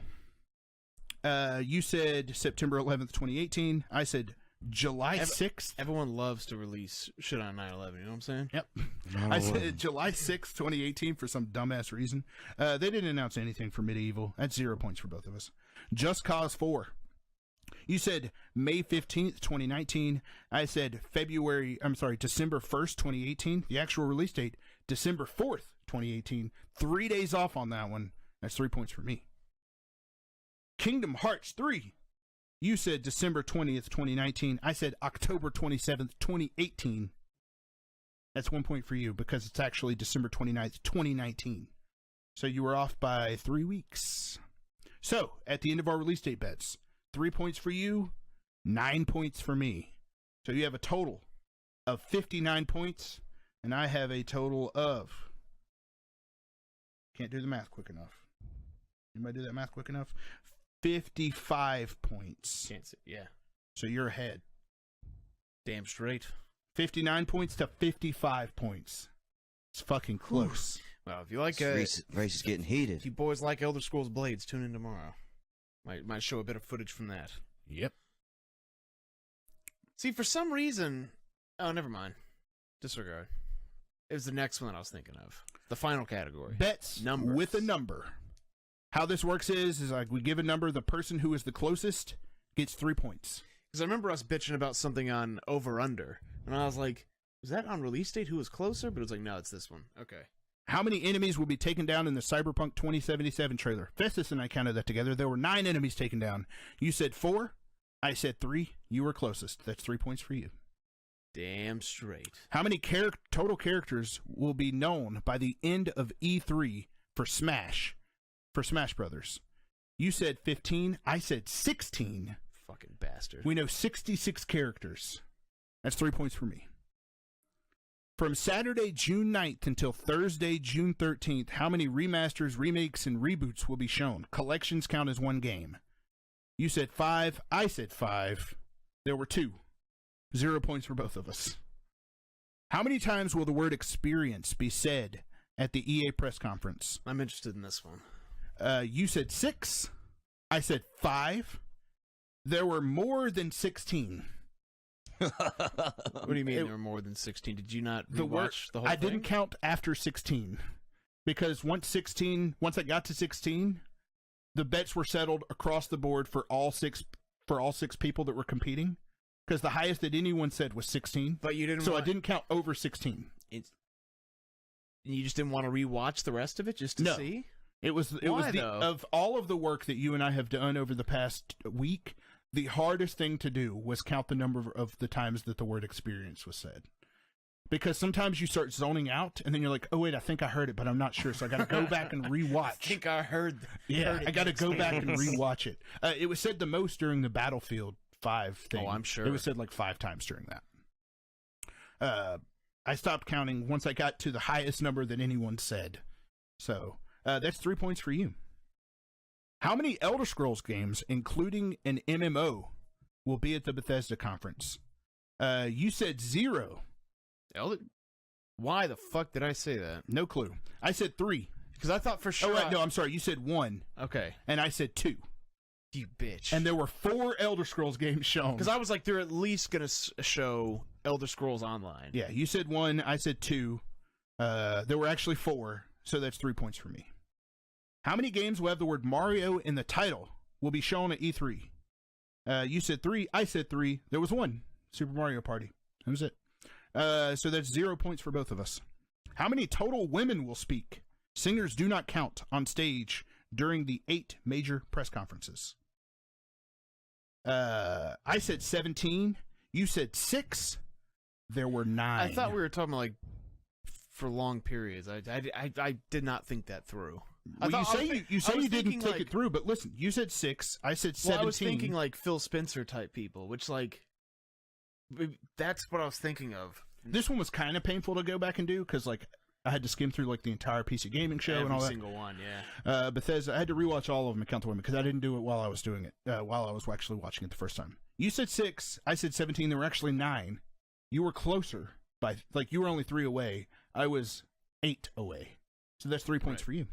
[SPEAKER 2] You said September 11th, 2018. I said July 6th.
[SPEAKER 1] Everyone loves to release shit on 9/11. You know what I'm saying?
[SPEAKER 2] Yep. I said July 6th, 2018 for some dumbass reason. They didn't announce anything for Medieval. That's 0 points for both of us. Just Cause 4. You said May 15th, 2019. I said December 1st, 2018. The actual release date, December 4th, 2018. 3 days off on that one. That's 3 points for me. Kingdom Hearts 3. You said December 20th, 2019. I said October 27th, 2018. That's 1 point for you because it's actually December 29th, 2019. So you were off by 3 weeks. So, at the end of our release date bets, 3 points for you, 9 points for me. So you have a total of 59 points, and I have a total of... Can't do the math quick enough. Anybody do that math quick enough? 55 points.
[SPEAKER 1] Can't see. Yeah.
[SPEAKER 2] So you're ahead.
[SPEAKER 1] Damn straight.
[SPEAKER 2] 59 points to 55 points. It's fucking close.
[SPEAKER 1] Well, if you like
[SPEAKER 3] race is getting heated.
[SPEAKER 1] if you boys like Elder Scrolls Blades, tune in tomorrow. Might show a bit of footage from that.
[SPEAKER 2] Yep.
[SPEAKER 1] See, for some reason... Oh, never mind. Disregard. It was the next one that I was thinking of. The final category.
[SPEAKER 2] Bets
[SPEAKER 1] Numbers.
[SPEAKER 2] with a number. How this works is like we give a number, the person who is the closest gets 3 points.
[SPEAKER 1] Because I remember us bitching about something on Over-Under, and I was like, was that on release date who was closer? But it was like, no, it's this one. Okay.
[SPEAKER 2] How many enemies will be taken down in the Cyberpunk 2077 trailer? Festus and I counted that together. There were 9 enemies taken down. You said 4. I said 3. You were closest. That's 3 points for you.
[SPEAKER 1] Damn straight.
[SPEAKER 2] How many total characters will be known by the end of E3 for Smash Brothers? You said 15. I said 16.
[SPEAKER 1] Fucking bastard.
[SPEAKER 2] We know 66 characters. That's 3 points for me. From Saturday, June 9th until Thursday, June 13th, how many remasters, remakes, and reboots will be shown? Collections count as one game. You said 5. I said 5. There were 2. 0 points for both of us. How many times will the word experience be said at the EA press conference?
[SPEAKER 1] I'm interested in this one.
[SPEAKER 2] You said 6. I said 5. There were more than 16.
[SPEAKER 1] What do you mean there were more than 16? Did you not rewatch the whole thing?
[SPEAKER 2] I didn't count after 16 because once I got to 16, the bets were settled across the board for all six people that were competing because the highest that anyone said was 16.
[SPEAKER 1] But you didn't.
[SPEAKER 2] So I didn't count over 16.
[SPEAKER 1] You just didn't want to rewatch the rest of it just to see?
[SPEAKER 2] It was of all of the work that you and I have done over the past week, the hardest thing to do was count the number of the times that the word experience was said. Because sometimes you start zoning out, and then you're like, oh, wait, I think I heard it, but I'm not sure, so I got to go back and rewatch.
[SPEAKER 1] I think I heard
[SPEAKER 2] it. I got to go back and rewatch it. It was said the most during the Battlefield 5 thing.
[SPEAKER 1] Oh, I'm sure.
[SPEAKER 2] It was said like 5 times during that. I stopped counting once I got to the highest number that anyone said. So that's 3 points for you. How many Elder Scrolls games, including an MMO, will be at the Bethesda conference? You said 0.
[SPEAKER 1] Why the fuck did I say that?
[SPEAKER 2] No clue. I said 3.
[SPEAKER 1] Because I thought for sure...
[SPEAKER 2] Oh, wait, no, I'm sorry. You said 1.
[SPEAKER 1] Okay.
[SPEAKER 2] And I said 2.
[SPEAKER 1] You bitch.
[SPEAKER 2] And there were 4 Elder Scrolls games shown.
[SPEAKER 1] Because I was like, they're at least going to show Elder Scrolls Online.
[SPEAKER 2] Yeah, you said 1. I said 2. There were actually 4. So that's 3 points for me. How many games will have the word Mario in the title will be shown at E3? You said 3. I said 3. There was 1. Super Mario Party. That was it. So that's 0 points for both of us. How many total women will speak? Singers do not count on stage during the 8 major press conferences. I said 17. You said 6. There were 9.
[SPEAKER 1] I thought we were talking like for long periods. I did not think that through.
[SPEAKER 2] Well, you say you didn't think it through, but listen, you said 6. I said 17.
[SPEAKER 1] Well, I was thinking like Phil Spencer type people, which like that's what I was thinking of.
[SPEAKER 2] This one was kind of painful to go back and do because like I had to skim through like the entire PC Gaming show and all that.
[SPEAKER 1] Every single one, yeah.
[SPEAKER 2] Bethesda, I had to rewatch all of them and count the women because I didn't do it while I was doing it. While I was actually watching it the first time. You said 6, I said 17. There were actually 9. You were closer by like you were only 3 away. I was 8 away. So that's 3 points for you.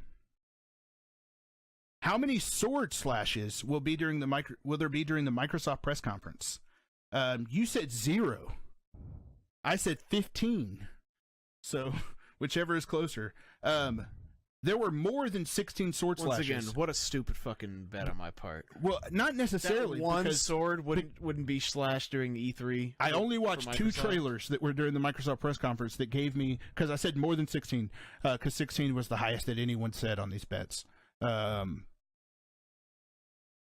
[SPEAKER 2] How many sword slashes will there be during the Microsoft press conference? You said 0. I said 15. So whichever is closer. There were more than 16 sword slashes.
[SPEAKER 1] Once again, what a stupid fucking bet on my part.
[SPEAKER 2] Well, not necessarily.
[SPEAKER 1] That one
[SPEAKER 2] because
[SPEAKER 1] sword wouldn't be slashed during the E3.
[SPEAKER 2] I only watched 2 trailers that were during the Microsoft press conference that gave me, because I said more than 16, because 16 was the highest that anyone said on these bets.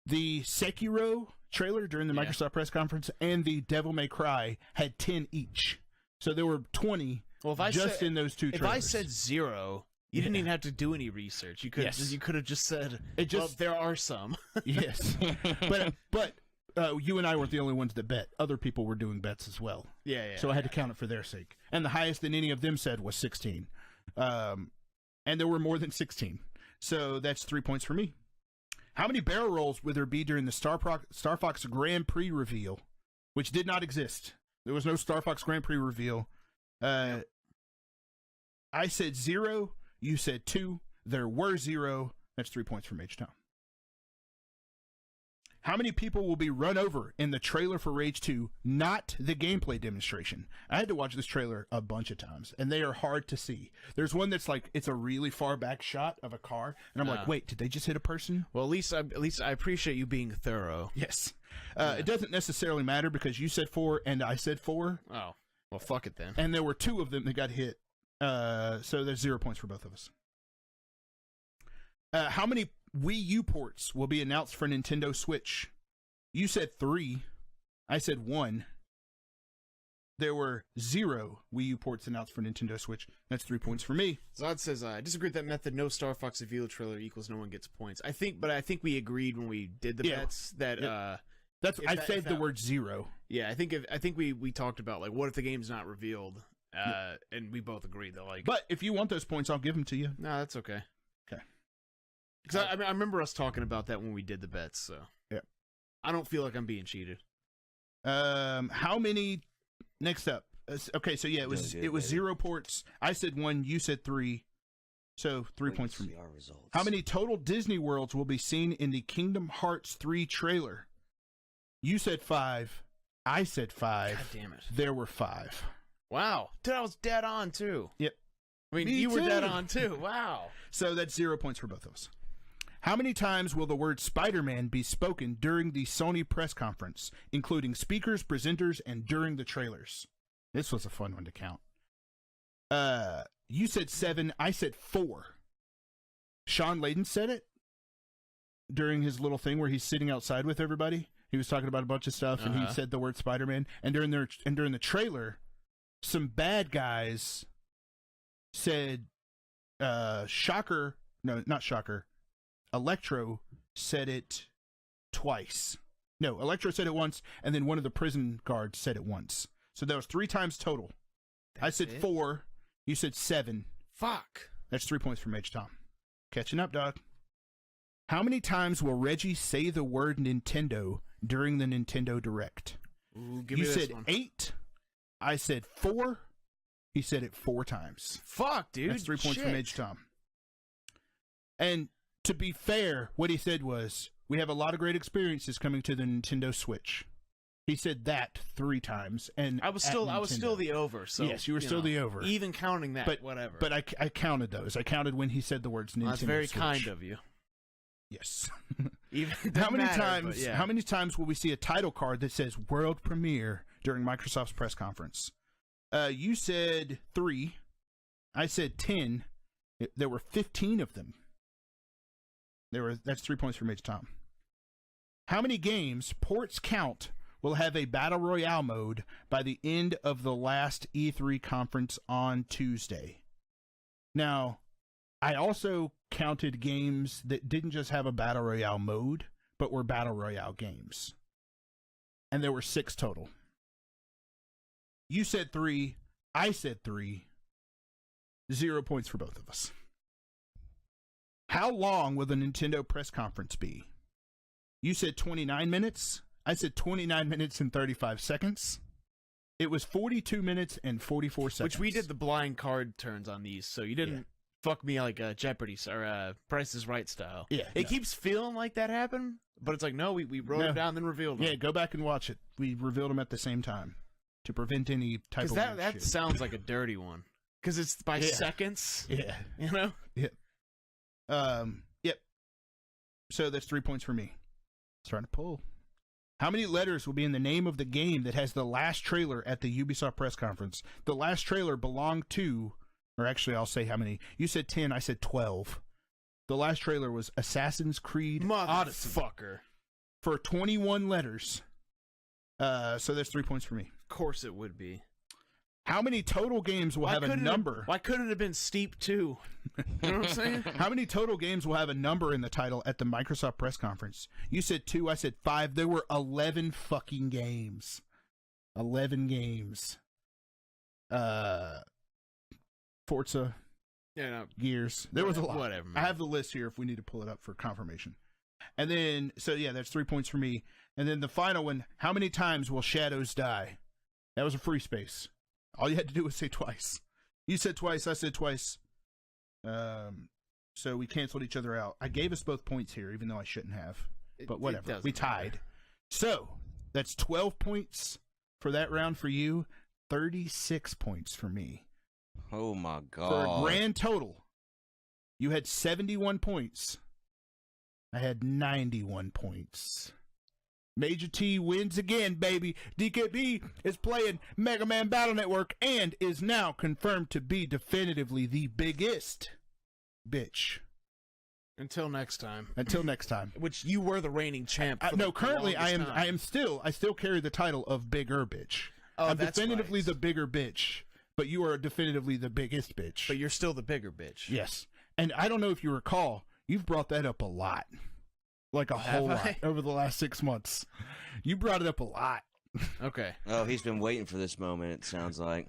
[SPEAKER 2] The Sekiro trailer during the Microsoft press conference and the Devil May Cry had 10 each. So there were 20 in those 2 trailers.
[SPEAKER 1] If I said 0, you didn't even have to do any research. You could have just said, well, there are some.
[SPEAKER 2] Yes. But you and I weren't the only ones that bet. Other people were doing bets as well.
[SPEAKER 1] Yeah.
[SPEAKER 2] So I had to count it for their sake. And the highest that any of them said was 16. And there were more than 16. So that's 3 points for me. How many barrel rolls would there be during the Star Fox Grand Prix reveal, which did not exist? There was no Star Fox Grand Prix reveal. I said 0. You said 2. There were 0. That's 3 points from H-Town. How many people will be run over in the trailer for Rage 2, not the gameplay demonstration? I had to watch this trailer a bunch of times, and they are hard to see. There's one that's like, it's a really far back shot of a car, and I'm like, wait, did they just hit a person?
[SPEAKER 1] Well, at least I appreciate you being thorough.
[SPEAKER 2] Yes. It doesn't necessarily matter because you said 4 and I said 4.
[SPEAKER 1] Oh, well, fuck it then.
[SPEAKER 2] And there were 2 of them that got hit. So there's 0 points for both of us. How many Wii U ports will be announced for Nintendo Switch? You said 3. I said 1. There were 0 Wii U ports announced for Nintendo Switch. That's 3 points for me.
[SPEAKER 1] Zod says, I disagree with that method. No Star Fox reveal trailer equals no one gets points. I think we agreed when we did the bets that
[SPEAKER 2] I said the word 0.
[SPEAKER 1] Yeah, I think we talked about like what if the game's not revealed, and we both agreed that like.
[SPEAKER 2] But if you want those points, I'll give them to you.
[SPEAKER 1] No, that's okay.
[SPEAKER 2] Okay.
[SPEAKER 1] Because I remember us talking about that when we did the bets. So
[SPEAKER 2] yeah,
[SPEAKER 1] I don't feel like I'm being cheated.
[SPEAKER 2] How many? Next up. Okay, so yeah, it was 0 ports. I said 1. You said 3. So 3 points for me. How many total Disney worlds will be seen in the Kingdom Hearts 3 trailer? You said 5. I said 5.
[SPEAKER 1] God damn it.
[SPEAKER 2] There were 5.
[SPEAKER 1] Wow. Dude, I was dead on, too.
[SPEAKER 2] Yep.
[SPEAKER 1] I mean, you were dead on, too. Wow.
[SPEAKER 2] So that's 0 points for both of us. How many times will the word Spider-Man be spoken during the Sony press conference, including speakers, presenters, and during the trailers? This was a fun one to count. You said 7. I said 4. Sean Layden said it during his little thing where he's sitting outside with everybody. He was talking about a bunch of stuff, and he said the word Spider-Man. And during the trailer, some bad guys said, Shocker. No, not Shocker. Electro said it twice. No, Electro said it once, and then one of the prison guards said it once. So that was 3 times total. I said 4. You said 7.
[SPEAKER 1] Fuck.
[SPEAKER 2] That's 3 points from H-Tom. Catching up, dog. How many times will Reggie say the word Nintendo during the Nintendo Direct?
[SPEAKER 1] Ooh,
[SPEAKER 2] you said 8. I said 4. He said it 4 times.
[SPEAKER 1] Fuck, dude.
[SPEAKER 2] That's 3 points from H-Tom. And to be fair, what he said was, we have a lot of great experiences coming to the Nintendo Switch. He said that 3 times, and
[SPEAKER 1] I was still the over. So
[SPEAKER 2] yes, you were still the over.
[SPEAKER 1] Even counting that, whatever.
[SPEAKER 2] But I counted those. I counted when he said the words Nintendo.
[SPEAKER 1] That's very
[SPEAKER 2] Switch.
[SPEAKER 1] kind of you.
[SPEAKER 2] Yes.
[SPEAKER 1] How
[SPEAKER 2] many times will we see a title card that says World Premiere during Microsoft's press conference? You said 3. I said 10. There were 15 of them. That's 3 points from H-Tom. How many games, ports count, will have a Battle Royale mode by the end of the last E3 conference on Tuesday? Now, I also counted games that didn't just have a Battle Royale mode, but were Battle Royale games. And there were 6 total. You said 3. I said 3. 0 points for both of us. How long will the Nintendo press conference be? You said 29 minutes. I said 29 minutes and 35 seconds. It was 42 minutes and 44 seconds.
[SPEAKER 1] Which we did the blind card turns on these, so you didn't fuck me like Jeopardy or Price is Right style.
[SPEAKER 2] Yeah.
[SPEAKER 1] It keeps feeling like that happened, but it's like, no, we wrote them down then revealed them.
[SPEAKER 2] Yeah, go back and watch it. We revealed them at the same time to prevent any type of
[SPEAKER 1] Because that
[SPEAKER 2] shit.
[SPEAKER 1] sounds like a dirty one. Because it's by seconds.
[SPEAKER 2] Yeah.
[SPEAKER 1] You know?
[SPEAKER 2] Yep. So that's 3 points for me. Starting to pull. How many letters will be in the name of the game that has the last trailer at the Ubisoft press conference? The last trailer belonged to, or actually I'll say how many. You said 10, I said 12. The last trailer was Assassin's Creed Odyssey.
[SPEAKER 1] Motherfucker.
[SPEAKER 2] For 21 letters. So that's 3 points for me.
[SPEAKER 1] Of course it would be.
[SPEAKER 2] How many total games will have a number?
[SPEAKER 1] Why couldn't it have been Steep 2? You know what I'm saying?
[SPEAKER 2] How many total games will have a number in the title at the Microsoft press conference? You said 2, I said 5. There were 11 fucking games. 11 games. Forza.
[SPEAKER 1] Yeah, no.
[SPEAKER 2] Gears. There was a lot.
[SPEAKER 1] Whatever,
[SPEAKER 2] I
[SPEAKER 1] man.
[SPEAKER 2] have the list here if we need to pull it up for confirmation. And then, so yeah, that's 3 points for me. And then the final one, how many times will Shadows die? That was a free space. All you had to do was say twice. You said twice, I said twice. So we canceled each other out. I gave us both points here, even though I shouldn't have. But whatever. We tied.
[SPEAKER 1] Matter.
[SPEAKER 2] So that's 12 points for that round for you, 36 points for me.
[SPEAKER 3] Oh my god.
[SPEAKER 2] For a grand total, you had 71 points. I had 91 points. Major T wins again, baby. DKB is playing Mega Man Battle Network and is now confirmed to be definitively the biggest bitch.
[SPEAKER 1] Until next time.
[SPEAKER 2] Until next time.
[SPEAKER 1] Which you were the reigning champ. For
[SPEAKER 2] No,
[SPEAKER 1] the
[SPEAKER 2] currently I
[SPEAKER 1] longest time.
[SPEAKER 2] I still carry the title of bigger bitch.
[SPEAKER 1] Oh,
[SPEAKER 2] I'm
[SPEAKER 1] that's
[SPEAKER 2] definitively
[SPEAKER 1] right.
[SPEAKER 2] the bigger bitch, but you are definitively the biggest bitch.
[SPEAKER 1] But you're still the bigger bitch.
[SPEAKER 2] Yes. And I don't know if you recall, you've brought that up a lot. Like a whole lot over the last 6 months. You brought it up a lot.
[SPEAKER 1] Okay.
[SPEAKER 3] Oh, he's been waiting for this moment, it sounds like.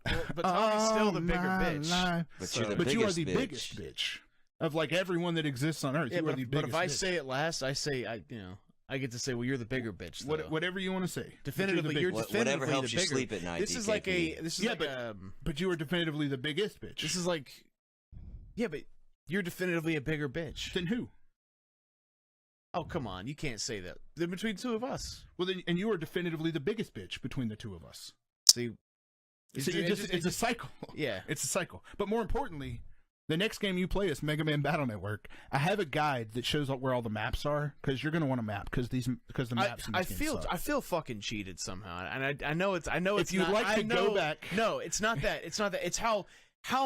[SPEAKER 1] Well, but Tommy's still the bigger bitch.
[SPEAKER 3] But
[SPEAKER 2] You are
[SPEAKER 3] biggest
[SPEAKER 2] the
[SPEAKER 3] bitch.
[SPEAKER 2] biggest bitch. Of like everyone that exists on Earth.
[SPEAKER 1] Yeah,
[SPEAKER 2] You are the
[SPEAKER 1] but
[SPEAKER 2] biggest
[SPEAKER 1] if I
[SPEAKER 2] bitch.
[SPEAKER 1] say it last, I get to say, well, you're the bigger bitch. Though.
[SPEAKER 2] Whatever you want to say.
[SPEAKER 1] Definitively,
[SPEAKER 2] But
[SPEAKER 1] you're
[SPEAKER 2] the
[SPEAKER 1] definitively
[SPEAKER 3] Whatever helps
[SPEAKER 1] the
[SPEAKER 3] you
[SPEAKER 1] bigger.
[SPEAKER 3] sleep at night,
[SPEAKER 1] This is like
[SPEAKER 3] DKP.
[SPEAKER 1] this is
[SPEAKER 2] Yeah,
[SPEAKER 1] like
[SPEAKER 2] but you are definitively the biggest bitch.
[SPEAKER 1] this is like, yeah, but you're definitively a bigger bitch.
[SPEAKER 2] Then who?
[SPEAKER 1] Oh, come on, you can't say that. They're between two of us.
[SPEAKER 2] Well, then, and you are definitively the biggest bitch between the two of us.
[SPEAKER 1] See,
[SPEAKER 2] It's a cycle.
[SPEAKER 1] Yeah.
[SPEAKER 2] It's a cycle. But more importantly, the next game you play is Mega Man Battle Network. I have a guide that shows where all the maps are because you're going to want a map because the maps. In
[SPEAKER 1] I
[SPEAKER 2] this game
[SPEAKER 1] feel
[SPEAKER 2] suck.
[SPEAKER 1] I feel fucking cheated somehow, and I know it's
[SPEAKER 2] If you'd
[SPEAKER 1] not,
[SPEAKER 2] like to
[SPEAKER 1] I know,
[SPEAKER 2] go back-
[SPEAKER 1] No, it's not that. It's not that. It's how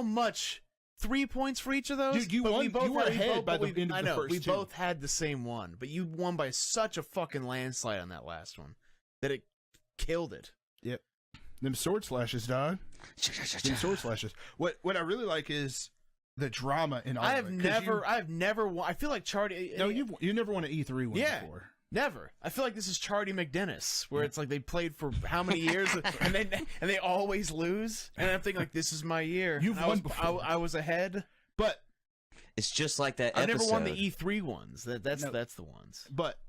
[SPEAKER 1] much. 3 points for each of those.
[SPEAKER 2] Dude, you
[SPEAKER 1] But
[SPEAKER 2] won.
[SPEAKER 1] we both
[SPEAKER 2] You were
[SPEAKER 1] had-
[SPEAKER 2] ahead by the
[SPEAKER 1] we-
[SPEAKER 2] end of
[SPEAKER 1] I
[SPEAKER 2] the
[SPEAKER 1] know
[SPEAKER 2] first
[SPEAKER 1] we
[SPEAKER 2] two.
[SPEAKER 1] both had the same one, but you won by such a fucking landslide on that last one that it killed it.
[SPEAKER 2] Yep. Them sword slashes, dog. Them sword slashes. What I really like is the drama in all
[SPEAKER 1] I
[SPEAKER 2] of
[SPEAKER 1] have
[SPEAKER 2] it, 'cause
[SPEAKER 1] I've never won. I feel like Charlie.
[SPEAKER 2] you never won an E3 one
[SPEAKER 1] Yeah.
[SPEAKER 2] before.
[SPEAKER 1] Never. I feel like this is Charlie McDennis, where it's like they played for how many years, and they always lose. And I'm thinking like, this is my year.
[SPEAKER 2] You've
[SPEAKER 1] And
[SPEAKER 2] won before.
[SPEAKER 1] I was ahead.
[SPEAKER 2] But
[SPEAKER 3] It's just like that
[SPEAKER 1] I
[SPEAKER 3] episode.
[SPEAKER 1] never won the E3 ones. That's the ones.
[SPEAKER 2] But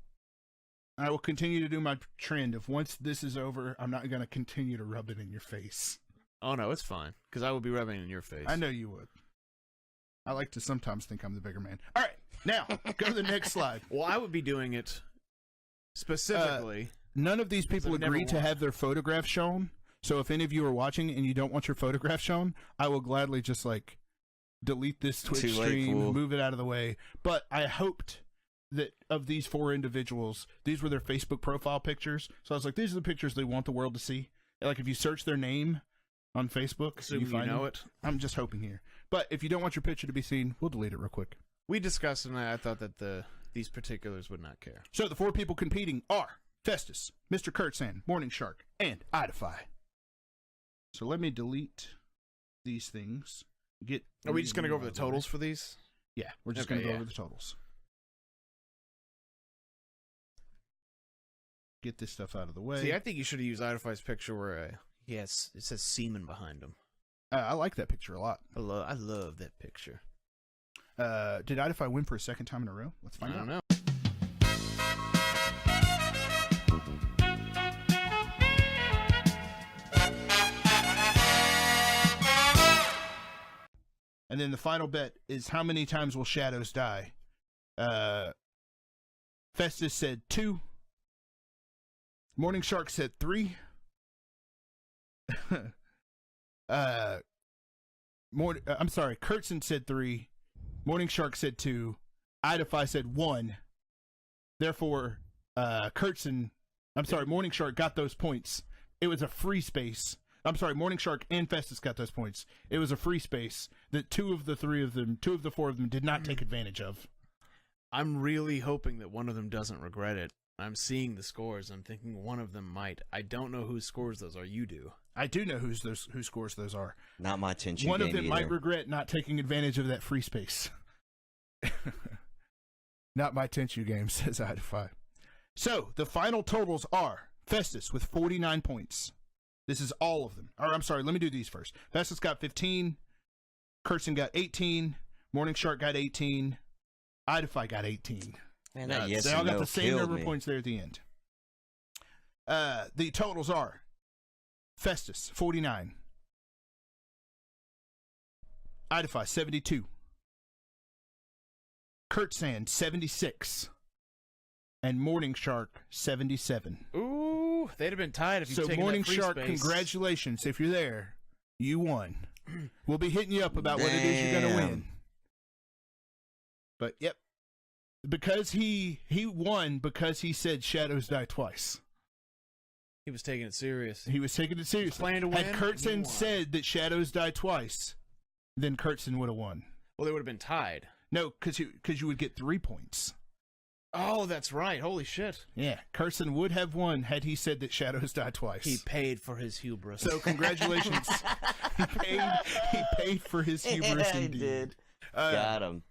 [SPEAKER 2] I will continue to do my trend of once this is over, I'm not going to continue to rub it in your face.
[SPEAKER 1] Oh no, it's fine because I will be rubbing it in your face.
[SPEAKER 2] I know you would. I like to sometimes think I'm the bigger man. All right, now go to the next slide.
[SPEAKER 1] Well, I would be doing it specifically.
[SPEAKER 2] None of these people
[SPEAKER 1] I've never
[SPEAKER 2] agreed to
[SPEAKER 1] won.
[SPEAKER 2] have their photograph shown. So if any of you are watching and you don't want your photograph shown, I will gladly just like delete this Twitch
[SPEAKER 3] Too late,
[SPEAKER 2] stream,
[SPEAKER 3] fool.
[SPEAKER 2] move it out of the way. But I hoped that of these 4 individuals, these were their Facebook profile pictures. So I was like, these are the pictures they want the world to see. Like if you search their name on Facebook,
[SPEAKER 1] Assuming
[SPEAKER 2] you find
[SPEAKER 1] you know
[SPEAKER 2] them.
[SPEAKER 1] it.
[SPEAKER 2] I'm just hoping here. But if you don't want your picture to be seen, we'll delete it real quick.
[SPEAKER 1] We discussed, and I thought that these particulars would not care.
[SPEAKER 2] So the 4 people competing are Festus, Mr. Kurtzan, Morning Shark, and Idify. So let me delete these things.
[SPEAKER 1] Are we just going to go over the totals for these?
[SPEAKER 2] Yeah, we're just
[SPEAKER 1] Okay,
[SPEAKER 2] going to go
[SPEAKER 1] yeah.
[SPEAKER 2] over the totals. Get this stuff out of the way.
[SPEAKER 1] See, I think you should have used Idify's picture where Yes, it says semen behind him.
[SPEAKER 2] I like that picture a lot.
[SPEAKER 1] I love that picture.
[SPEAKER 2] Did Idify win for a second time in a row? Let's find
[SPEAKER 1] I
[SPEAKER 2] out.
[SPEAKER 1] don't know.
[SPEAKER 2] And then the final bet is how many times will shadows die? Festus said 2. Morning Shark said 3. Kurtzen said 3. Morning Shark said 2. Idify said 1. Therefore, Morning Shark got those points. It was a free space. Morning Shark and Festus got those points. It was a free space that 2 of the 4 of them did not take advantage of.
[SPEAKER 1] I'm really hoping that one of them doesn't regret it. I'm seeing the scores. I'm thinking one of them might. I don't know whose scores those are. You do.
[SPEAKER 2] I do know who scores those are.
[SPEAKER 3] Not my attention.
[SPEAKER 2] One of them
[SPEAKER 3] either.
[SPEAKER 2] might regret not taking advantage of that free space. Not my Tenchu game, says Idify. So, the final totals are Festus with 49 points. This is all of them. Or, I'm sorry, let me do these first. Festus got 15. Kurtzen got 18. Morning Shark got 18. Idify got 18.
[SPEAKER 3] Man, that yes
[SPEAKER 2] they all
[SPEAKER 3] and
[SPEAKER 2] got
[SPEAKER 3] no
[SPEAKER 2] the same
[SPEAKER 3] killed
[SPEAKER 2] number of
[SPEAKER 3] me.
[SPEAKER 2] points there at the end. The totals are Festus, 49. Idify, 72. Kurtzand, 76. And Morning Shark, 77.
[SPEAKER 1] Ooh, they'd have been tied if you
[SPEAKER 2] So
[SPEAKER 1] taken
[SPEAKER 2] Morning
[SPEAKER 1] that free
[SPEAKER 2] Shark,
[SPEAKER 1] space.
[SPEAKER 2] congratulations. If you're there, you won. We'll be hitting you up about what it is you're going to
[SPEAKER 3] Damn.
[SPEAKER 2] win. But, yep. Because he won because he said shadows die twice.
[SPEAKER 1] He was taking it serious.
[SPEAKER 2] He was taking it seriously.
[SPEAKER 1] Planning to win,
[SPEAKER 2] Had
[SPEAKER 1] he
[SPEAKER 2] Kurtzen
[SPEAKER 1] won.
[SPEAKER 2] said that shadows die twice, then Kurtzen would have won.
[SPEAKER 1] Well, they would have been tied.
[SPEAKER 2] No, because you would get 3 points.
[SPEAKER 1] Oh, that's right. Holy shit.
[SPEAKER 2] Yeah, Kurtzen would have won had he said that shadows die twice.
[SPEAKER 1] He paid for his hubris.
[SPEAKER 2] So congratulations. he paid for his hubris
[SPEAKER 3] Yeah, he
[SPEAKER 2] indeed.
[SPEAKER 3] did.
[SPEAKER 2] Uh,
[SPEAKER 3] Got him.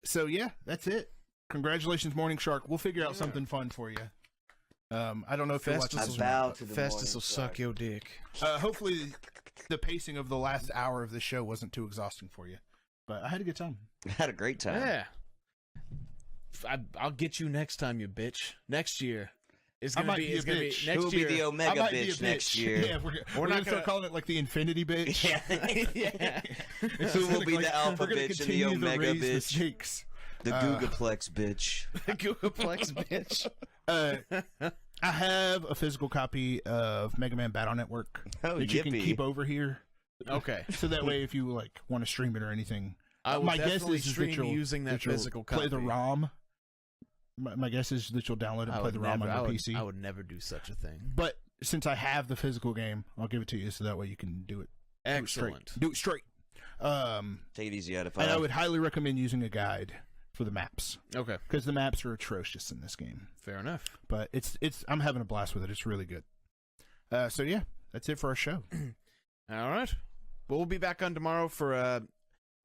[SPEAKER 2] So yeah, that's it. Congratulations, Morning Shark. We'll figure out something fun for you. I don't know if you'll watch
[SPEAKER 1] Festus,
[SPEAKER 2] this.
[SPEAKER 3] I bow to the
[SPEAKER 1] Festus will
[SPEAKER 3] Morning
[SPEAKER 1] suck
[SPEAKER 3] Shark.
[SPEAKER 1] your dick.
[SPEAKER 2] Hopefully, the pacing of the last hour of the show wasn't too exhausting for you. But I had a good time.
[SPEAKER 3] Had a great time.
[SPEAKER 1] Yeah. I'll get you next time, you bitch. Next year. It's
[SPEAKER 2] I
[SPEAKER 1] gonna
[SPEAKER 2] might
[SPEAKER 1] be.
[SPEAKER 2] be a
[SPEAKER 1] It's gonna be
[SPEAKER 2] bitch.
[SPEAKER 1] next
[SPEAKER 3] Who'll
[SPEAKER 1] year.
[SPEAKER 3] be the
[SPEAKER 2] I
[SPEAKER 3] Omega
[SPEAKER 2] might be a
[SPEAKER 3] bitch next
[SPEAKER 2] bitch.
[SPEAKER 3] year?
[SPEAKER 2] Yeah, we're
[SPEAKER 1] not
[SPEAKER 2] gonna
[SPEAKER 1] gonna-
[SPEAKER 2] start calling it like the Infinity bitch.
[SPEAKER 1] Yeah.
[SPEAKER 3] Who will be the alpha
[SPEAKER 2] we're gonna
[SPEAKER 3] bitch and the
[SPEAKER 2] continue to
[SPEAKER 3] Omega
[SPEAKER 2] raise the
[SPEAKER 3] bitch?
[SPEAKER 2] stakes.
[SPEAKER 3] The Googleplex bitch.
[SPEAKER 1] Googleplex bitch.
[SPEAKER 2] I have a physical copy of Mega Man Battle Network
[SPEAKER 3] Oh,
[SPEAKER 2] that you can
[SPEAKER 3] yippee.
[SPEAKER 2] keep over here,
[SPEAKER 1] Okay.
[SPEAKER 2] so that way if you like want to stream it or anything.
[SPEAKER 1] I will
[SPEAKER 2] my guess
[SPEAKER 1] definitely
[SPEAKER 2] is that
[SPEAKER 1] stream
[SPEAKER 2] you'll
[SPEAKER 1] using that
[SPEAKER 2] you'll
[SPEAKER 1] physical
[SPEAKER 2] play
[SPEAKER 1] copy.
[SPEAKER 2] the ROM. My guess is that you'll download and play the ROM on your PC.
[SPEAKER 1] I would never do such a thing.
[SPEAKER 2] But since I have the physical game, I'll give it to you so that way you can do it.
[SPEAKER 1] Excellent.
[SPEAKER 2] Do it straight.
[SPEAKER 3] Take it easy, Edify.
[SPEAKER 2] And I would highly recommend using a guide for the maps
[SPEAKER 1] Okay.
[SPEAKER 2] because the maps are atrocious in this game.
[SPEAKER 1] Fair enough.
[SPEAKER 2] But it's I'm having a blast with it. It's really good. So yeah, that's it for our show.
[SPEAKER 1] All right. Well, we'll be back on tomorrow for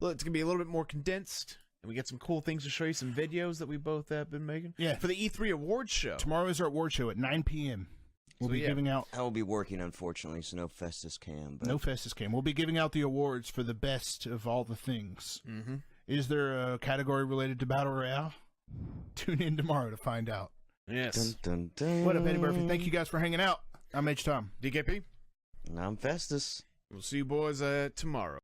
[SPEAKER 1] it's gonna be a little bit more condensed, and we get some cool things to show you. Some videos that we both have been making.
[SPEAKER 2] Yeah.
[SPEAKER 1] For the E3 awards show.
[SPEAKER 2] Tomorrow is our award show at 9 p.m. We'll
[SPEAKER 1] So,
[SPEAKER 2] be
[SPEAKER 1] yeah.
[SPEAKER 2] giving out
[SPEAKER 3] I will be working, unfortunately, so no Festus cam. But
[SPEAKER 2] no Festus cam. We'll be giving out the awards for the best of all the things.
[SPEAKER 1] Mm-hmm.
[SPEAKER 2] Is there a category related to Battle Royale? Tune in tomorrow to find out.
[SPEAKER 1] Yes.
[SPEAKER 3] Dun, dun, dun.
[SPEAKER 2] What up, Eddie Murphy? Thank you guys for hanging out. I'm H. Tom.
[SPEAKER 1] DKP.
[SPEAKER 3] And I'm Festus.
[SPEAKER 1] We'll see you boys tomorrow.